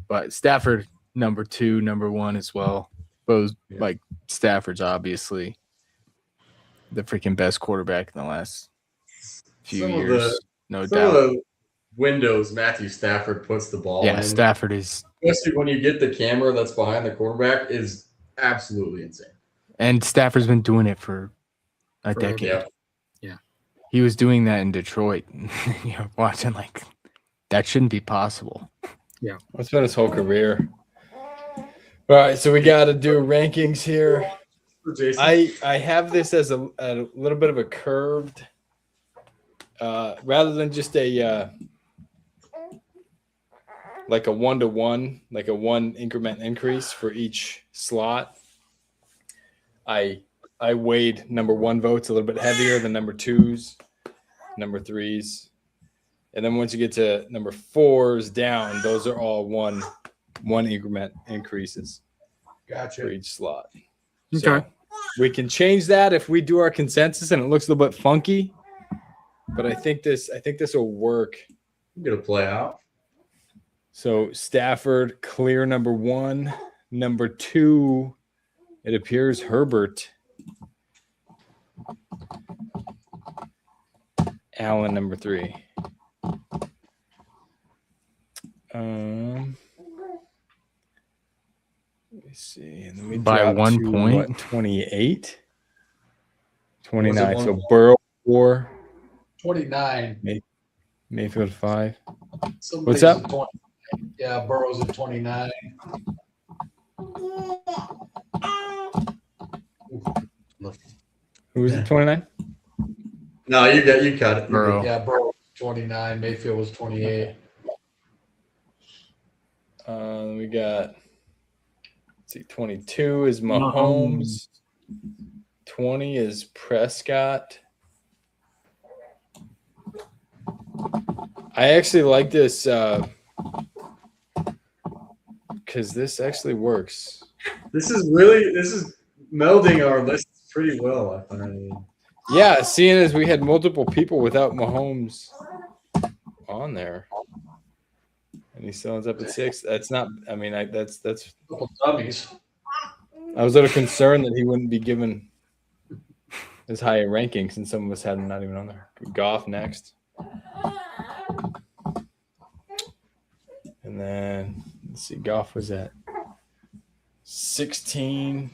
Speaker 5: but Stafford number 2, number 1 as well. Both like Stafford's obviously the freaking best quarterback in the last few
Speaker 4: Some of
Speaker 5: years,
Speaker 4: the-
Speaker 5: no
Speaker 4: Some
Speaker 5: doubt.
Speaker 4: of the windows Matthew Stafford puts the ball
Speaker 5: Yeah,
Speaker 4: in,
Speaker 5: Stafford is,
Speaker 4: especially when you get the camera that's behind the quarterback, is absolutely insane.
Speaker 5: and Stafford's been doing it for a
Speaker 2: Forever.
Speaker 5: decade.
Speaker 4: Yeah.
Speaker 5: He was doing that in Detroit. You're watching like that shouldn't be possible.
Speaker 1: It's been his whole career. All right, so we got to do rankings here.
Speaker 4: For Jason,
Speaker 1: I have this as a little bit of a curved, rather than just a like a 1-to-1, like a 1 increment increase for each slot. I weighed number 1 votes a little bit heavier than number 2's, number 3's, and then once you get to number 4's down, those are all one increment increases for
Speaker 3: Gotcha.
Speaker 1: each slot.
Speaker 2: Okay.
Speaker 1: So we can change that if we do our consensus and it looks a little bit funky, but I think this will work.
Speaker 4: I'm gonna play out.
Speaker 1: So Stafford clear number 1, number 2. It appears Herbert. Allen number 3. Let me see. And then we
Speaker 5: By
Speaker 1: drop
Speaker 5: 1
Speaker 1: to,
Speaker 5: point?
Speaker 1: what, 28, 29.
Speaker 3: Was it
Speaker 1: So Burrow 4,
Speaker 3: 29.
Speaker 1: Mayfield 5.
Speaker 3: Somebody's
Speaker 1: up?
Speaker 3: at 20. Yeah, Burrow's at 29.
Speaker 1: Who was it? 29.
Speaker 4: No, you cut it.
Speaker 5: Burrow.
Speaker 3: Yeah, Burrow was 29. Mayfield was 28.
Speaker 1: We got. Let's see. 22 is Mahomes. 20 is Prescott. I actually like this because this actually works.
Speaker 4: This is melding our lists pretty well, I find.
Speaker 1: Yeah, seeing as we had multiple people without Mahomes on there, and he still ends up at 6. That's not. I mean, that's.
Speaker 3: Couple dummies.
Speaker 1: I was a little concerned that he wouldn't be given as high a ranking since some of us had him not even on there. Goff next. And then let's see, Goff was at 16.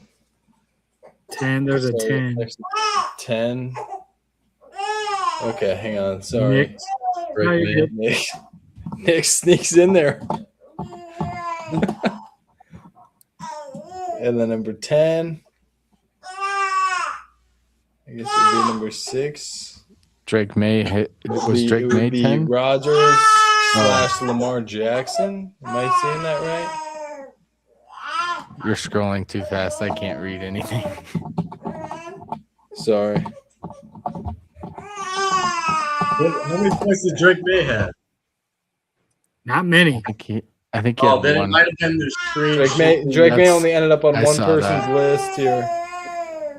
Speaker 2: 10. There's a
Speaker 1: So
Speaker 2: 10.
Speaker 1: next 10. Okay, hang on. Sorry.
Speaker 2: Nick.
Speaker 4: Break
Speaker 2: No, you're
Speaker 4: me.
Speaker 2: good.
Speaker 1: Nick sneaks in there. And then number 10. I guess it would be number 6.
Speaker 5: Drake May was Drake
Speaker 1: It
Speaker 5: May
Speaker 1: would be
Speaker 5: 10?
Speaker 1: Rodgers / Lamar Jackson. Am I seeing that right?
Speaker 5: You're scrolling too fast. I can't read anything.
Speaker 1: Sorry.
Speaker 4: How many points did Drake May have?
Speaker 2: Not many.
Speaker 5: I think he
Speaker 4: Oh,
Speaker 5: had
Speaker 4: then it
Speaker 5: one.
Speaker 4: might have been the screen.
Speaker 1: Drake May
Speaker 5: That's-
Speaker 1: only ended up on
Speaker 5: I
Speaker 1: one
Speaker 5: saw
Speaker 1: person's
Speaker 5: that.
Speaker 1: list here.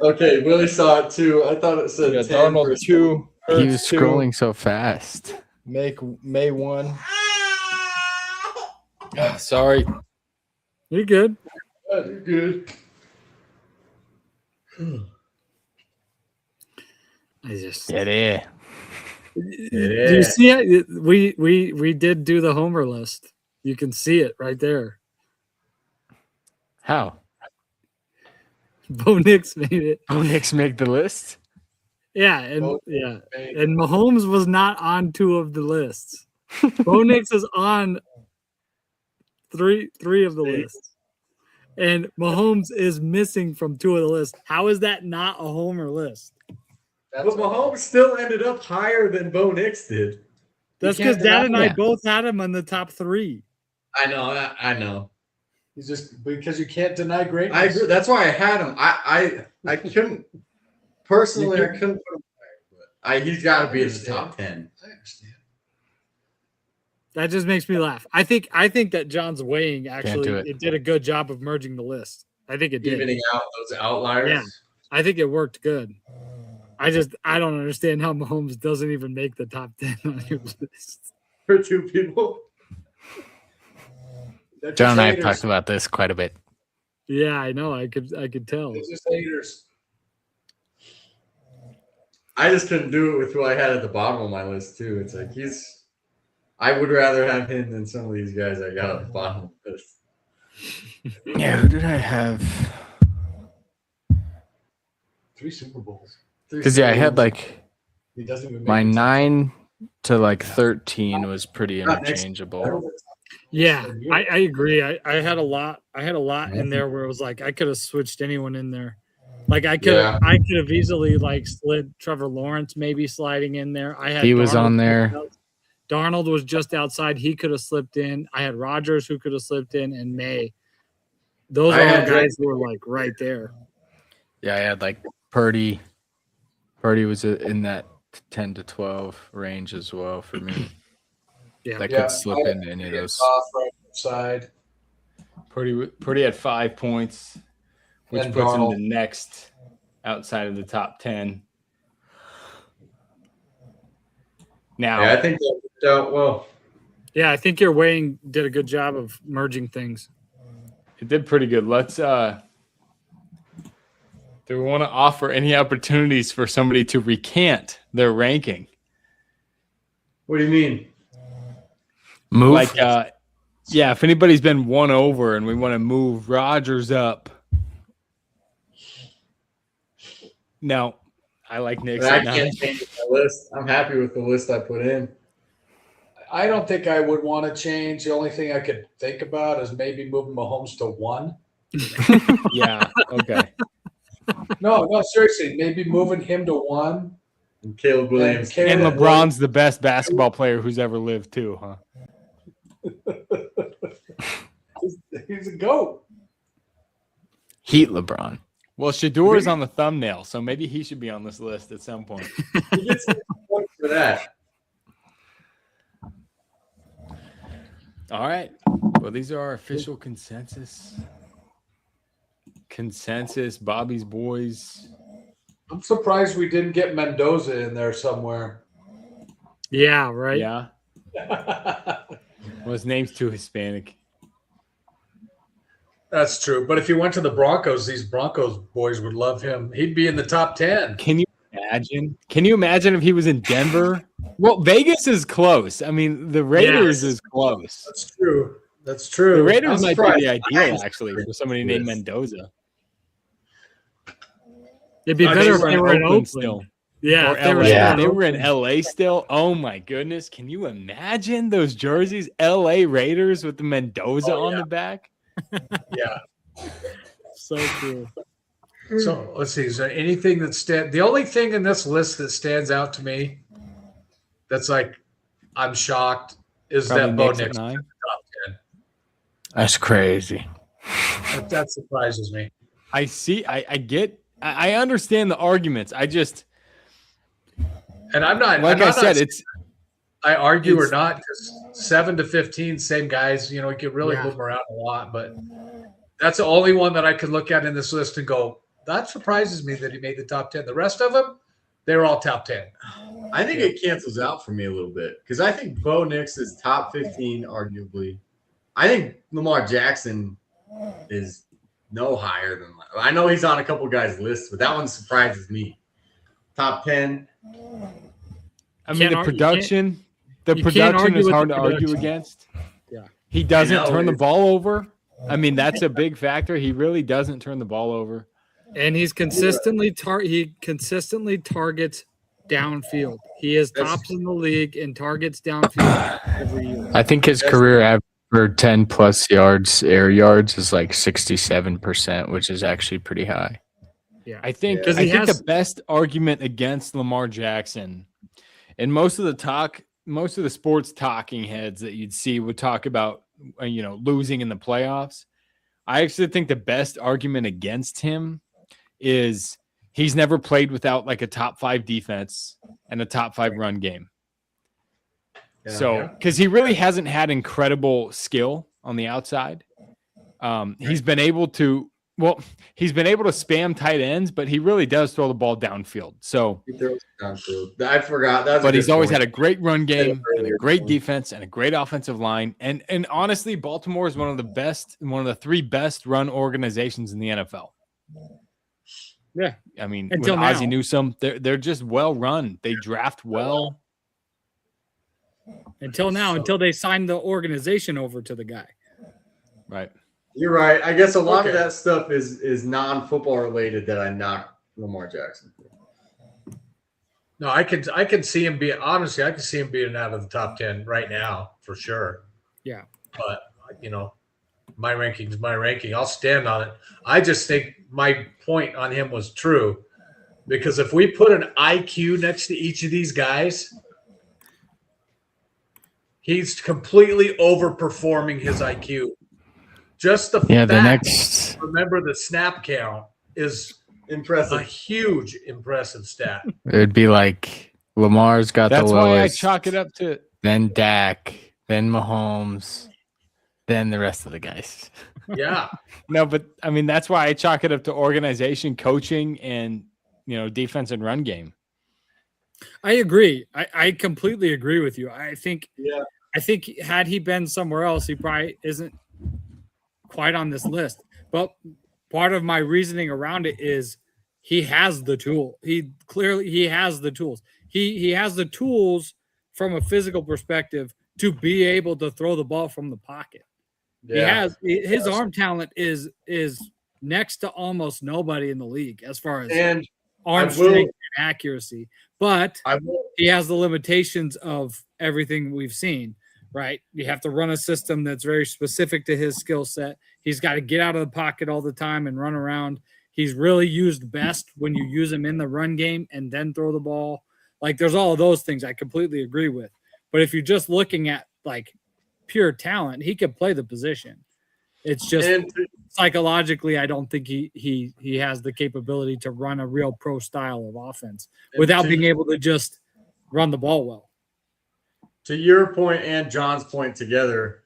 Speaker 4: Okay, Willie saw it too. I thought it said
Speaker 1: Yeah,
Speaker 4: 10
Speaker 1: Darnold
Speaker 4: versus-
Speaker 1: 2.
Speaker 5: He
Speaker 1: Hurts
Speaker 5: was
Speaker 1: 2,
Speaker 5: scrolling so fast.
Speaker 1: May 1. Sorry.
Speaker 2: You're good.
Speaker 4: Yeah, you're good.
Speaker 2: I just.
Speaker 5: Yeah.
Speaker 2: Do you see it? We did do the homer list. You can see it right there.
Speaker 5: How?
Speaker 2: Bo Nix made it.
Speaker 5: Oh, Knicks make the list?
Speaker 2: Yeah, and
Speaker 3: Bo-
Speaker 2: yeah, and Mahomes was not on 2 of the lists. Bo Nix is on three of the lists, and Mahomes is missing from 2 of the lists. How is that not a homer list?
Speaker 4: But Mahomes still ended up higher than Bo Nix did.
Speaker 2: That's
Speaker 3: can't
Speaker 2: because Dad and I
Speaker 5: deny-
Speaker 2: both had him on the top 3.
Speaker 4: I know. I know.
Speaker 3: He's just because you can't deny greatness.
Speaker 4: I agree. That's why I had him. I couldn't personally. I couldn't put him higher, but he's got to be in the top 10.
Speaker 3: I understand.
Speaker 2: That just makes me laugh. I think that John's weighing
Speaker 5: do
Speaker 2: actually
Speaker 5: it.
Speaker 2: it did a good job of merging the list. I think it did.
Speaker 4: Evening out those outliers.
Speaker 2: Yeah. I think it worked good. I don't understand how Mahomes doesn't even make the top 10 on your list.
Speaker 4: For 2 people.
Speaker 3: They're
Speaker 5: John
Speaker 3: just
Speaker 5: and I have
Speaker 3: haters.
Speaker 5: talked about this quite a bit.
Speaker 2: Yeah, I know. I could tell.
Speaker 3: They're just haters.
Speaker 4: I just couldn't do it with who I had at the bottom of my list too. It's like I would rather have him than some of these guys I got at the bottom of the list.
Speaker 5: Yeah, who did I have?
Speaker 3: 3 Super Bowls.
Speaker 5: Because I had like
Speaker 3: He doesn't even make
Speaker 5: my
Speaker 3: it.
Speaker 5: 9 to like 13 was pretty
Speaker 4: Not next-
Speaker 5: interchangeable.
Speaker 2: Yeah, I agree. I had a lot. I had a lot in there where it was like I could have switched anyone in there. Like I could have easily like slid Trevor Lawrence maybe sliding in there. I had
Speaker 5: He was
Speaker 2: Darnold
Speaker 5: on there.
Speaker 2: Darnold was just outside. He could have slipped in. I had Rodgers who could have slipped in, and May. Those
Speaker 4: I
Speaker 2: are all
Speaker 4: had
Speaker 2: guys who were like right there.
Speaker 5: Yeah, I had like Purdy. Purdy was in that 10 to 12 range as well for me.
Speaker 2: Yeah.
Speaker 5: That
Speaker 3: Yeah,
Speaker 5: could slip
Speaker 3: I-
Speaker 5: into any of those.
Speaker 3: Off right side.
Speaker 1: Purdy had 5 points, which
Speaker 3: And
Speaker 1: puts him
Speaker 3: Darnold.
Speaker 1: the next outside of the top 10. Now,
Speaker 4: Yeah, I think that worked out well.
Speaker 2: Yeah, I think your weighing did a good job of merging things.
Speaker 1: it did pretty good. Let's do we want to offer any opportunities for somebody to recant their ranking?
Speaker 4: What do you mean?
Speaker 5: Move.
Speaker 1: Like yeah, if anybody's been won over and we want to move Rodgers up. No, I like Nick's
Speaker 4: I
Speaker 1: at 9.
Speaker 4: can't change my list. I'm happy with the list I put in.
Speaker 3: I don't think I would want to change. The only thing I could think about is maybe moving Mahomes to 1.
Speaker 1: Yeah, okay.
Speaker 3: No, seriously, maybe moving him to 1.
Speaker 4: And Caleb Williams.
Speaker 3: And
Speaker 1: And
Speaker 3: Caleb
Speaker 1: LeBron's the best basketball player who's ever lived too, huh?
Speaker 3: He's a goat.
Speaker 5: Heat LeBron.
Speaker 1: Well, Shador is on the thumbnail, so maybe he should be on this list at some point.
Speaker 4: He gets a point for that.
Speaker 1: All right. Well, these are our official consensus. Bobby's boys.
Speaker 3: I'm surprised we didn't get Mendoza in there somewhere.
Speaker 2: Yeah, right.
Speaker 1: Yeah. Well, his name's too Hispanic.
Speaker 3: That's true. But if he went to the Broncos, these Broncos boys would love him. He'd be in the top 10.
Speaker 1: Can you imagine? Can you imagine if he was in Denver? Well, Vegas is close. I mean, the Raiders
Speaker 2: Yes.
Speaker 1: is close.
Speaker 3: That's true. That's true.
Speaker 1: The Raiders
Speaker 3: I'm
Speaker 1: might be
Speaker 3: surprised.
Speaker 1: the ideal, actually, for somebody named Mendoza.
Speaker 2: It'd be
Speaker 1: Or
Speaker 2: better if
Speaker 1: were
Speaker 2: they
Speaker 1: in
Speaker 2: were in Oakland.
Speaker 1: still.
Speaker 2: Yeah,
Speaker 1: Or
Speaker 2: if they were
Speaker 1: LA.
Speaker 2: still in
Speaker 1: They were in
Speaker 2: Oakland.
Speaker 1: LA still. Oh my goodness. Can you imagine those jerseys? LA Raiders with the Mendoza
Speaker 3: Oh,
Speaker 1: on
Speaker 3: yeah.
Speaker 1: the back.
Speaker 3: Yeah.
Speaker 2: So true.
Speaker 3: So let's see. Is there anything that the only thing in this list that stands out to me that's like I'm shocked is
Speaker 1: Probably
Speaker 3: that Bo
Speaker 1: Knicks at
Speaker 3: Nix
Speaker 1: 9.
Speaker 3: top
Speaker 5: That's crazy.
Speaker 3: 10. That surprises me.
Speaker 1: I see. I understand the arguments. I just,
Speaker 3: And I'm not
Speaker 1: like
Speaker 3: I'm
Speaker 1: I
Speaker 3: not
Speaker 1: said,
Speaker 3: saying
Speaker 1: it's
Speaker 3: I argue or
Speaker 1: it's-
Speaker 3: not because 7 to 15, same guys. You know, you could really
Speaker 2: Yeah.
Speaker 3: move them around a lot, but that's the only one that I could look at in this list and go, that surprises me that he made the top 10. The rest of them, they're all top 10.
Speaker 4: I think it cancels out for me a little bit because I think Bo Nix is top 15, arguably. I think Lamar Jackson is no higher than. I know he's on a couple guys' lists, but that one surprises me. Top 10.
Speaker 1: I mean,
Speaker 2: Can't
Speaker 1: the
Speaker 2: ar- you
Speaker 1: production. The
Speaker 2: you can't
Speaker 1: production
Speaker 2: argue
Speaker 1: is
Speaker 2: with
Speaker 1: hard
Speaker 2: the
Speaker 1: to argue
Speaker 2: production.
Speaker 1: against.
Speaker 2: Yeah.
Speaker 1: He doesn't
Speaker 4: I know,
Speaker 1: turn the
Speaker 4: it's-
Speaker 1: ball over. I mean, that's a big factor. He really doesn't turn the ball over.
Speaker 2: And he's consistently he consistently targets downfield. He is
Speaker 4: That's-
Speaker 2: tops in the league in targets downfield every year.
Speaker 5: I think his career average for 10 plus yards, air yards, is like 67%, which is actually pretty high.
Speaker 1: I think
Speaker 4: Yeah.
Speaker 2: 'Cause
Speaker 1: I
Speaker 2: he
Speaker 1: think
Speaker 2: has-
Speaker 1: the best argument against Lamar Jackson, and most of the sports talking heads that you'd see would talk about, losing in the playoffs. I actually think the best argument against him is he's never played without like a top 5 defense and a top 5 run game.
Speaker 4: Yeah.
Speaker 1: So, because he really hasn't had incredible skill on the outside, he's been able to spam tight ends, but he really does throw the ball downfield. So,
Speaker 4: He throws it downfield. I forgot. That's
Speaker 1: but he's always had a great run
Speaker 4: Yeah,
Speaker 1: game and a
Speaker 4: earlier
Speaker 1: great
Speaker 4: point.
Speaker 1: defense and a great offensive line. And honestly, Baltimore is one of the 3 best run organizations in the NFL.
Speaker 2: Yeah.
Speaker 1: I mean,
Speaker 2: Until
Speaker 1: with Ozzie
Speaker 2: now.
Speaker 1: Newsome, they're just well run. They draft well.
Speaker 2: until they signed the organization over to the guy.
Speaker 1: Right.
Speaker 4: You're right. I guess a lot of
Speaker 3: Okay.
Speaker 4: that stuff is non-football related that I knock Lamar Jackson for.
Speaker 3: No, I can see him being honestly. I can see him being out of the top 10 right now for sure.
Speaker 2: Yeah.
Speaker 3: But my ranking's my ranking. I'll stand on it. I just think my point on him was true because if we put an IQ next to each of these guys, he's completely overperforming his IQ. Just the
Speaker 5: Yeah, the
Speaker 3: fact,
Speaker 5: next
Speaker 3: remember the snap count is a
Speaker 4: Impressive.
Speaker 3: huge impressive stat.
Speaker 5: it'd be like Lamar's got
Speaker 1: That's
Speaker 5: the
Speaker 1: why I
Speaker 5: lowest,
Speaker 1: chalk it up to
Speaker 5: then Dak, then Mahomes, then the rest of the guys.
Speaker 3: Yeah.
Speaker 1: no, but I mean that's why I chalk it up to organization, coaching, and defense and run game.
Speaker 2: I agree. I completely agree with you. I think had he been somewhere else, he probably isn't quite on this list. But part of my reasoning around it is he has the tool. He has the tools. He has the tools from a physical perspective to be able to throw the ball from the pocket. He has his arm talent is next to almost nobody in the league as far as
Speaker 4: And
Speaker 2: arm
Speaker 4: I will-
Speaker 2: strength and accuracy. But
Speaker 4: I will,
Speaker 2: he has the limitations of everything we've seen, right? You have to run a system that's very specific to his skill set. He's got to get out of the pocket all the time and run around. He's really used best when you use him in the run game and then throw the ball. Like there's all of those things I completely agree with. But if you're just looking at like pure talent, he could play the position. It's just
Speaker 4: and
Speaker 2: psychologically, I don't think he has the capability to run a real pro style of offense without being able to just run the ball well.
Speaker 4: to your point and John's point together,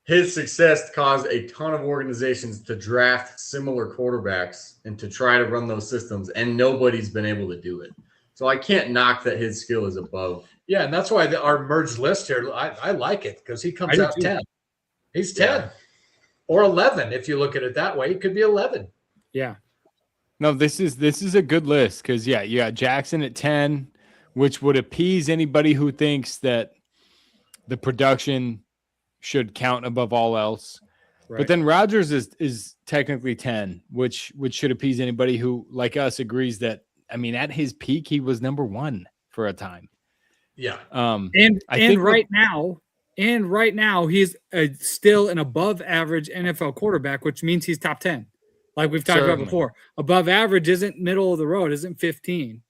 Speaker 4: his success caused a ton of organizations to draft similar quarterbacks and to try to run those systems, and nobody's been able to do it. So I can't knock that his skill is above.
Speaker 3: Yeah, and that's why our merged list here, I like it because he
Speaker 2: I
Speaker 3: comes
Speaker 2: do
Speaker 3: out
Speaker 2: too.
Speaker 3: 10. He's 10 or 11 if you look at it that way. He could be 11.
Speaker 2: Yeah.
Speaker 1: No, this is a good list because you got Jackson at 10, which would appease anybody who thinks that the production should count above all else.
Speaker 2: Right.
Speaker 1: But then Rodgers is technically 10, which should appease anybody who, like us, agrees that at his peak he was number 1 for a time.
Speaker 3: Yeah.
Speaker 2: And
Speaker 1: I think
Speaker 2: right now he's still an above average NFL quarterback, which means he's top 10. Like we've talked about
Speaker 1: Certainly.
Speaker 2: before. Above average isn't middle of the road, isn't 15.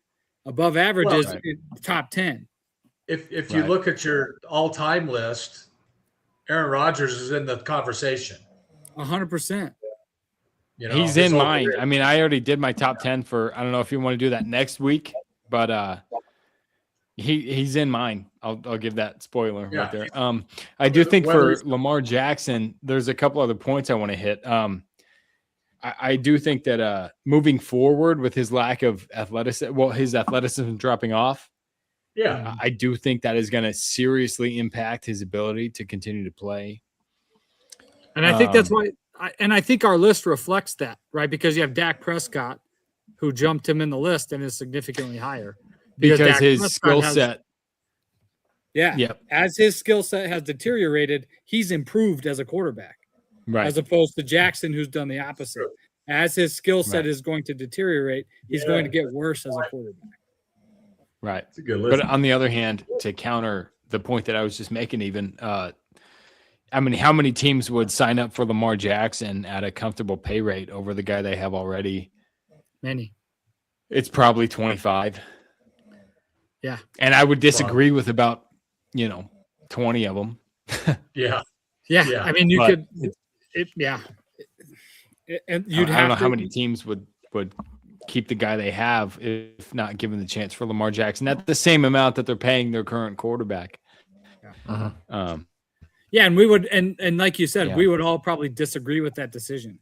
Speaker 2: Above average
Speaker 3: Well,
Speaker 2: is
Speaker 1: right.
Speaker 2: top 10.
Speaker 3: If you
Speaker 1: Right.
Speaker 3: look at your all-time list, Aaron Rodgers is in the conversation.
Speaker 2: 100%.
Speaker 1: He's
Speaker 3: his
Speaker 1: in
Speaker 3: whole
Speaker 1: mine.
Speaker 3: career.
Speaker 1: I already did my top 10 for, I don't know if you want to do that next week, but he's in mine. I'll give that spoiler
Speaker 3: Yeah.
Speaker 1: right there. I do think
Speaker 3: Whether
Speaker 1: for
Speaker 3: he's-
Speaker 1: Lamar Jackson, there's a couple other points I want to hit. I do think that moving forward with his lack of his athleticism dropping off,
Speaker 3: Yeah.
Speaker 1: I do think that is going to seriously impact his ability to continue to play.
Speaker 2: And I think that's why I think our list reflects that, right? Because you have Dak Prescott, who jumped him in the list and is significantly higher.
Speaker 1: Because
Speaker 2: Dak
Speaker 1: his
Speaker 2: Prescott
Speaker 1: skill
Speaker 2: has-
Speaker 1: set.
Speaker 2: Yeah.
Speaker 1: Yep.
Speaker 2: As his skill set has deteriorated, he's improved as a quarterback,
Speaker 1: Right.
Speaker 2: as opposed to Jackson, who's done the opposite. As his skill set
Speaker 1: Right.
Speaker 2: is going to deteriorate, he's going to get worse as a quarterback.
Speaker 1: Right.
Speaker 4: It's a good list.
Speaker 1: But on the other hand, to counter the point that I was just making, even, how many teams would sign up for Lamar Jackson at a comfortable pay rate over the guy they have already?
Speaker 2: Many.
Speaker 1: It's probably 25.
Speaker 2: Yeah.
Speaker 1: And I would disagree with about, 20 of them.
Speaker 3: Yeah.
Speaker 2: Yeah.
Speaker 3: Yeah.
Speaker 2: I mean, you
Speaker 1: But
Speaker 2: could, and you'd
Speaker 1: I
Speaker 2: have
Speaker 1: don't know
Speaker 2: to,
Speaker 1: how many teams would keep the guy they have if not given the chance for Lamar Jackson at the same amount that they're paying their current quarterback.
Speaker 5: Uh-huh.
Speaker 2: yeah. And we would, and like you said,
Speaker 1: Yeah.
Speaker 2: we would all probably disagree with that decision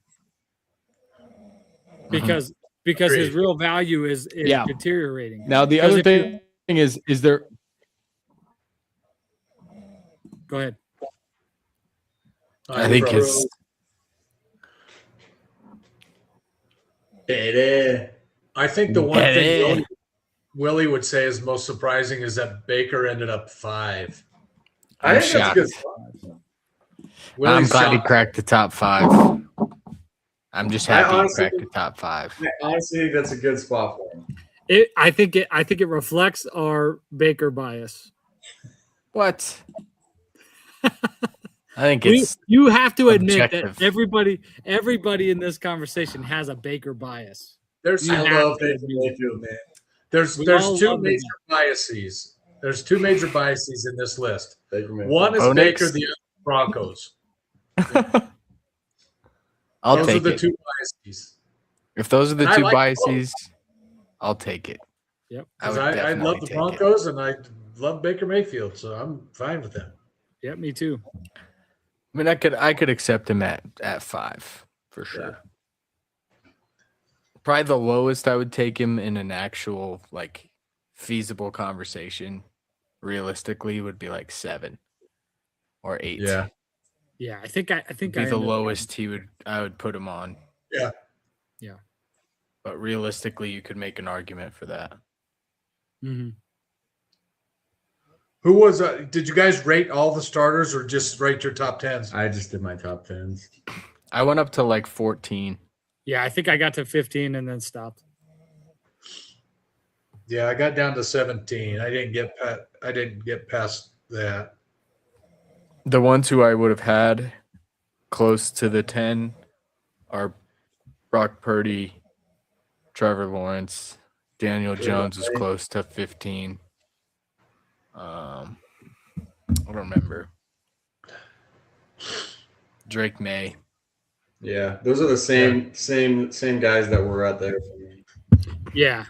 Speaker 2: because his
Speaker 3: Agreed.
Speaker 2: real value is
Speaker 1: Yeah.
Speaker 2: deteriorating.
Speaker 1: Now the
Speaker 2: Because
Speaker 1: other
Speaker 2: if you-
Speaker 1: thing is there.
Speaker 2: Go ahead.
Speaker 5: I think
Speaker 3: Bro.
Speaker 5: his
Speaker 4: Baby.
Speaker 3: I think the one
Speaker 5: Get
Speaker 3: thing
Speaker 5: in.
Speaker 3: Willie would say is most surprising is that Baker ended up 5.
Speaker 4: I
Speaker 5: I'm
Speaker 4: think that's a good
Speaker 5: shocked.
Speaker 4: spot.
Speaker 5: I'm
Speaker 3: Willie's
Speaker 5: glad he
Speaker 3: shocked.
Speaker 5: cracked the top 5. I'm just
Speaker 4: I
Speaker 5: happy he
Speaker 4: honestly-
Speaker 5: cracked the top 5.
Speaker 4: I honestly think that's a good spot for him.
Speaker 2: I think it reflects our Baker bias.
Speaker 5: What? I think
Speaker 2: We,
Speaker 5: it's
Speaker 2: you have to admit
Speaker 5: objective.
Speaker 2: that everybody in this conversation has a Baker bias.
Speaker 3: There's
Speaker 2: You
Speaker 4: I
Speaker 2: have
Speaker 4: love
Speaker 2: to
Speaker 4: Baker
Speaker 2: admit it.
Speaker 4: Mayfield, man.
Speaker 3: there's
Speaker 2: We
Speaker 3: there's
Speaker 2: all
Speaker 3: two
Speaker 2: love
Speaker 3: major
Speaker 2: it.
Speaker 3: biases. There's 2 major biases in this list.
Speaker 4: Baker Mayfield.
Speaker 3: One is
Speaker 5: Bo
Speaker 3: Baker,
Speaker 5: Nix.
Speaker 3: the other Broncos.
Speaker 5: I'll
Speaker 3: Those are
Speaker 5: take
Speaker 3: the
Speaker 5: it.
Speaker 3: 2 biases.
Speaker 5: If those are the
Speaker 3: And I
Speaker 5: 2
Speaker 3: like
Speaker 5: biases, I'll take it.
Speaker 2: Yep.
Speaker 5: I
Speaker 3: Because
Speaker 5: would
Speaker 3: I
Speaker 5: definitely
Speaker 3: love the
Speaker 5: take it.
Speaker 3: Broncos and I love Baker Mayfield, so I'm fine with that.
Speaker 2: Yep, me too.
Speaker 5: I mean, I could accept him at 5 for sure. Probably the lowest I would take him in an actual like feasible conversation, realistically, would be like 7 or 8.
Speaker 4: Yeah.
Speaker 2: Yeah, I think
Speaker 5: Be
Speaker 2: I
Speaker 5: the
Speaker 2: ended up-
Speaker 5: lowest I would put him on.
Speaker 3: Yeah.
Speaker 2: Yeah.
Speaker 5: But realistically, you could make an argument for that.
Speaker 2: Mhm.
Speaker 3: Who was did you guys rate all the starters or just rate your top 10s?
Speaker 4: I just did my top 10s.
Speaker 5: I went up to like 14.
Speaker 2: Yeah, I think I got to 15 and then stopped.
Speaker 3: Yeah, I got down to 17. I didn't get past that.
Speaker 5: The ones who I would have had close to the 10 are Brock Purdy, Trevor Lawrence, Daniel Jones was close to 15. I don't remember. Drake May.
Speaker 4: Yeah, those are the same guys that were out there for me.
Speaker 2: Yeah.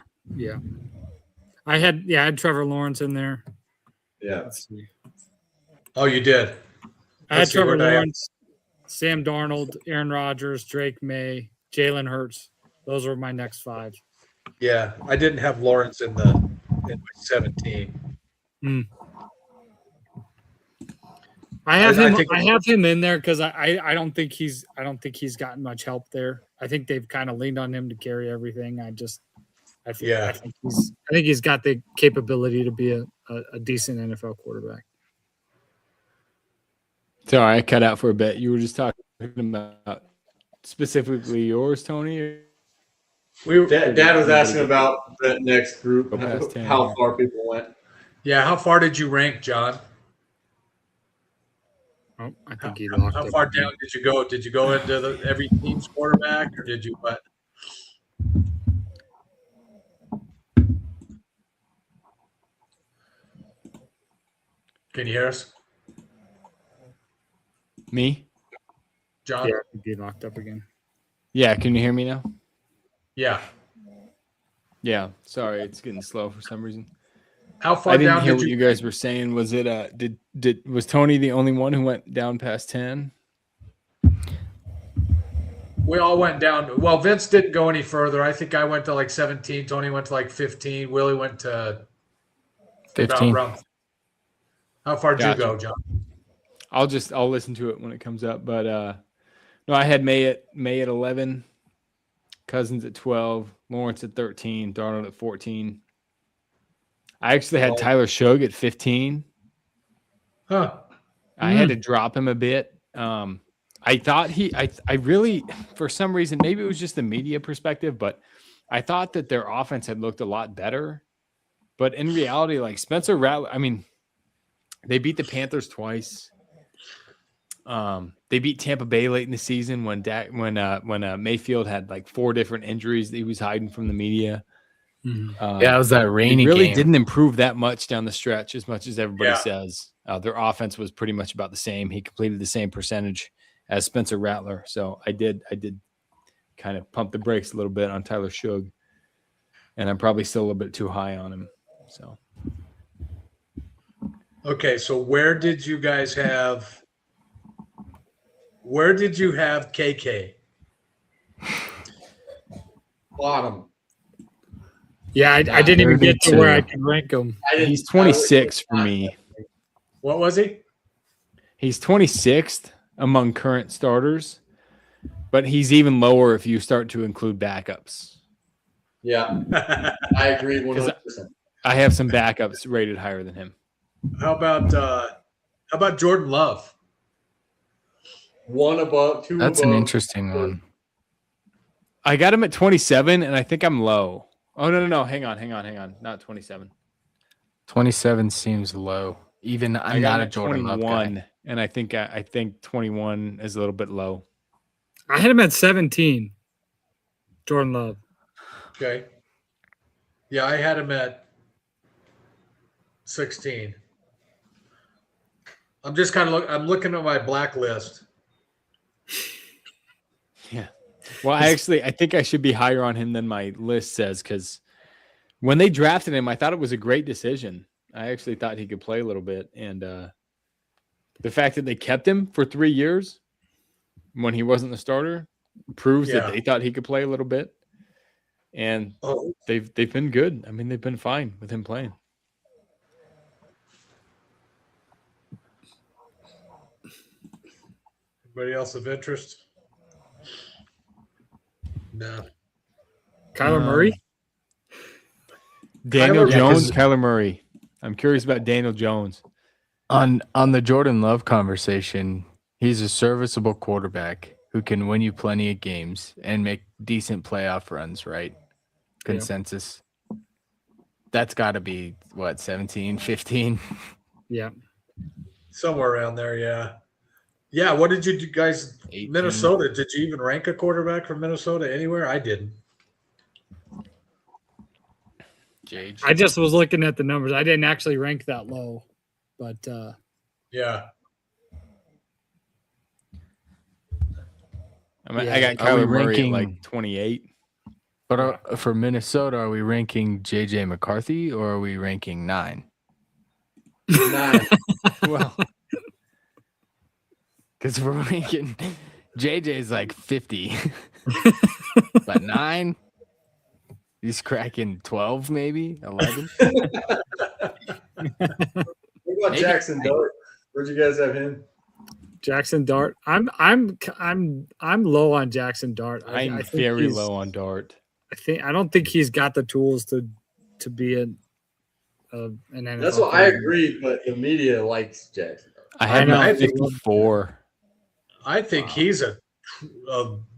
Speaker 2: I had Trevor Lawrence in there.
Speaker 4: Yeah.
Speaker 2: Let's see.
Speaker 3: Oh, you did.
Speaker 2: I had
Speaker 3: Let's see,
Speaker 2: Trevor
Speaker 3: where'd I have-
Speaker 2: Lawrence, Sam Darnold, Aaron Rodgers, Drake May, Jalen Hurts. Those were my next 5.
Speaker 3: Yeah, I didn't have Lawrence in my 17.
Speaker 2: I have
Speaker 3: I
Speaker 2: him.
Speaker 3: think-
Speaker 2: I have him in there because I don't think he's gotten much help there. I think they've kind of leaned on him to carry everything. I think he's got the capability to be a decent NFL quarterback.
Speaker 1: Sorry, I cut out for a bit. You were just talking about specifically yours, Tony.
Speaker 4: Dad was asking about the next group,
Speaker 1: Go past 10.
Speaker 4: how far people went.
Speaker 3: Yeah, how far did you rank, John?
Speaker 2: Oh, I think he locked
Speaker 3: How
Speaker 2: up.
Speaker 3: far down did you go? Did you go into every team's quarterback, or did you what? Can you hear us,
Speaker 1: Me?
Speaker 3: John?
Speaker 2: Yeah, I think he locked up again.
Speaker 1: Yeah, can you hear me now?
Speaker 3: Yeah.
Speaker 1: Yeah. Sorry, it's getting slow for some reason.
Speaker 3: How far
Speaker 1: I didn't
Speaker 3: down
Speaker 1: hear
Speaker 3: did
Speaker 1: what
Speaker 3: you?
Speaker 1: you guys were saying. Was it was Tony the only one who went down past 10?
Speaker 3: We all went down. Well, Vince didn't go any further. I think I went to like 17. Tony went to like 15. Willie went to
Speaker 5: 15.
Speaker 3: around. How far did
Speaker 1: Gotcha.
Speaker 3: you go, John?
Speaker 1: I'll listen to it when it comes up. But no, I had May at 11, Cousins at 12, Lawrence at 13, Darnold at 14. I actually had Tyler Shug at 15.
Speaker 3: Huh.
Speaker 1: I had to drop him a bit. I thought I really, for some reason, maybe it was just the media perspective, but I thought that their offense had looked a lot better. But in reality, like Spencer Rattler, I mean, they beat the Panthers twice. They beat Tampa Bay late in the season when Mayfield had like 4 different injuries that he was hiding from the media.
Speaker 5: Yeah, it was that
Speaker 1: They
Speaker 5: rainy
Speaker 1: really
Speaker 5: game.
Speaker 1: didn't improve that much down the stretch, as much as everybody
Speaker 3: Yeah.
Speaker 1: says. Their offense was pretty much about the same. He completed the same percentage as Spencer Rattler. So I did kind of pump the brakes a little bit on Tyler Shug, and I'm probably still a little bit too high on him. So
Speaker 3: Okay, so where did you have KK?
Speaker 4: Bottom.
Speaker 2: Yeah, I didn't even get to where I
Speaker 5: 32.
Speaker 2: could rank him.
Speaker 1: he's 26 for me.
Speaker 3: What was he?
Speaker 1: He's 26th among current starters, but he's even lower if you start to include backups.
Speaker 4: Yeah, I agree 100%.
Speaker 1: I have some backups rated higher than him.
Speaker 3: How about Jordan Love?
Speaker 4: One above, two
Speaker 5: That's
Speaker 4: above.
Speaker 5: an interesting one.
Speaker 1: I got him at 27, and I think I'm low. Oh no! Hang on. Not 27.
Speaker 5: 27 seems low. Even
Speaker 1: I
Speaker 5: I'm
Speaker 1: got
Speaker 5: not
Speaker 1: him
Speaker 5: a
Speaker 1: at
Speaker 5: Jordan Love
Speaker 1: 21,
Speaker 5: guy.
Speaker 1: and I think 21 is a little bit low.
Speaker 2: I had him at 17. Jordan Love.
Speaker 3: Okay. Yeah, I had him at 16. I'm just kind of I'm looking at my blacklist.
Speaker 1: Yeah. Well, I think I should be higher on him than my list says, because when they drafted him, I thought it was a great decision. I actually thought he could play a little bit, and the fact that they kept him for 3 years when he wasn't the starter proves that they thought he could play a little bit. And they've been good. I mean, they've been fine with him playing.
Speaker 3: Anybody else of interest? No.
Speaker 2: Kyler Murray.
Speaker 1: Daniel
Speaker 3: Kyler-
Speaker 1: Jones,
Speaker 5: 'cause-
Speaker 1: Kyler Murray. I'm curious about Daniel Jones.
Speaker 5: On the Jordan Love conversation, he's a serviceable quarterback who can win you plenty of games and make decent playoff runs, right? Consensus. That's got to be what, 17, 15?
Speaker 2: Yeah.
Speaker 3: Somewhere around there, yeah. Yeah, what did you guys
Speaker 1: 18.
Speaker 3: Minnesota, did you even rank a quarterback from Minnesota anywhere? I didn't.
Speaker 5: Jage.
Speaker 2: I just was looking at the numbers. I didn't actually rank that low, but
Speaker 3: Yeah.
Speaker 1: I got
Speaker 5: Are we
Speaker 1: Kyler Murray at
Speaker 5: ranking-
Speaker 1: like 28.
Speaker 5: But for Minnesota, are we ranking JJ McCarthy or are we ranking 9?
Speaker 4: 9.
Speaker 1: Well,
Speaker 5: Because we're ranking JJ's like 50, but 9. He's cracking 12, maybe 11.
Speaker 4: What about Jackson Dart? Where'd you guys have him?
Speaker 2: Jackson Dart. I'm low on Jackson Dart.
Speaker 1: I'm
Speaker 2: I think
Speaker 1: very
Speaker 2: he's-
Speaker 1: low on Dart.
Speaker 2: I don't think he's got the tools to be an NFL.
Speaker 4: That's what I
Speaker 2: player.
Speaker 4: agree, but the media likes Jackson Dart.
Speaker 1: I have him
Speaker 2: know.
Speaker 1: at 54.
Speaker 3: I think he's a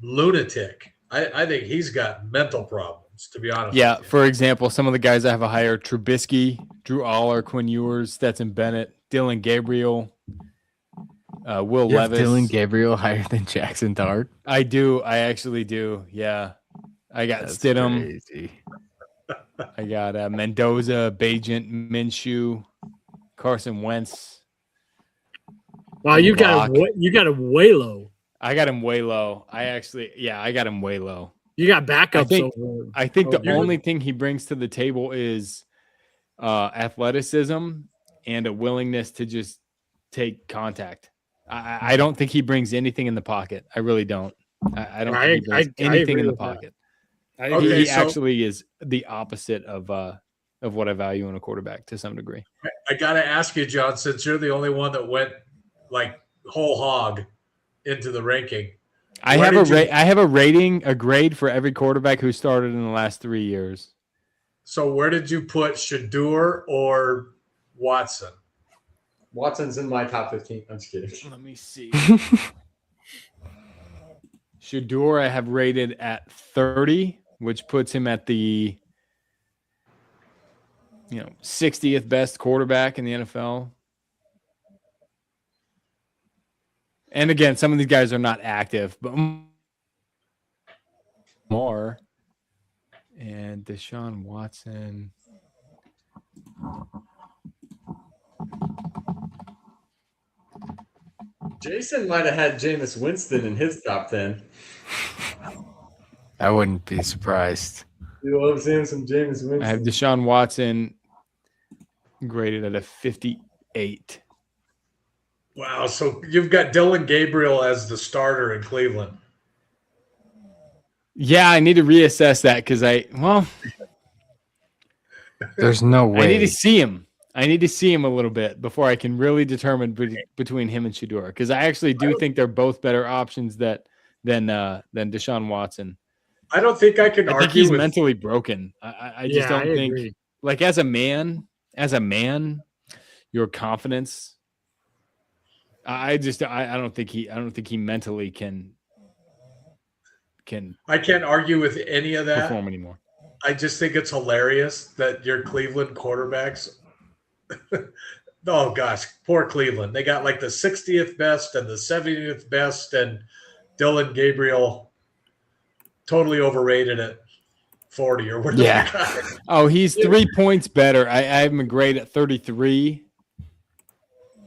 Speaker 3: lunatic. I think he's got mental problems, to be honest.
Speaker 1: Yeah,
Speaker 3: with you.
Speaker 1: for example, some of the guys I have a higher: Trubisky, Drew Aller, Quinn Ewers, Stetson Bennett, Dylan Gabriel, Will
Speaker 5: You have
Speaker 1: Levis.
Speaker 5: Dylan Gabriel higher than Jackson Dart.
Speaker 1: I do. I actually do. Yeah. I got
Speaker 5: That's
Speaker 1: Stidham.
Speaker 5: crazy.
Speaker 1: I got Mendoza, Bajent, Minshew, Carson Wentz.
Speaker 2: Wow, you got
Speaker 1: Lock.
Speaker 2: him way low.
Speaker 1: I got him way low. I got him way low.
Speaker 2: You got backups
Speaker 1: think-
Speaker 2: over.
Speaker 1: I think the
Speaker 2: you're-
Speaker 1: only thing he brings to the table is athleticism and a willingness to just take contact. I don't think he brings anything in the pocket. I really don't. I don't think he brings
Speaker 2: I
Speaker 1: anything
Speaker 2: agree
Speaker 1: in the
Speaker 2: with that.
Speaker 1: pocket.
Speaker 3: Okay,
Speaker 1: He
Speaker 3: so-
Speaker 1: actually is the opposite of what I value in a quarterback to some degree.
Speaker 3: I got to ask you, John, since you're the only one that went like whole hog into the ranking.
Speaker 1: I
Speaker 3: Where
Speaker 1: have
Speaker 3: did you-
Speaker 1: I have a rating, a grade for every quarterback who started in the last 3 years.
Speaker 3: So where did you put Shadur or Watson?
Speaker 4: Watson's in my top 15. I'm just kidding.
Speaker 1: Let me see. Shadur I have rated at 30, which puts him at the 60th best quarterback in the NFL. And again, some of these guys are not active, but more. And Deshaun Watson.
Speaker 4: Jason might have had Jameis Winston in his top 10.
Speaker 5: I wouldn't be surprised.
Speaker 4: You love seeing some Jameis Winston.
Speaker 1: I have Deshaun Watson graded at a 58.
Speaker 3: Wow. So you've got Dylan Gabriel as the starter in Cleveland.
Speaker 1: Yeah, I need to reassess that because
Speaker 5: There's no way.
Speaker 1: I need to see him. I need to see him a little bit before I can really determine between him and Shador, because I actually do think they're both better options than Deshaun Watson.
Speaker 3: I don't think I can
Speaker 1: I think
Speaker 3: argue
Speaker 1: he's
Speaker 3: with.
Speaker 1: mentally broken. I just don't think
Speaker 2: agree.
Speaker 1: like as a man, your confidence. I don't think he mentally can
Speaker 3: I can't argue with any of that.
Speaker 1: perform anymore.
Speaker 3: I just think it's hilarious that your Cleveland quarterbacks. Oh gosh, poor Cleveland. They got like the 60th best and the 70th best, and Dylan Gabriel totally overrated at 40 or whatever.
Speaker 1: Yeah.
Speaker 3: he got.
Speaker 1: Oh, he's 3 points better. I have him a grade at 33.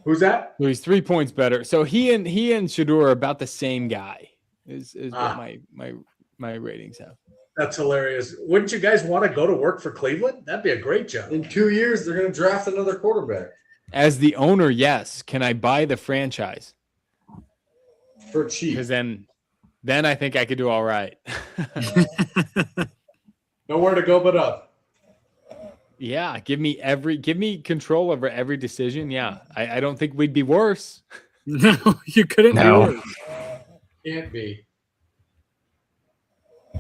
Speaker 3: Who's that?
Speaker 1: So he's 3 points better. So he and Shador are about the same guy. Is
Speaker 3: Ah.
Speaker 1: what my ratings have.
Speaker 3: That's hilarious. Wouldn't you guys want to go to work for Cleveland? That'd be a great job.
Speaker 4: In 2 years, they're going to draft another quarterback
Speaker 1: As the owner, yes. Can I buy the franchise?
Speaker 4: for cheap.
Speaker 1: Because then I think I could do all right.
Speaker 3: Nowhere to go but up.
Speaker 1: Yeah, give me control over every decision. Yeah, I don't think we'd be worse.
Speaker 2: No, you couldn't
Speaker 5: No.
Speaker 2: do it.
Speaker 3: Can't be.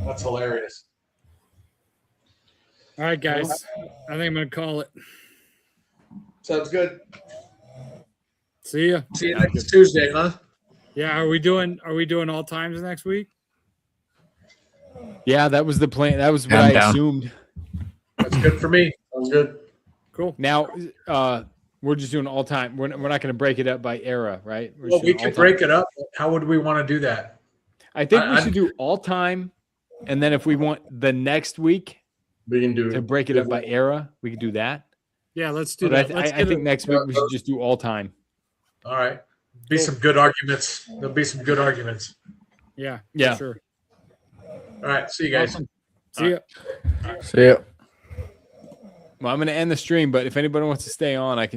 Speaker 3: That's hilarious.
Speaker 2: All right, guys. I think I'm gonna call it.
Speaker 4: Sounds good.
Speaker 2: See ya.
Speaker 3: See you next Tuesday, huh?
Speaker 2: Yeah, are we doing all times next week?
Speaker 1: Yeah, that was the plan. That was what
Speaker 5: I'm
Speaker 1: I
Speaker 5: down.
Speaker 1: assumed.
Speaker 3: That's good for me.
Speaker 4: Sounds good.
Speaker 2: Cool.
Speaker 1: Now, we're just doing all time. We're not going to break it up by era, right? We're
Speaker 3: Well,
Speaker 1: just
Speaker 3: we
Speaker 1: doing
Speaker 3: could
Speaker 1: all
Speaker 3: break
Speaker 1: time.
Speaker 3: it up. How would we want to do that?
Speaker 1: I think we
Speaker 3: I-
Speaker 1: should do all time, and then if we want the next week
Speaker 4: We can do
Speaker 1: to break it up by era, we could do that.
Speaker 2: Yeah, let's do
Speaker 1: But
Speaker 2: that.
Speaker 1: I think next week we should just do all time.
Speaker 3: All right. Be some good arguments. There'll be some good arguments.
Speaker 2: Yeah. for
Speaker 1: Yeah.
Speaker 2: Sure.
Speaker 3: All right. See you guys.
Speaker 2: Awesome. See ya.
Speaker 5: See ya.
Speaker 1: Well, I'm going to end the stream, but if anybody wants to stay on, I can.